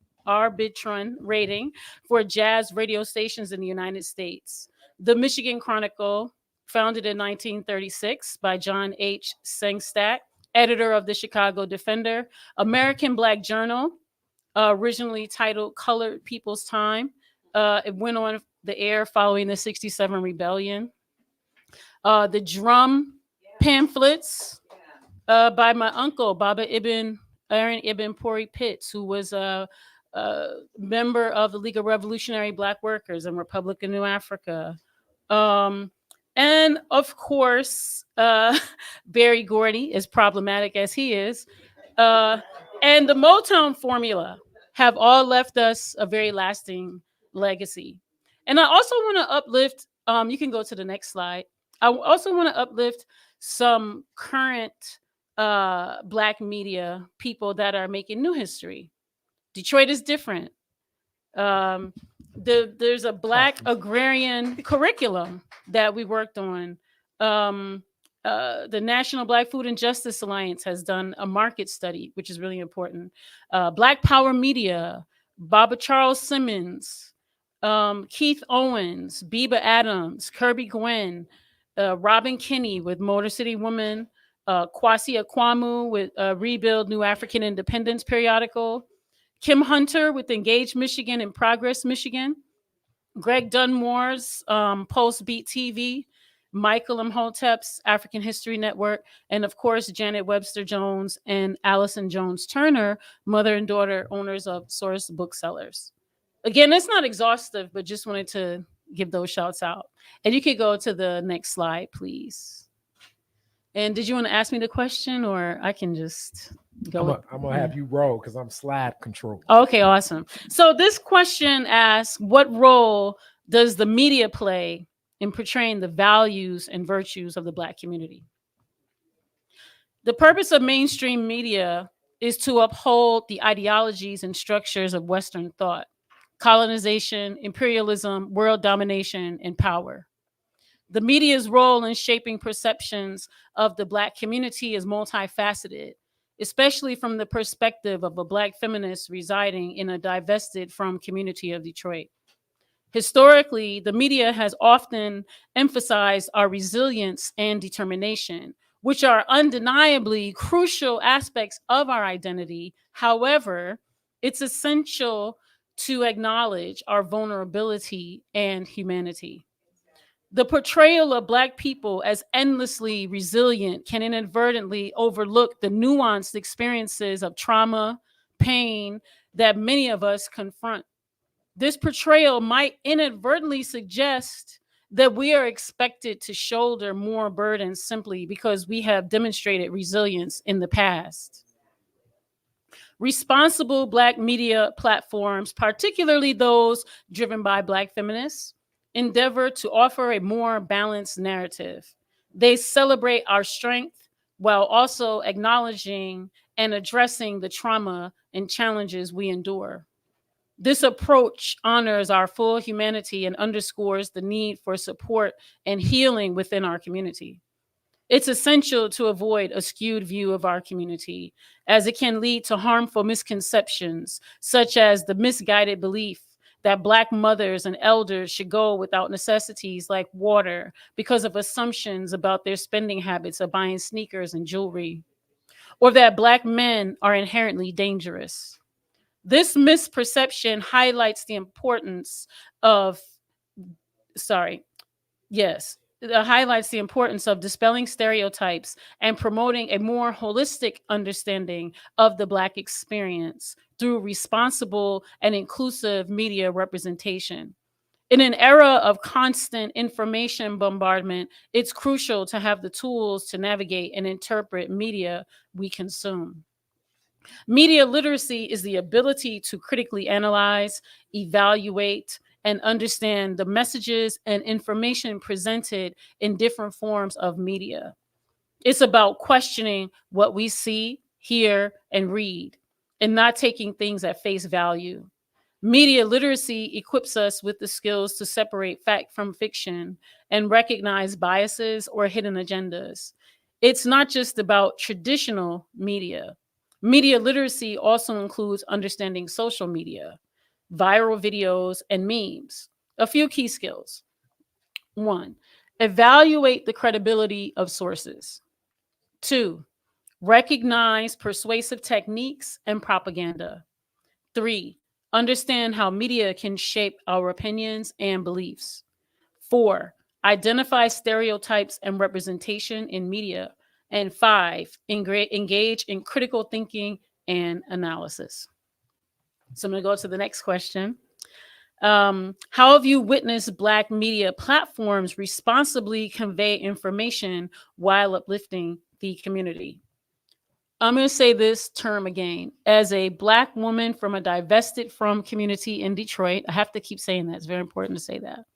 rating for jazz radio stations in the United States. The Michigan Chronicle, founded in 1936 by John H. Sengstack, editor of the Chicago Defender. American Black Journal, originally titled Colored People's Time. It went on the air following the '67 rebellion. The Drum pamphlets by my uncle, Aaron Ibn Pori Pitts, who was a member of the League of Revolutionary Black Workers and Republic of New Africa. And of course, Berry Gordy, as problematic as he is, and the Motown formula have all left us a very lasting legacy. And I also want to uplift, you can go to the next slide. I also want to uplift some current Black media people that are making new history. Detroit is different. There's a Black agrarian curriculum that we worked on. The National Black Food and Justice Alliance has done a market study, which is really important. Black Power Media, Baba Charles Simmons, Keith Owens, Biba Adams, Kirby Gwen, Robin Kinney with Motor City Woman, Kwasi Akwamu with Rebuild New African Independence periodical, Kim Hunter with Engage Michigan and Progress Michigan, Greg Dunmore's Post Beat TV, Michael Imhotep's African History Network, and of course, Janet Webster Jones and Allison Jones Turner, mother and daughter owners of Source Booksellers. Again, it's not exhaustive, but just wanted to give those shouts out. And you could go to the next slide, please. And did you want to ask me the question, or I can just go? I'm gonna have you roll because I'm slide control. Okay, awesome. So this question asks, what role does the media play in portraying the values and virtues of the Black community? The purpose of mainstream media is to uphold the ideologies and structures of Western thought, colonization, imperialism, world domination, and power. The media's role in shaping perceptions of the Black community is multifaceted, especially from the perspective of a Black feminist residing in a divested from community of Detroit. Historically, the media has often emphasized our resilience and determination, which are undeniably crucial aspects of our identity. However, it's essential to acknowledge our vulnerability and humanity. The portrayal of Black people as endlessly resilient can inadvertently overlook the nuanced experiences of trauma, pain that many of us confront. This portrayal might inadvertently suggest that we are expected to shoulder more burdens simply because we have demonstrated resilience in the past. Responsible Black media platforms, particularly those driven by Black feminists, endeavor to offer a more balanced narrative. They celebrate our strength while also acknowledging and addressing the trauma and challenges we endure. This approach honors our full humanity and underscores the need for support and healing within our community. It's essential to avoid a skewed view of our community, as it can lead to harmful misconceptions, such as the misguided belief that Black mothers and elders should go without necessities like water because of assumptions about their spending habits of buying sneakers and jewelry, or that Black men are inherently dangerous. This misperception highlights the importance of, highlights the importance of dispelling stereotypes and promoting a more holistic understanding of the Black experience through responsible and inclusive media representation. In an era of constant information bombardment, it's crucial to have the tools to navigate and interpret media we consume. Media literacy is the ability to critically analyze, evaluate, and understand the messages and information presented in different forms of media. It's about questioning what we see, hear, and read, and not taking things at face value. Media literacy equips us with the skills to separate fact from fiction and recognize biases or hidden agendas. It's not just about traditional media. Media literacy also includes understanding social media, viral videos, and memes. A few key skills. 1, evaluate the credibility of sources. 2, recognize persuasive techniques and propaganda. 3, understand how media can shape our opinions and beliefs. 4, identify stereotypes and representation in media. And 5, engage in critical thinking and analysis. So I'm going to go to the next question. How have you witnessed Black media platforms responsibly convey information while uplifting the community? I'm going to say this term again. As a Black woman from a divested from community in Detroit, I have to keep saying that. It's very important to say that.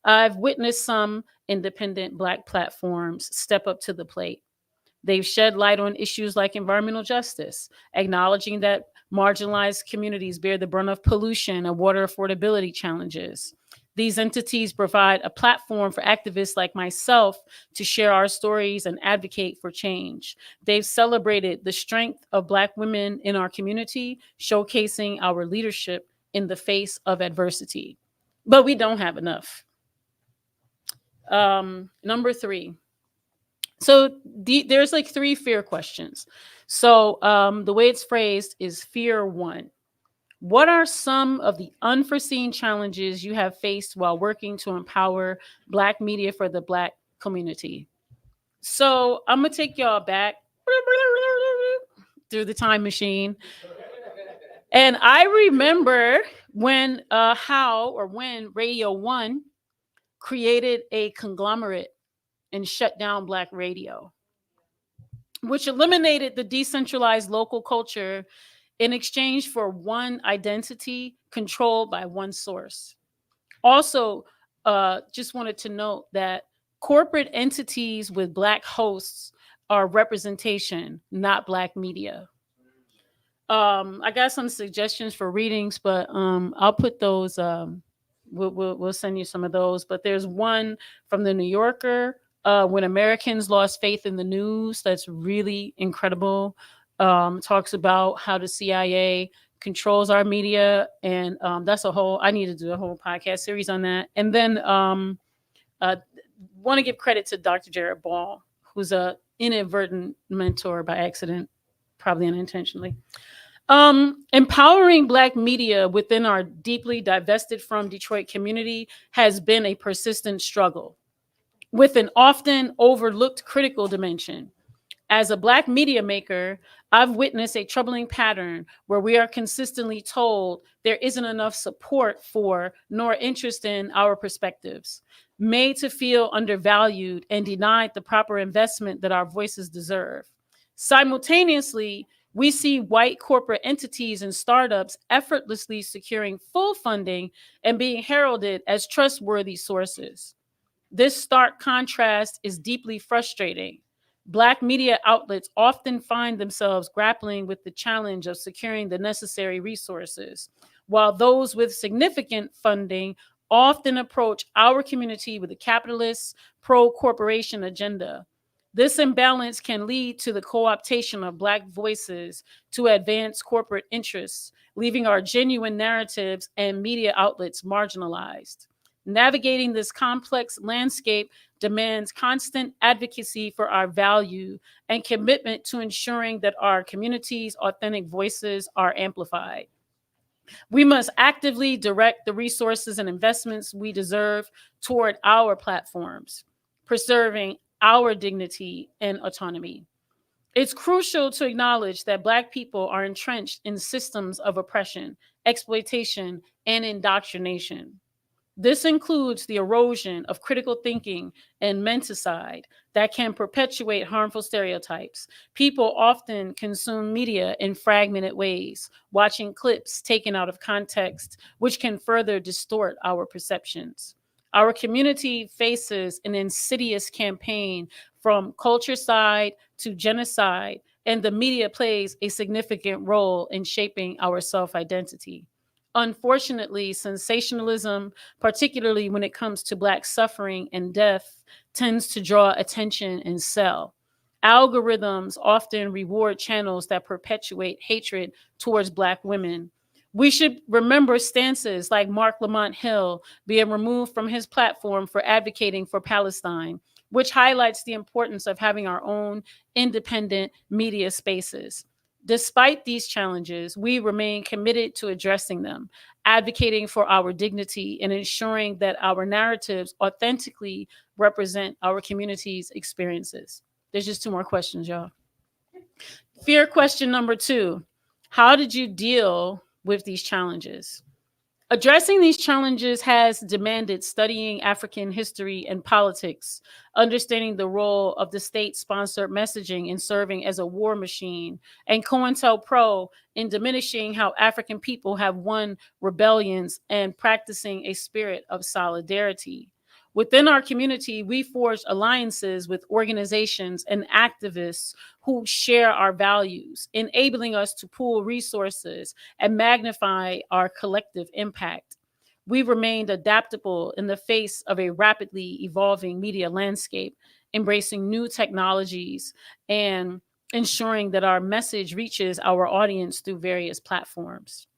I've witnessed some independent Black platforms step up to the plate. They've shed light on issues like environmental justice, acknowledging that marginalized communities bear the brunt of pollution and water affordability challenges. These entities provide a platform for activists like myself to share our stories and advocate for change. They've celebrated the strength of Black women in our community, showcasing our leadership in the face of adversity. But we don't have enough. Number 3. So there's like 3 fear questions. So the way it's phrased is fear 1. What are some of the unforeseen challenges you have faced while working to empower Black media for the Black community. So I'm gonna take y'all back through the time machine. And I remember when when Radio One created a conglomerate and shut down Black radio, which eliminated the decentralized local culture in exchange for one identity controlled by one source. Also, just wanted to note that corporate entities with Black hosts are representation, not Black media. I got some suggestions for readings, but I'll put those. We'll send you some of those. But there's one from the New Yorker, When Americans Lost Faith in the News. That's really incredible. Talks about how the CIA controls our media, and that's I need to do a whole podcast series on that. And then want to give credit to Dr. Jared Ball, who's a inadvertent mentor by accident, probably unintentionally. Empowering Black media within our deeply divested from Detroit community has been a persistent struggle with an often overlooked critical dimension. As a Black media maker, I've witnessed a troubling pattern where we are consistently told there isn't enough support for nor interest in our perspectives, made to feel undervalued and denied the proper investment that our voices deserve. Simultaneously, we see white corporate entities and startups effortlessly securing full funding and being heralded as trustworthy sources. This stark contrast is deeply frustrating. Black media outlets often find themselves grappling with the challenge of securing the necessary resources, while those with significant funding often approach our community with a capitalist, pro-corporation agenda. This imbalance can lead to the co-optation of Black voices to advance corporate interests, leaving our genuine narratives and media outlets marginalized. Navigating this complex landscape demands constant advocacy for our value and commitment to ensuring that our community's authentic voices are amplified. We must actively direct the resources and investments we deserve toward our platforms, preserving our dignity and autonomy. It's crucial to acknowledge that Black people are entrenched in systems of oppression, exploitation, and indoctrination. This includes the erosion of critical thinking and menticide that can perpetuate harmful stereotypes. People often consume media in fragmented ways, watching clips taken out of context, which can further distort our perceptions. Our community faces an insidious campaign from culturecide to genocide, and the media plays a significant role in shaping our self-identity. Unfortunately, sensationalism, particularly when it comes to Black suffering and death, tends to draw attention and sell. Algorithms often reward channels that perpetuate hatred towards Black women. We should remember stances like Mark Lamont Hill being removed from his platform for advocating for Palestine, which highlights the importance of having our own independent media spaces. Despite these challenges, we remain committed to addressing them, advocating for our dignity and ensuring that our narratives authentically represent our community's experiences. There's just 2 more questions, y'all. Fear question number 2. How did you deal with these challenges? Addressing these challenges has demanded studying African history and politics, understanding the role of the state-sponsored messaging in serving as a war machine, and COINTELPRO in diminishing how African people have won rebellions and practicing a spirit of solidarity. Within our community, we forged alliances with organizations and activists who share our values, enabling us to pool resources and magnify our collective impact. We remained adaptable in the face of a rapidly evolving media landscape, embracing new technologies and ensuring that our message reaches our audience through various platforms.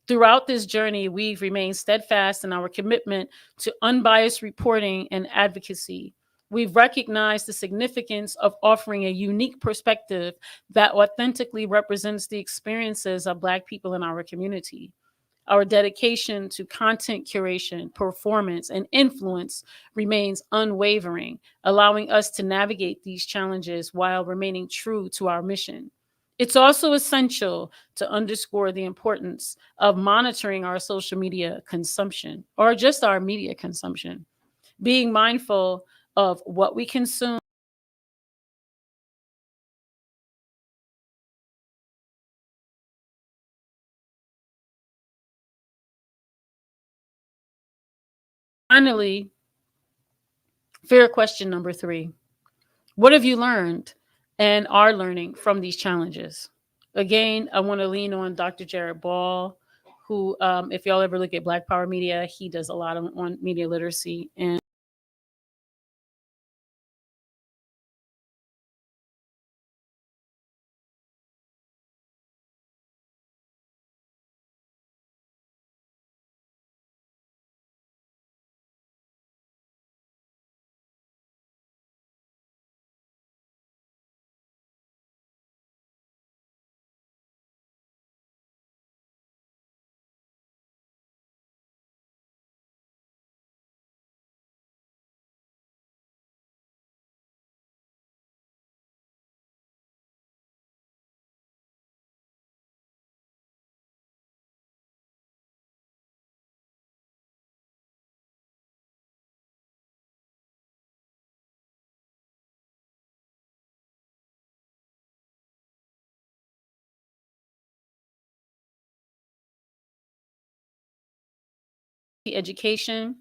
Throughout this journey, we've remained steadfast in our commitment to unbiased reporting and advocacy. We've recognized the significance of offering a unique perspective that authentically represents the experiences of Black people in our community. Our dedication to content curation, performance, and influence remains unwavering, allowing us to navigate these challenges while remaining true to our mission. It's also essential to underscore the importance of monitoring our social media consumption, or just our media consumption, being mindful of what we consume. Finally, fair question number 3. What have you learned and are learning from these challenges? Again, I want to lean on Dr. Jared Ball, who, if y'all ever look at Black Power Media, he does a lot on media literacy. And education,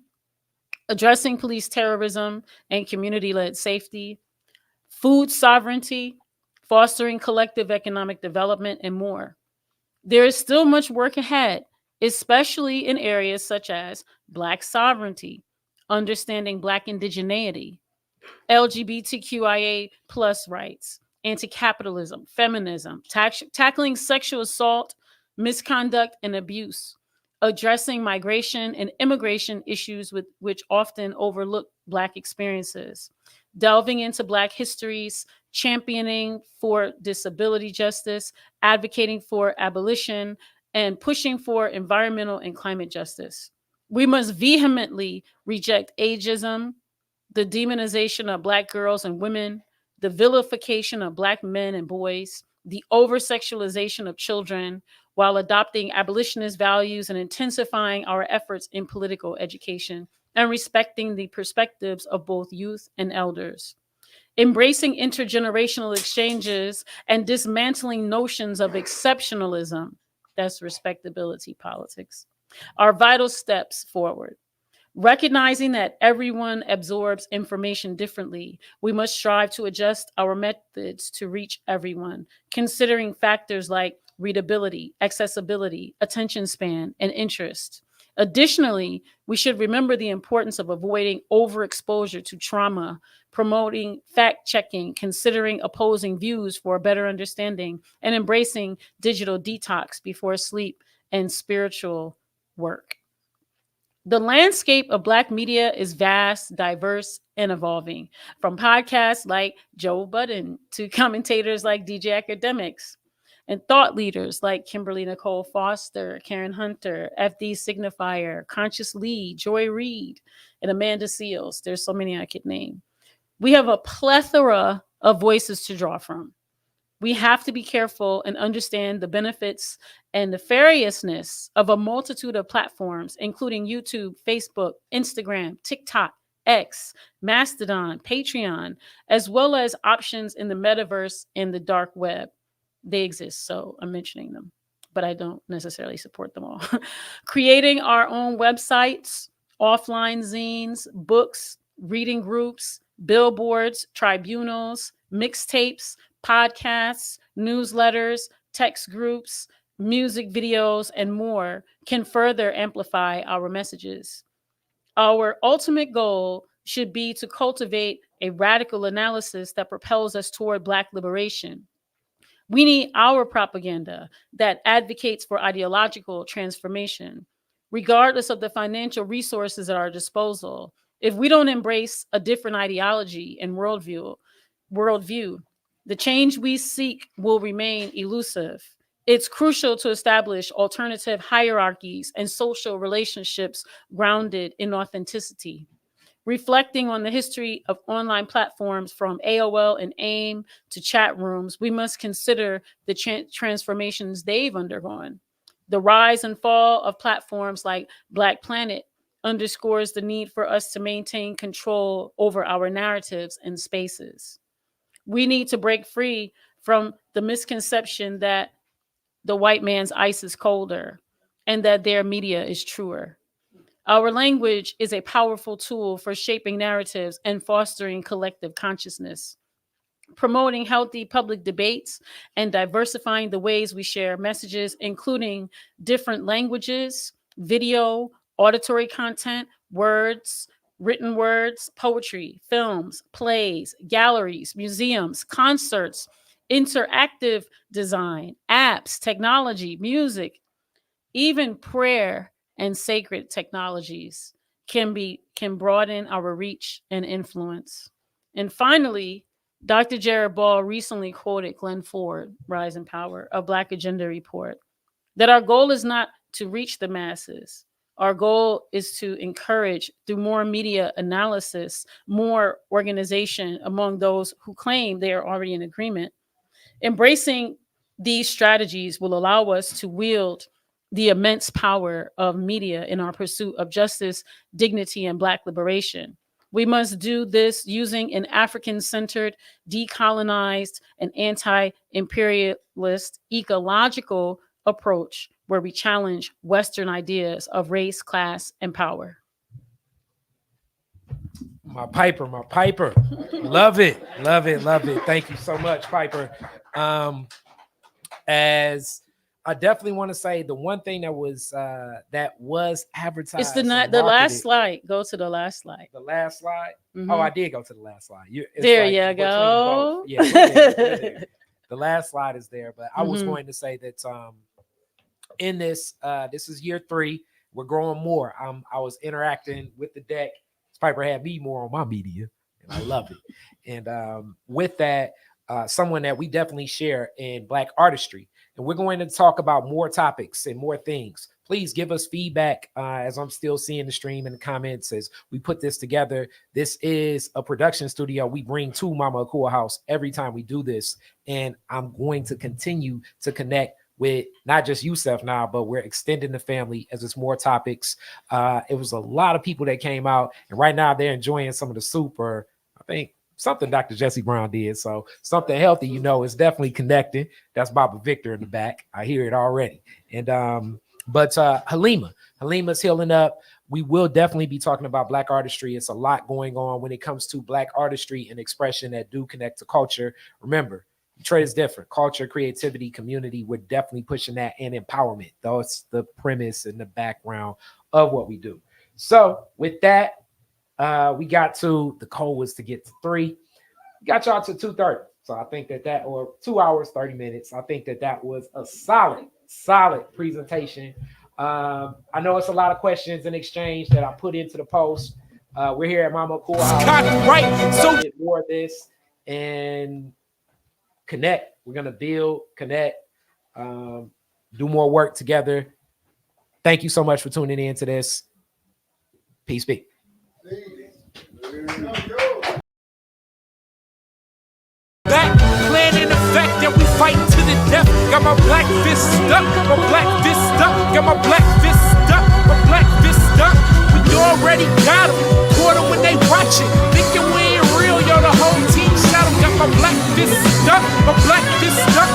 addressing police terrorism and community-led safety, food sovereignty, fostering collective economic development, and more. There is still much work ahead, especially in areas such as Black sovereignty, understanding Black indigeneity, LGBTQIA plus rights, anti-capitalism, feminism, tackling sexual assault, misconduct, and abuse, addressing migration and immigration issues which often overlook Black experiences, delving into Black histories, championing for disability justice, advocating for abolition, and pushing for environmental and climate justice. We must vehemently reject ageism, the demonization of Black girls and women, the vilification of Black men and boys, the over-sexualization of children, while adopting abolitionist values and intensifying our efforts in political education and respecting the perspectives of both youth and elders. Embracing intergenerational exchanges and dismantling notions of exceptionalism, that's respectability politics, are vital steps forward. Recognizing that everyone absorbs information differently, we must strive to adjust our methods to reach everyone, considering factors like readability, accessibility, attention span, and interest. Additionally, we should remember the importance of avoiding overexposure to trauma, promoting fact-checking, considering opposing views for a better understanding, and embracing digital detox before sleep and spiritual work. The landscape of Black media is vast, diverse, and evolving, from podcasts like Joe Budden to commentators like DJ Academics and thought leaders like Kimberly Nicole Foster, Karen Hunter, FD Signifier, Conscious Lee, Joy Reid, and Amanda Seals. There's so many I could name. We have a plethora of voices to draw from. We have to be careful and understand the benefits and nefariousness of a multitude of platforms, including YouTube, Facebook, Instagram, TikTok, X, Mastodon, Patreon, as well as options in the metaverse and the dark web. They exist, so I'm mentioning them, but I don't necessarily support them all. Creating our own websites, offline zines, books, reading groups, billboards, tribunals, mixtapes, podcasts, newsletters, text groups, music videos, and more can further amplify our messages. Our ultimate goal should be to cultivate a radical analysis that propels us toward Black liberation. We need our propaganda that advocates for ideological transformation, regardless of the financial resources at our disposal. If we don't embrace a different ideology and worldview, the change we seek will remain elusive. It's crucial to establish alternative hierarchies and social relationships grounded in authenticity. Reflecting on the history of online platforms from AOL and AIM to chat rooms, we must consider the transformations they've undergone. The rise and fall of platforms like Black Planet underscores the need for us to maintain control over our narratives and spaces. We need to break free from the misconception that the white man's ice is colder and that their media is truer. Our language is a powerful tool for shaping narratives and fostering collective consciousness. Promoting healthy public debates and diversifying the ways we share messages, including different languages, video, auditory content, words, written words, poetry, films, plays, galleries, museums, concerts, interactive design, apps, technology, music, even prayer and sacred technologies can broaden our reach and influence. And finally, Dr. Jared Ball recently quoted Glenn Ford, Rise and Power, a Black Agenda report, that our goal is not to reach the masses. Our goal is to encourage, through more media analysis, more organization among those who claim they are already in agreement. Embracing these strategies will allow us to wield the immense power of media in our pursuit of justice, dignity, and Black liberation. We must do this using an African-centered, decolonized, and anti-imperialist ecological approach where we challenge Western ideas of race, class, and power. My Piper. Love it. Thank you so much, Piper. As I definitely want to say, the one thing that was advertised. It's the last slide. Go to the last slide. The last slide. Mm-hmm. Oh, I did go to the last slide. There you go. Yeah, we're there. The last slide is there, but I was going to say that in this is year 3. We're growing more. I was interacting with the deck. Piper had me more on my media, and I love it. And with that, someone that we definitely share in Black artistry. And we're going to talk about more topics and more things. Please give us feedback as I'm still seeing the stream and the comments as we put this together. This is a production studio we bring to Mama Akua House every time we do this. And I'm going to continue to connect with not just Yusef now, but we're extending the family as it's more topics. It was a lot of people that came out, and right now they're enjoying some of the soup, or I think something Dr. Jesse Brown did. So something healthy, is definitely connecting. That's Baba Victor in the back. I hear it already. And but Halima's healing up. We will definitely be talking about Black artistry. It's a lot going on when it comes to Black artistry and expression that do connect to culture. Remember, Detroit is different. Culture, creativity, community. We're definitely pushing that, and empowerment. That's the premise and the background of what we do. So with that, we got to, the goal was to get to 3. We got y'all to 2:30. So I think that or 2 hours, 30 minutes. I think that was a solid presentation. I know it's a lot of questions and exchange that I put into the post. We're here at Mama Akua House. Right. So get more of this and connect. We're going to build, connect, do more work together. Thank you so much for tuning in to this. Peace be. Back, plan in effect that we fight to the death. Got my black fist stuck, got my black fist stuck. We already got them. Quarter when they watch it. Thinking we ain't real, yo, the whole team shot them. Got my black fist stuck, got my black fist stuck.